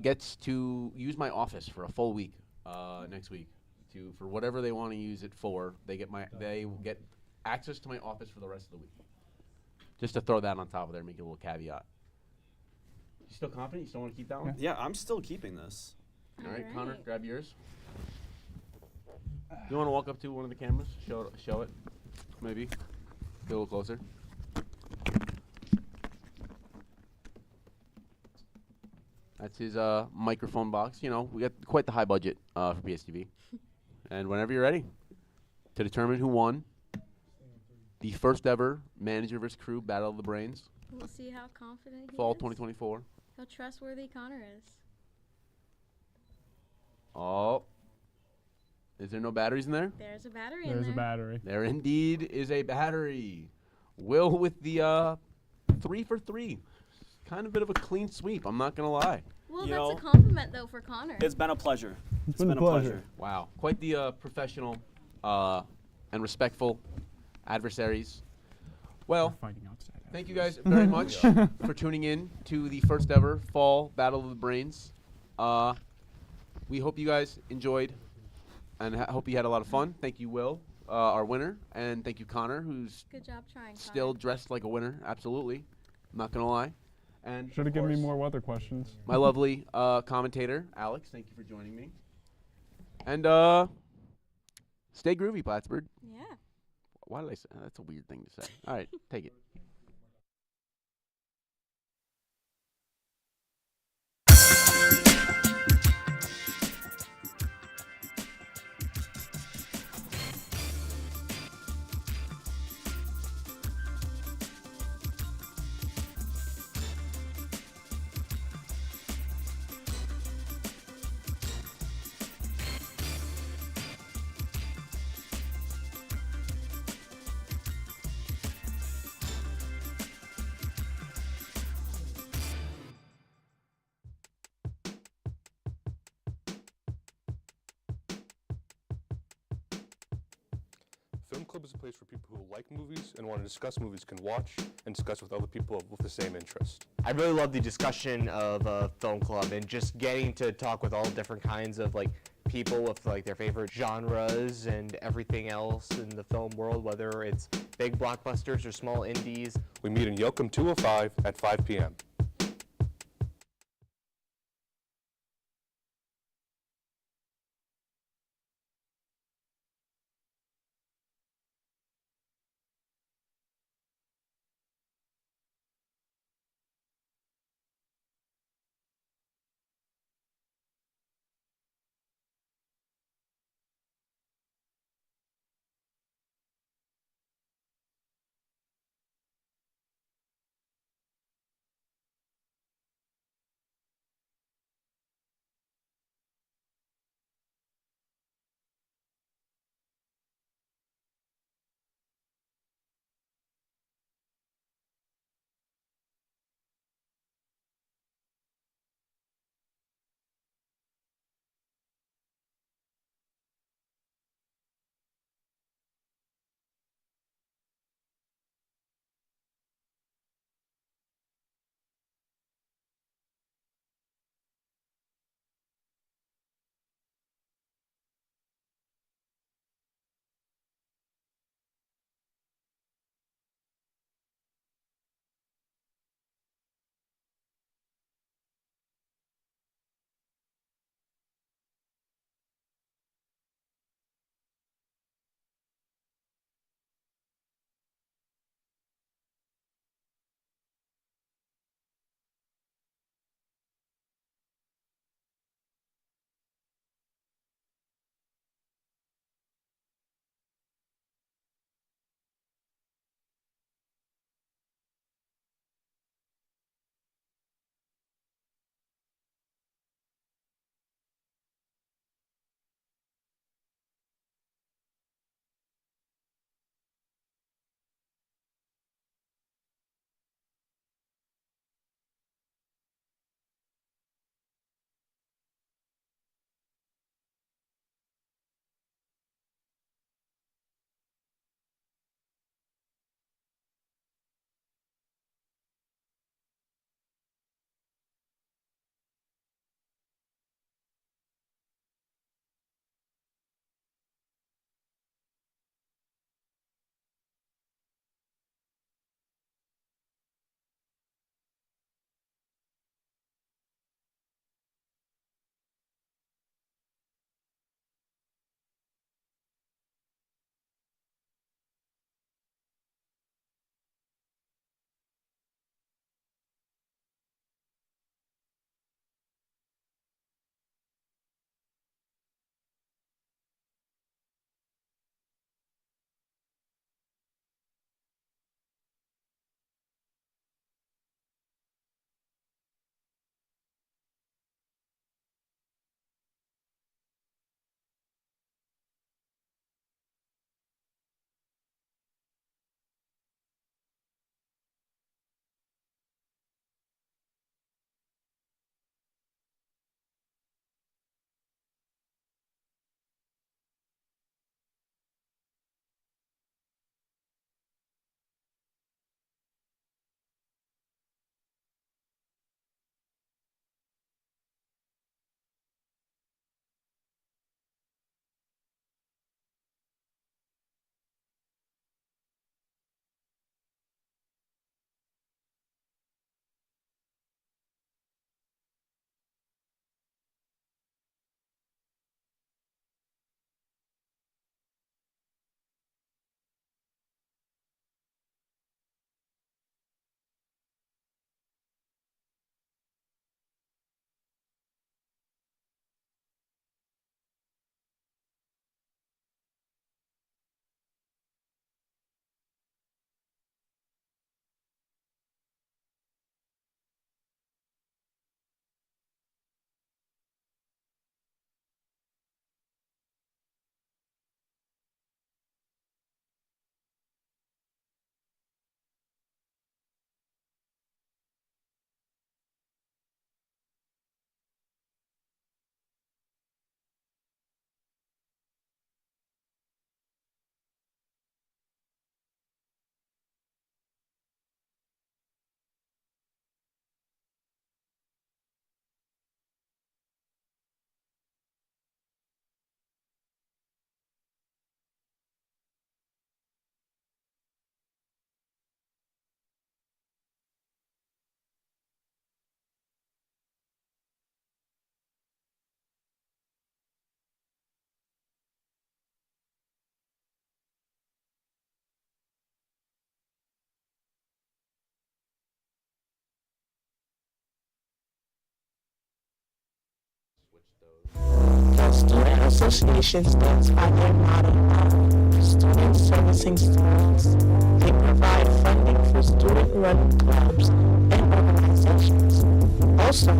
gets to use my office for a full week next week for whatever they want to use it for. They get access to my office for the rest of the week. Just to throw that on top of there, make it a little caveat. You still confident? You still want to keep that one? Yeah, I'm still keeping this. All right, Connor, grab yours. You want to walk up to one of the cameras? Show it. Maybe. Get a little closer. That's his microphone box. You know, we got quite the high budget for PSTV. And whenever you're ready to determine who won the first ever Manager vs. Crew Battle of the Brains, We'll see how confident he Fall is. 2024. How trustworthy Connor is. Oh. Is there no batteries in there? There's a battery in there. There's a battery. There indeed is a battery. Will with the 3 for 3. Kind of a bit of a clean sweep, I'm not going to lie. Well, that's a compliment, though, for Connor. It's been a pleasure. It's been a pleasure. Wow. Quite the professional and respectful adversaries. Well, thank you guys very much for tuning in to the first ever Fall Battle of the Brains. We hope you guys enjoyed and hope you had a lot of fun. Thank you, Will, our winner, and thank you, Connor, who's Good job trying, still dressed like a winner. Absolutely. I'm not going to lie. And Should have given me more weather questions. my lovely commentator, Alex, thank you for joining me. And stay groovy, Plattsburgh. Yeah. Why did I say that's a weird thing to say? All right, take it. is a place for people who like movies and want to discuss movies can watch and discuss with other people with the same interest. I really love the discussion of film club and just getting to talk with all different kinds of people with their favorite genres and everything else in the film world, whether it's big blockbusters or small indies. We meet in Yoakum 205 at 5 p.m. The Student Association stands by their motto of students servicing students. They provide funding for student-run clubs and organizations. Also,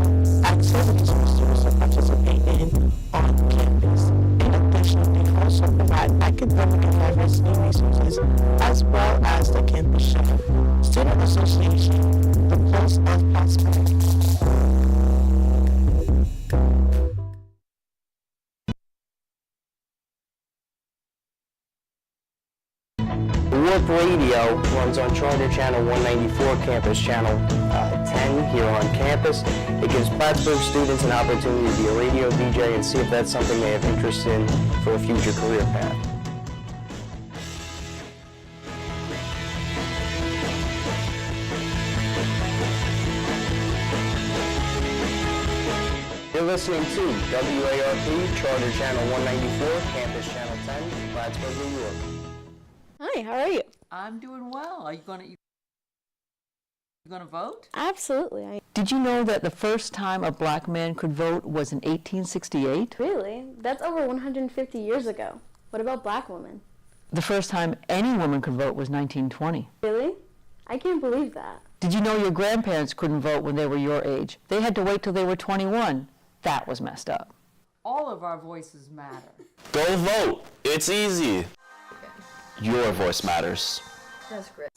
activities for students to participate in on campus. In addition, they also provide academic and diversity resources as well as the campus shuttle. Student Association, the pulse of Plattsburgh. Warp Radio runs on Charter Channel 194, Campus Channel 10 here on campus. It gives Plattsburgh students an opportunity to be a radio DJ and see if that's something they have interest in for a future career path. You're listening to WARP, Charter Channel 194, Campus Channel 10, Plattsburgh, New York. Hi, how are you? I'm doing well. Are you gonna vote? Absolutely. Did you know that the first time a black man could vote was in 1868? Really? That's over 150 years ago. What about black women? The first time any woman could vote was 1920. Really? I can't believe that. Did you know your grandparents couldn't vote when they were your age? They had to wait till they were 21. That was messed up. All of our voices matter. Go vote. It's easy. Your voice matters. That's great.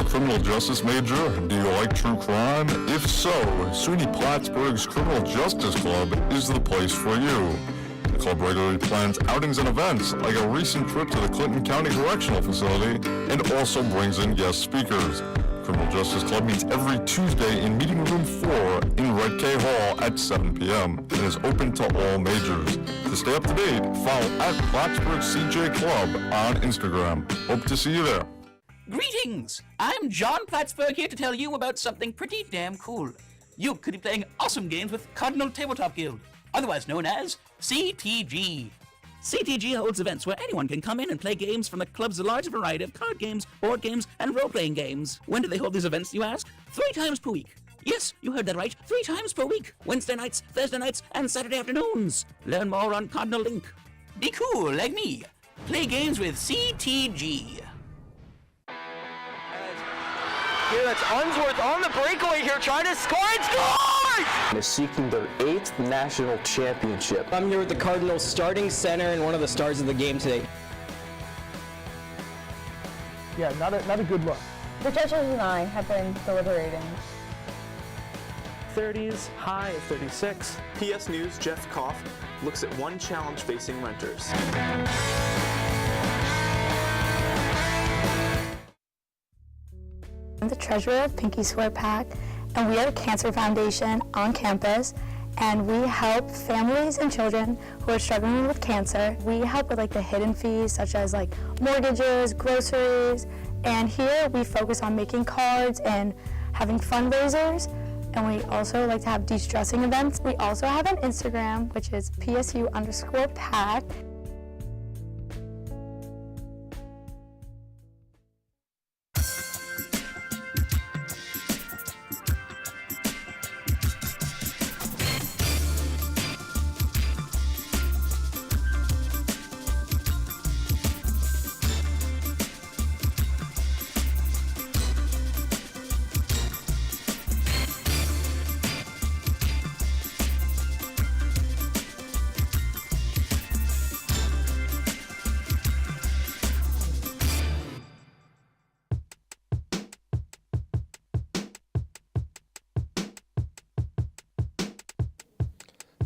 Criminal justice major? Do you like true crime? If so, SUNY Plattsburgh's Criminal Justice Club is the place for you. The club regularly plans outings and events, like a recent trip to the Clinton County Correctional Facility, and also brings in guest speakers. Criminal Justice Club meets every Tuesday in Meeting Room 4 in Red K Hall at 7 p.m. and is open to all majors. To stay up to date, follow at Plattsburgh CJ Club on Instagram. Hope to see you there. Greetings! I'm John Plattsburgh here to tell you about something pretty damn cool. You could be playing awesome games with Cardinal Tabletop Guild, otherwise known as CTG. CTG holds events where anyone can come in and play games from the club's large variety of card games, board games, and role-playing games. When do they hold these events, you ask? 3 times per week. Yes, you heard that right. 3 times per week. Wednesday nights, Thursday nights, and Saturday afternoons. Learn more on Cardinal Link. Be cool like me. Play games with CTG. Here, that's Unsworth on the breakaway here, trying to score and scores! They're seeking their 8th national championship. I'm here with the Cardinals starting center and one of the stars of the game today. Yeah, not a good look. The judges and I have been deliberating. 30s, high of 36. PSNews' Jeff Koff looks at one challenge facing renters. I'm the treasurer of Pinky Swear Pack, and we are a cancer foundation on campus, and we help families and children who are struggling with cancer. We help with the hidden fees such as mortgages, groceries, and here we focus on making cards and having fundraisers, and we also like to have de-stressing events. We also have an Instagram, which is PSU_pack.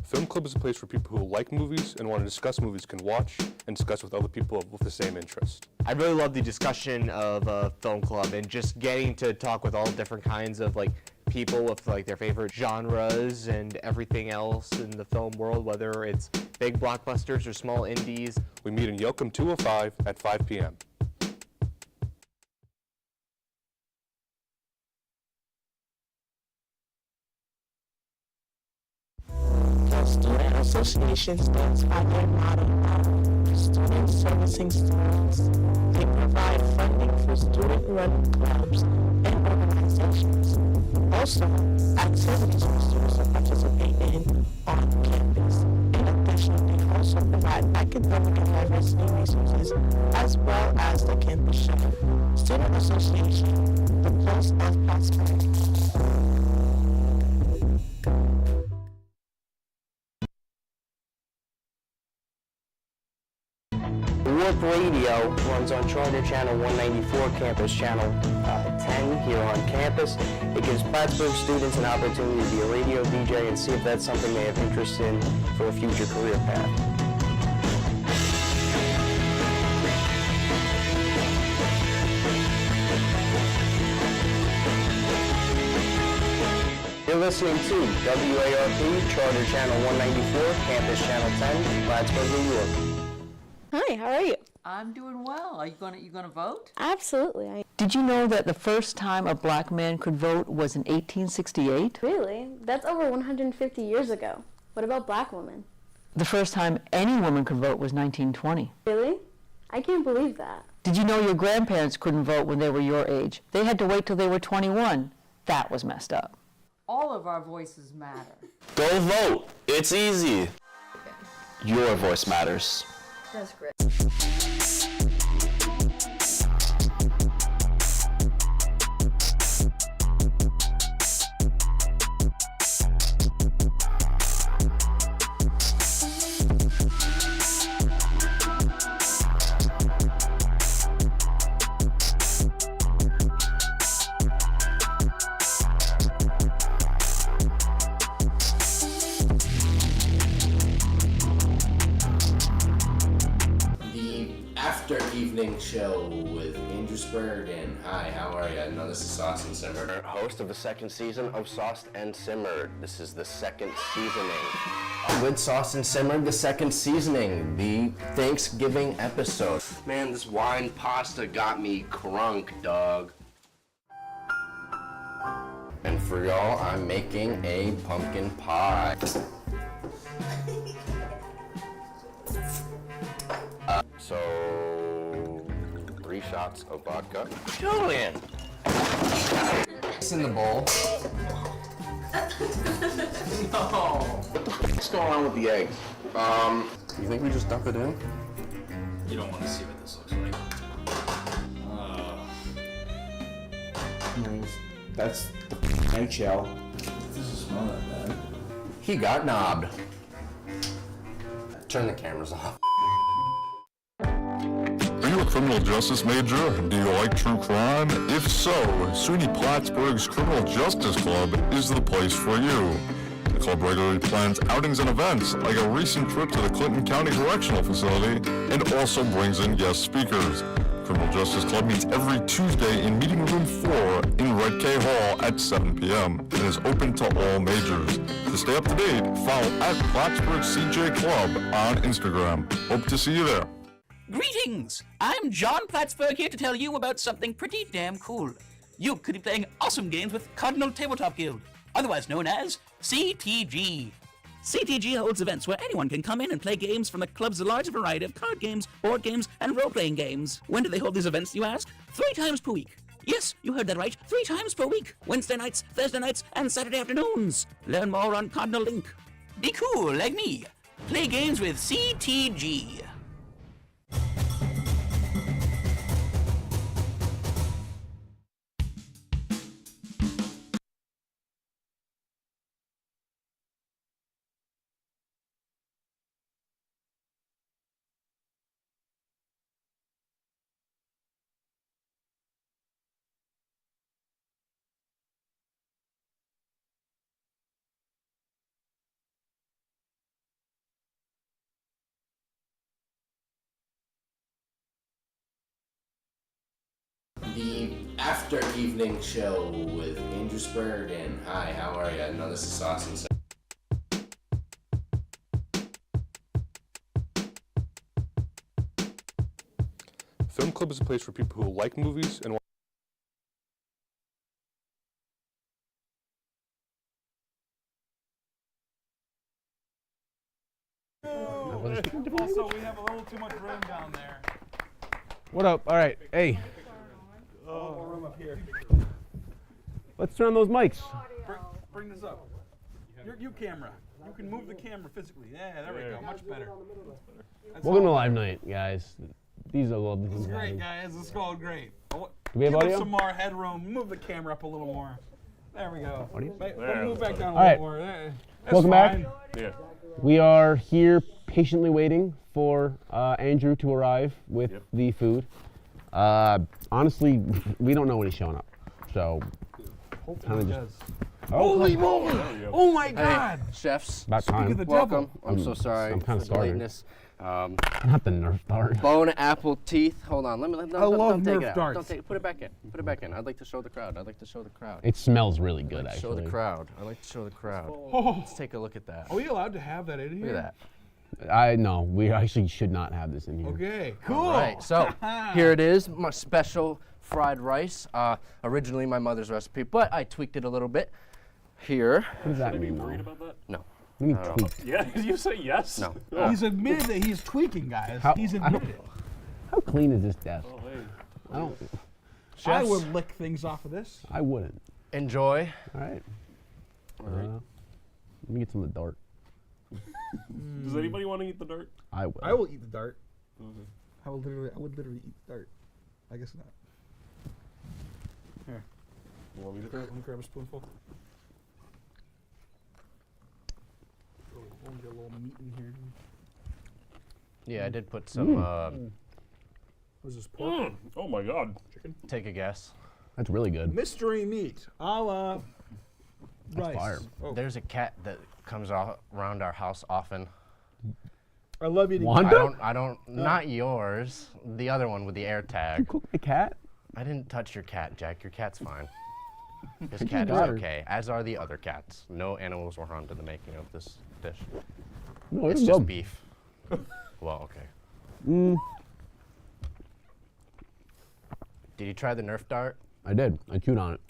Film Club is a place where people who like movies and want to discuss movies can watch and discuss with other people with the same interest. I really love the discussion of Film Club and just getting to talk with all different kinds of people with like their favorite genres and everything else in the film world, whether it's big blockbusters or small indies. We meet in Yoakum 205 at 5 p.m. The Student Association stands by their motto, students servicing students. They provide funding for student-run clubs and organizations. Also, activities for students to participate in on campus. In addition, they also provide academic and diversity resources as well as the campus shuttle. Student Association, the pulse of Plattsburgh. Warp Radio runs on Charter Channel 194, Campus Channel 10 here on campus. It gives Plattsburgh students an opportunity to be a radio DJ and see if that's something they have interest in for a future career path. You're listening to WARP, Charter Channel 194, Campus Channel 10, Plattsburgh, New York. Hi, how are you? I'm doing well. Are you gonna vote? Absolutely. Did you know that the first time a black man could vote was in 1868? Really? That's over 150 years ago. What about black women? The first time any woman could vote was 1920. Really? I can't believe that. Did you know your grandparents couldn't vote when they were your age? They had to wait till they were 21. That was messed up. All of our voices matter. Go vote. It's easy. Your voice matters. That's great. Evening show with Andrew Spurd, and hi, how are you? I know this is Sauce and Simmered. Host of the second season of Sauced and Simmered. This is the second seasoning. With Sauce and Simmered, the second seasoning, the Thanksgiving episode. Man, this wine pasta got me crunk, dog. And for y'all, I'm making a pumpkin pie. So, 3 shots of vodka. Julian! It's in the bowl. No. What's going on with the eggs? You think we just dump it in? You don't want to see what this looks like. That's the eggshell. Doesn't smell that bad. He got knobbed. Turn the cameras off. Are you a criminal justice major? Do you like true crime? If so, SUNY Plattsburgh's Criminal Justice Club is the place for you. The club regularly plans outings and events, like a recent trip to the Clinton County Correctional Facility, and also brings in guest speakers. Criminal Justice Club meets every Tuesday in Meeting Room 4 in Red K Hall at 7 p.m. and is open to all majors. To stay up to date, follow at Plattsburgh CJ Club on Instagram. Hope to see you there. Greetings! I'm John Plattsburgh here to tell you about something pretty damn cool. You could be playing awesome games with Cardinal Tabletop Guild, otherwise known as CTG. CTG holds events where anyone can come in and play games from the club's large variety of card games, board games, and role-playing games. When do they hold these events, you ask? 3 times per week. Yes, you heard that right. 3 times per week. Wednesday nights, Thursday nights, and Saturday afternoons. Learn more on Cardinal Link. Be cool like me. Play games with CTG. The After Evening Show with Andrew Spurgeon. Hi, how are you? No, this is Sauce and Film Club is a place for people who like movies and want Also, we have a little too much room down there. What up? All right. Hey, A little more room up here. let's turn on those mics. Bring this up. Your camera. You can move the camera physically. Yeah, there we go. Much better. That's Welcome to all. Live Night, guys. These are lovely This is things. great, guys. This is called great. Do we have Give audio? us some more headroom. Move the camera up a little more. There we go. Audio? Move back down a All right. little more. That's Welcome fine. back. We are here patiently waiting for Andrew to arrive with the food. Honestly, we don't know when he's showing up, so Hopefully he just. does. Holy moly! Oh my God! Chefs, About time. Speak of the welcome. devil. I'm so sorry I'm kinda for the starving. lateness. Not the Nerf dart. Bone apple teeth. Hold on, let me. love don't take Nerf it out. darts. Don't take it. Put it back in. Put it back in. I'd like to show the crowd. It smells really good, Show actually. the crowd. I like to show the crowd. Oh. Let's take a look at that. Are we allowed to have that in here? Look at that. I know. We actually should not have this in here. Okay, cool. All right, so here it is, my special fried rice. Originally my mother's recipe, but I tweaked it a little bit. Here. What does that Should I be mean? worried though? about that? No. What do you mean No. tweak? Yeah, did you say yes? No. He's admitted that he's tweaking, guys. How- He's admitted it. How clean is this desk? Oh, hey. I don't. I Chefs, would lick things off of this. I wouldn't. enjoy. All right. All right. Let me get some of the dart. Does anybody want to eat the dart? I will. I will eat the dart. I would literally eat the dart. I guess not. Here. You want me to Let me grab a spoonful. We'll get a little meat in here. Yeah, I did put some. What is this, pork? Oh my God. Chicken? Take a guess. That's really good. Mystery meat, a la That's rice. fire. Oh. There's a cat that comes around our house often. I love eating Wanda? I don't, not yours. The other one with the air You tag. cook the cat? I didn't touch your cat, Jack. Your cat's fine. His It's cat is his daughter. okay, as are the other cats. No animals were harmed in the making of this dish. No, It's it's just good. beef. Well, okay. Did you try the Nerf dart? I did. I chewed on it.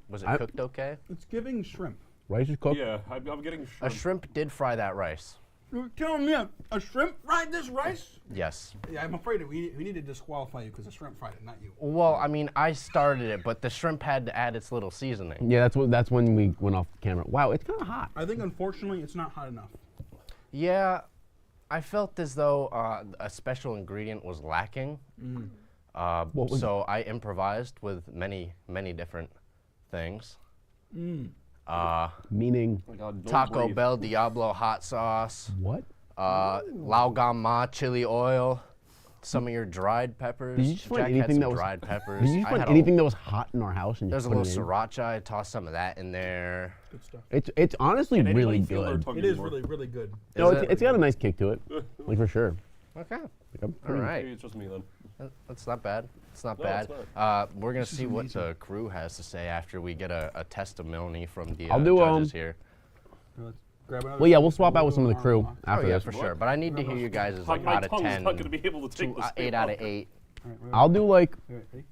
Was it cooked okay? It's giving shrimp. Rice is cooked. Yeah, I'm getting A shrimp. shrimp did fry that rice. You're telling me a shrimp fried this rice? Yes. Yeah, I'm afraid that we need to disqualify you because the shrimp fried it, not you. Well, I mean, I started it, but the shrimp had to add its little seasoning. Yeah, that's when we went off camera. Wow, it's kind of hot. I think unfortunately it's not hot enough. Yeah, I felt as though a special ingredient was lacking. What was So I improvised with many different things. Meaning Oh my God, don't Taco breathe. Bell Diablo hot sauce, what? Lao Gam Ma chili oil, some of your dried peppers. Did you just find Jack had anything some that was dried peppers. Did you just I find had anything that was hot in our house and There's just a put little it in? sriracha. I tossed some of that in there. Good stuff. It's honestly Can really anybody feel their good. tongue It is anymore? really, really good. No, Is it? it's got a nice kick to it, like for sure. Okay. Like, I'm All pretty- right. Maybe it's just me then. That's not bad. It's not No, bad. it's We're gonna This is see what amazing. the crew has to say after we get a testimony from the I'll do, judges here. Let's grab another Well, yeah, we'll spoonful, swap out with some of the crew arm. after Oh yeah, this. for sure. But I need to hear you guys as like My out of tongue's 10 not gonna be able to take to this 8 out of 8. All right, I'll do like wait, ready?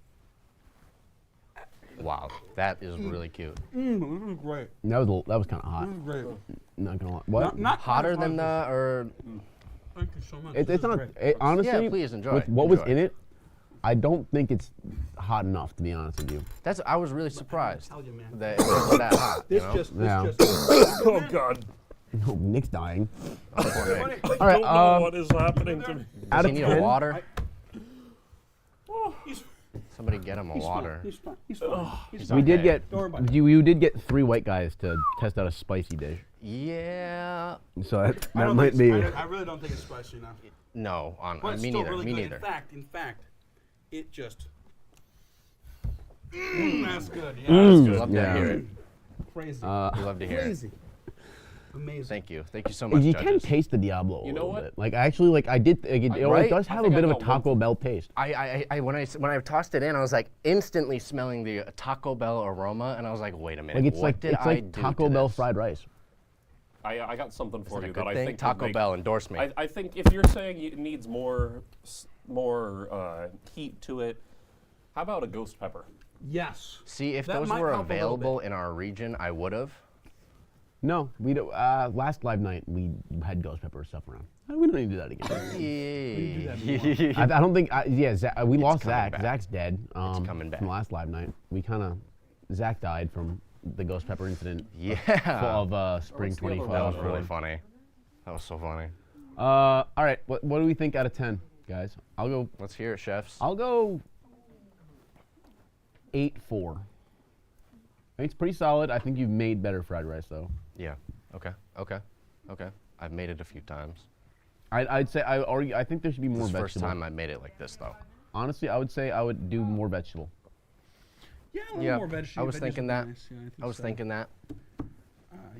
Wow, that is really cute. This is great. that was kind of hot. This is great. Not gonna lie. What? Not Hotter than the or Thank you so much. It's This is not. great. It, honestly, Yeah, please enjoy. with what was Enjoy. in it, I don't think it's hot enough to be honest with you. that's I was really surprised tell you, man. that it was that hot. You This know? just, Yeah. Oh God. No, Nick's dying. Poor Nick. All I right. don't know what is happening to me. Out Does he of need 10, a water? Oh, he's Somebody get him a fine. water. He's fine. He's fine. He's He's fine. we did Okay. get Don't worry about it. you did get 3 white guys to test out a spicy dish. Yeah. So that I don't might think be. it's- I really don't think it's spicy enough. No, But it's me still neither. really Me good. neither. In fact, it just. That's good. Yeah, We that's good. love to Yeah. hear it. Crazy. We love to hear it. Crazy. Amazing. Thank you so much. You judges. can taste the Diablo a You know little what? bit. Like actually, like I did. Like, it Right? does I have a think bit I of a got one Taco Bell taste. When I tossed it in, I was like instantly smelling the Taco Bell aroma, and I was like, wait a minute, Like it's what like did it's I like do Taco to Bell this? fried rice. I got something for that a you good that I thing? think Taco would make, Bell endorse me. I think if you're saying it needs more heat to it, how about a ghost pepper? Yes. See, if That those might were help a little available bit. in our region, I would have. No, we don't. Last live night we had ghost pepper stuff around. We don't need to do that again. I don't think. We lost coming Zach. back. Zach's dead. It's coming back. From last live night. Zach died from the ghost pepper incident. Yeah. Of spring 25. That was really funny. That was so funny. All right. What do we think out of 10, guys? I'll go. Let's hear it, chefs. I'll go 8-4. I think it's pretty solid. I think you've made better fried rice though. Yeah. Okay. I've made it a few times. I'd say I think there should be more This is the vegetable. first time I made it like this though. Honestly, I would say I would do more vegetable. Yeah, a little more vegetable. I was thinking that. Nice. Yeah, I was thinking that.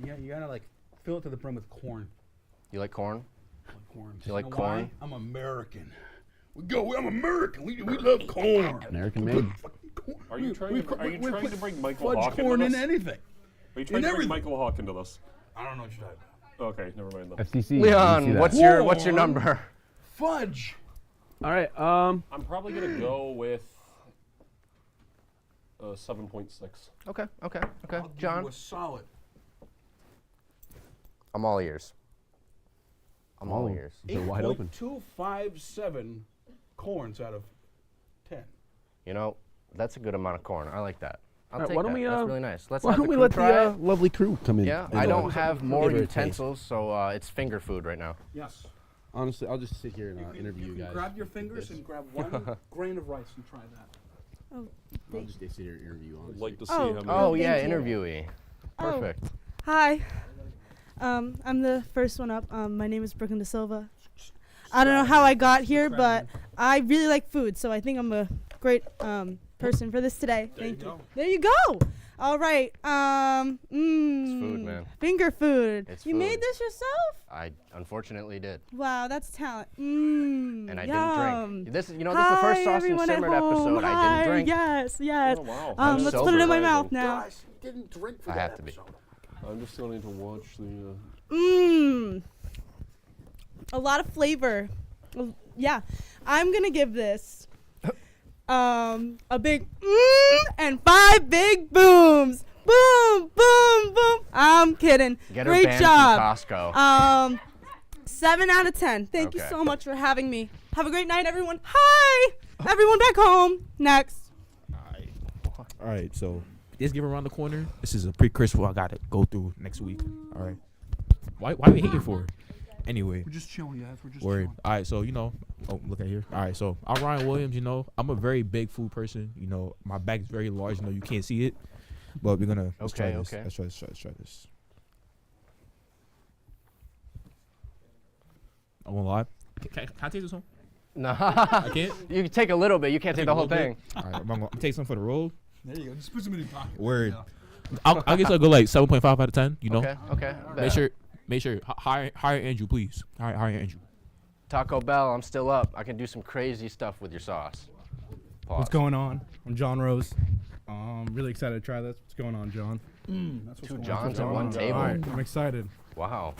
Yeah, you gotta like fill it to the brim with corn. You like corn? Corn. You like know corn? why? I'm American. I'm American. We love corn. American made. Are you trying to bring Michael fudge Hawk corn into in this? anything. Are you trying to bring everything. Michael Hawk into this? I don't know what you're talking about. Okay, never mind then. FCC. Leon, what's your number? Fudge. All right. I'm probably gonna go with 7.6. Okay. I'll give John, you a solid. I'm all ears. I'm all Oh. ears. They're wide open. 8.257 corns out of 10. You know, that's a good amount of corn. I like that. I'll All right, take why don't that. we, That's really nice. Let's Why have don't we crew let try the it. lovely crew come in? Yeah, and, I don't have more give it a taste. utensils, so it's finger food right now. Yes. Honestly, I'll just sit here and interview you guys. Grab your fingers and grab one grain of rice and try that. Oh, I'll just sit here and interview. Honestly. I'd like to see Oh. him. Oh yeah, Thank you. interviewee. Perfect. Hi. I'm the first one up. My name is Brooklyn Da Silva. I don't know how I got here, but I really like food, so I think I'm a great person for this today. Thank you. There you go. All right. It's food, man. Finger food. It's You food. made this yourself? I unfortunately did. Wow, that's talent. And I didn't yum. drink. This is the first Sauce and Simmered episode I didn't drink. Yes. Oh, wow. I'm Let's sober. put it in my mouth now. Guys, you didn't drink for I that have to be. episode. I'm just going to watch the. A lot of flavor. Yeah. I'm gonna give this a big and 5 big booms. Boom, boom, boom. I'm kidding. Get her Great banned job. from Costco. 7 out of 10. Thank you Okay. so much for having me. Have a great night, everyone. Hi. Everyone back home. Next. All right, so Thanksgiving around the corner. This is a precursor I gotta go through next week. All right. Why are we hating for it? Anyway. We're just chilling, guys. We're just Word. chilling. All right, so oh, look at here. All right, so I'm Ryan Williams. I'm a very big food person. My bag is very large. You can't see it, but we're gonna let's try this. Okay. Let's try this. I won't lie. Can I take this one? No. I can't. You can take a little bit. You can't take the whole thing. All right, I'm gonna take some for the roll. There you go. Just put some in your pocket. Word. Yeah. I guess I'll go like 7.5 out of 10. Okay. Make sure hire Andrew, please. Hire Andrew. Taco Bell, I'm still up. I can do some crazy stuff with your sauce. Pause. What's going on? I'm John Rose. Really excited to try this. What's going on, John? That's what's Two going Johns on. at one table. All right, I'm excited. Wow.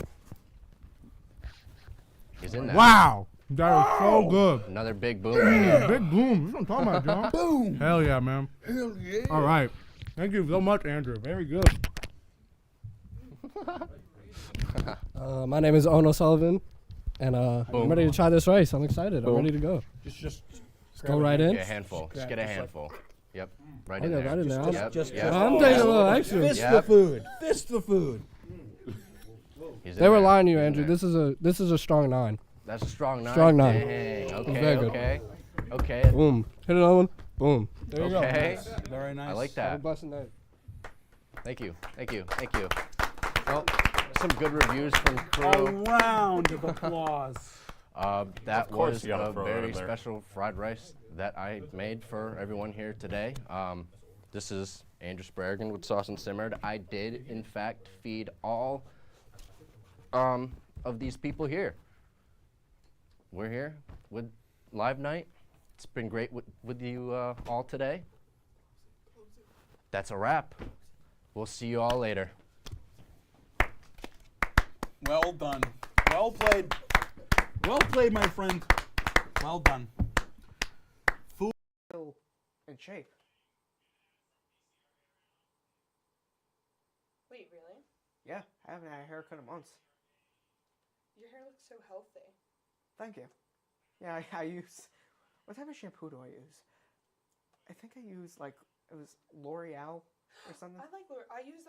He's in there. Wow. That was so good. Another big boom right here. Big boom. That's what I'm talking about, John. Boom. Hell yeah, man. Hell yeah. All right. Thank you so much, Andrew. Very good. My name is Ono Sullivan, and I'm ready to try this rice. I'm excited. I'm ready to go. Just go right in. Get a handful. Just get a handful. Yep. Right Okay, in there. right in there. Yep. I'm taking a little extra. Fist the food. Fist the food. They were lying to you, Andrew. This is a strong 9. That's a strong 9. Strong 9. Dang. Okay. Very good. Okay. Boom. Hit another one. Boom. There you Okay. go. Very nice. I like Have a that. blessed night. Thank you. Well, some good reviews from A crew. round of applause. That Of course was you gotta a throw that very in there. special fried rice that I made for everyone here today. This is Andrew Spragan with Sauce and Simmered. I did, in fact, feed all of these people here. We're here with Live Night. It's been great with you all today. That's a wrap. We'll see you all later. Well done. Well played. Well played, my friend. Well done. Still in shape. Wait, really? Yeah, I haven't had a haircut in months. Your hair looks so healthy. Thank you. Yeah, I use... What type of shampoo do I use? I think I use, like, it was L'Oreal or something. I use,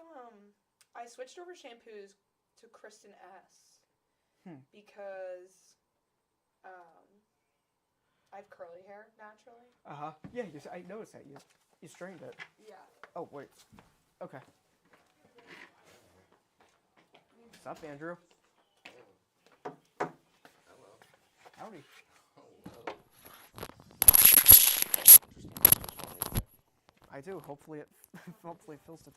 I switched over shampoos to Kristen S. Because, I have curly hair naturally. Uh-huh. Yeah, I noticed that. You straightened it. Yeah. Oh, wait. Okay. What's up, Andrew? Hello. Howdy. I do. Hopefully it fills the...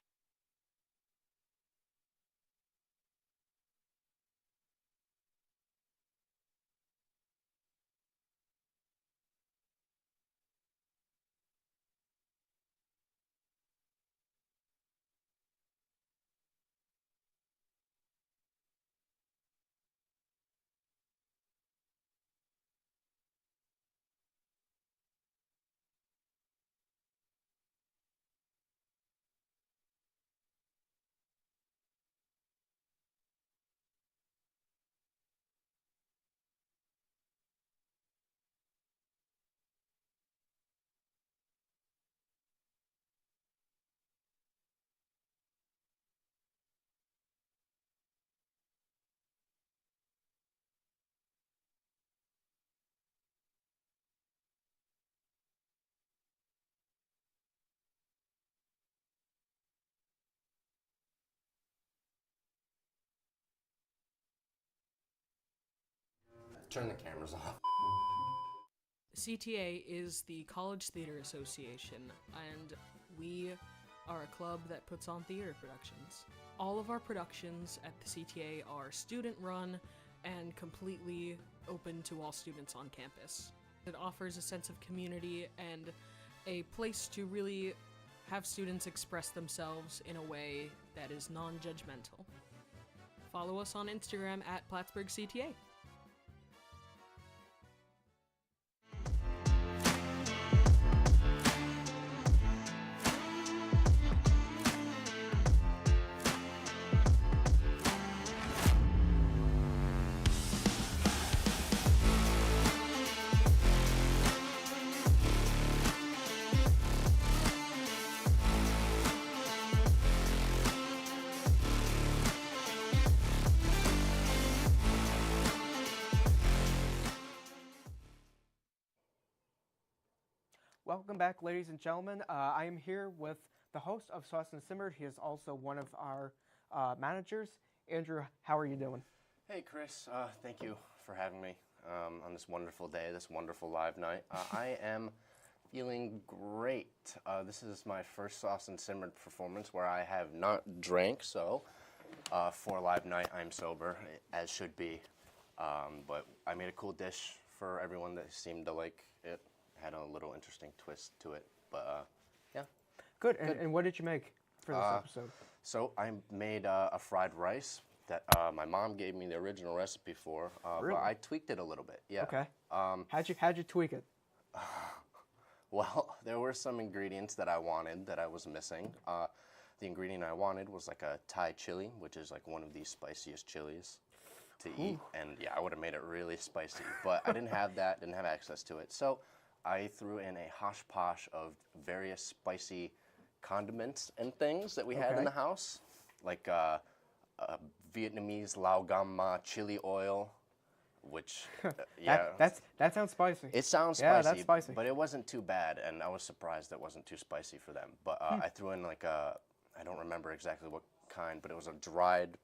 Turn the cameras off. CTA is the College Theater Association, and we are a club that puts on theater productions. All of our productions at the CTA are student-run and completely open to all students on campus. It offers a sense of community and a place to really have students express themselves in a way that is non-judgmental. Follow us on Instagram at Plattsburgh CTA. Welcome back, ladies and gentlemen. I am here with the host of Sauce and Simmered. He is also one of our managers. Andrew, how are you doing? Hey, Chris. Thank you for having me on this wonderful day, this wonderful live night. I am feeling great. This is my first Sauce and Simmered performance where I have not drank, so for live night I'm sober, as should be. But I made a cool dish for everyone that seemed to like it. Had a little interesting twist to it, but yeah. Good. And what did you make for this episode? So I made a fried rice that my mom gave me the original recipe for, Really? but I tweaked it a little bit. Yeah. Okay. How'd you tweak it? Well, there were some ingredients that I wanted that I was missing. The ingredient I wanted was like a Thai chili, which is like one of the spiciest chilies to eat, and yeah, I would have made it really spicy, but I didn't have that, didn't have access to it. So I threw in a hosh posh of various spicy condiments and things that we had in the house, like Vietnamese lao gam ma chili oil, which yeah, that sounds spicy. It sounds yeah, spicy, that's spicy. but it wasn't too bad, and I was surprised it wasn't too spicy for them. But I threw in like I don't remember exactly what kind, but it was a dried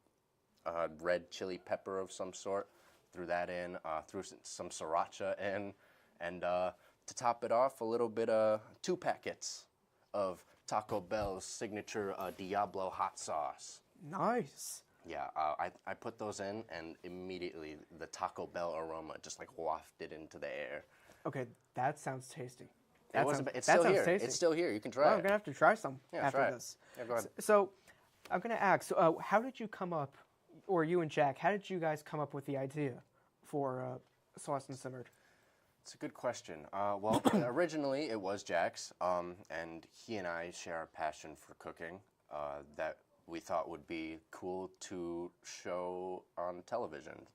red chili pepper of some sort. Threw that in, threw some sriracha in, and to top it off, a little bit of 2 packets of Taco Bell's signature Diablo hot sauce. Nice. Yeah, I put those in, and immediately the Taco Bell aroma just like wafted into the air. Okay, that sounds tasty. It's still here. It's still here. You can try well, it. I'm gonna have to try some after try it. this. Yeah, go ahead. So, I'm gonna ask. How did you come up, or you and Jack? How did you guys come up with the idea for Sauce and Simmered? It's a good question. Well, originally it was Jack's, and he and I share a passion for cooking that we thought would be cool to show on television.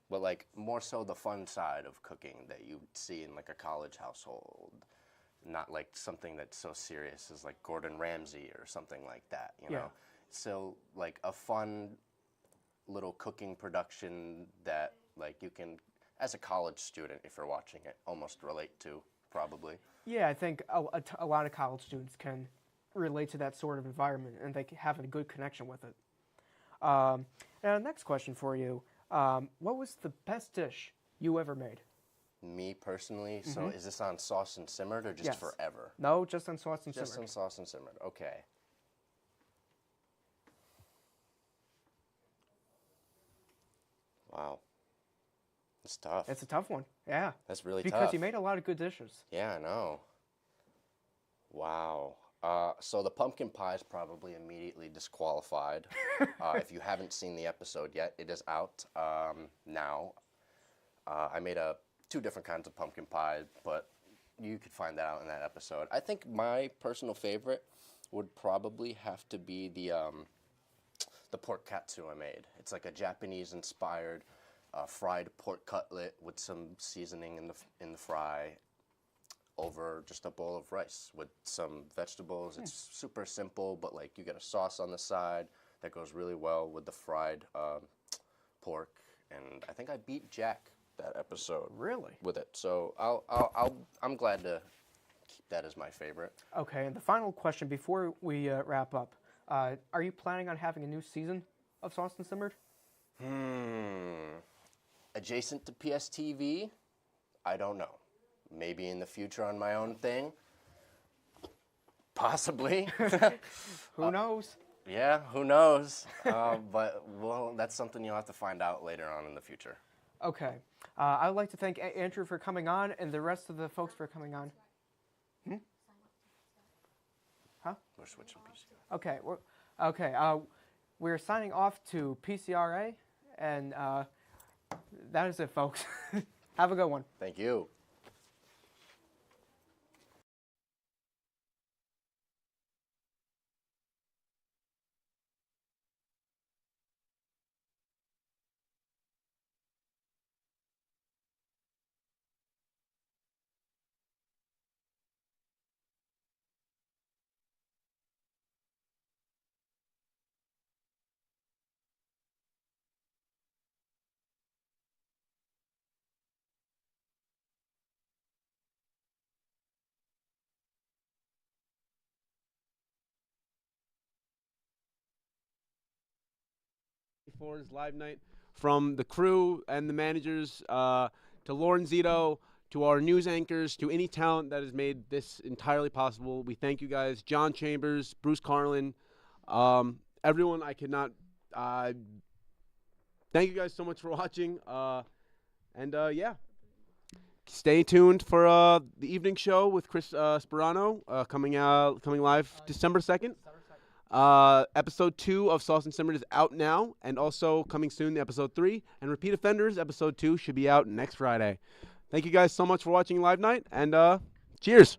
But like more so the fun side of cooking that you see in like a college household, not like something that's so serious as like Gordon Ramsay or something like that, you know? So like a fun little cooking production that like you can, as a college student, if you're watching it, almost relate to, probably. Yeah, I think a lot of college students can relate to that sort of environment, and they have a good connection with it. Now, next question for you. What was the best dish you ever made? Me personally? So is this on Sauce and Simmered or just forever? No, just on Sauce and Simmered. Just on Sauce and Simmered, okay. Wow. It's tough. It's a tough one, yeah. That's really tough. Because you made a lot of good dishes. Yeah, I know. Wow. So the pumpkin pie is probably immediately disqualified. If you haven't seen the episode yet, it is out now. I made two different kinds of pumpkin pie, but you could find that out in that episode. I think my personal favorite would probably have to be the pork katsu I made. It's like a Japanese-inspired fried pork cutlet with some seasoning in the fry, over just a bowl of rice with some vegetables. It's super simple, but like you get a sauce on the side that goes really well with the fried pork. And I think I beat Jack that episode. Really? With it. So I'm glad to keep that as my favorite. Okay, and the final question before we wrap up: are you planning on having a new season of Sauce and Simmered? Adjacent to PSTV, I don't know. Maybe in the future on my own thing. Possibly. Who knows? Yeah, who knows? But, well, that's something you'll have to find out later on in the future. Okay. I'd like to thank Andrew for coming on and the rest of the folks for coming on. Huh? We're switching pieces. Okay. We're signing off to PCRA, and that is it, folks. Have a good one. Thank you. For his live night, from the crew and the managers to Lauren Zito, to our news anchors, to any talent that has made this entirely possible. We thank you guys. John Chambers, Bruce Carlin, everyone. I could not thank you guys so much for watching. Yeah, stay tuned for the evening show with Chris Sperano coming live December 2nd. Episode 2 of Sauce and Simmered is out now, and also coming soon, episode 3. And Repeat Offenders, episode 2, should be out next Friday. Thank you guys so much for watching Live Night, and cheers.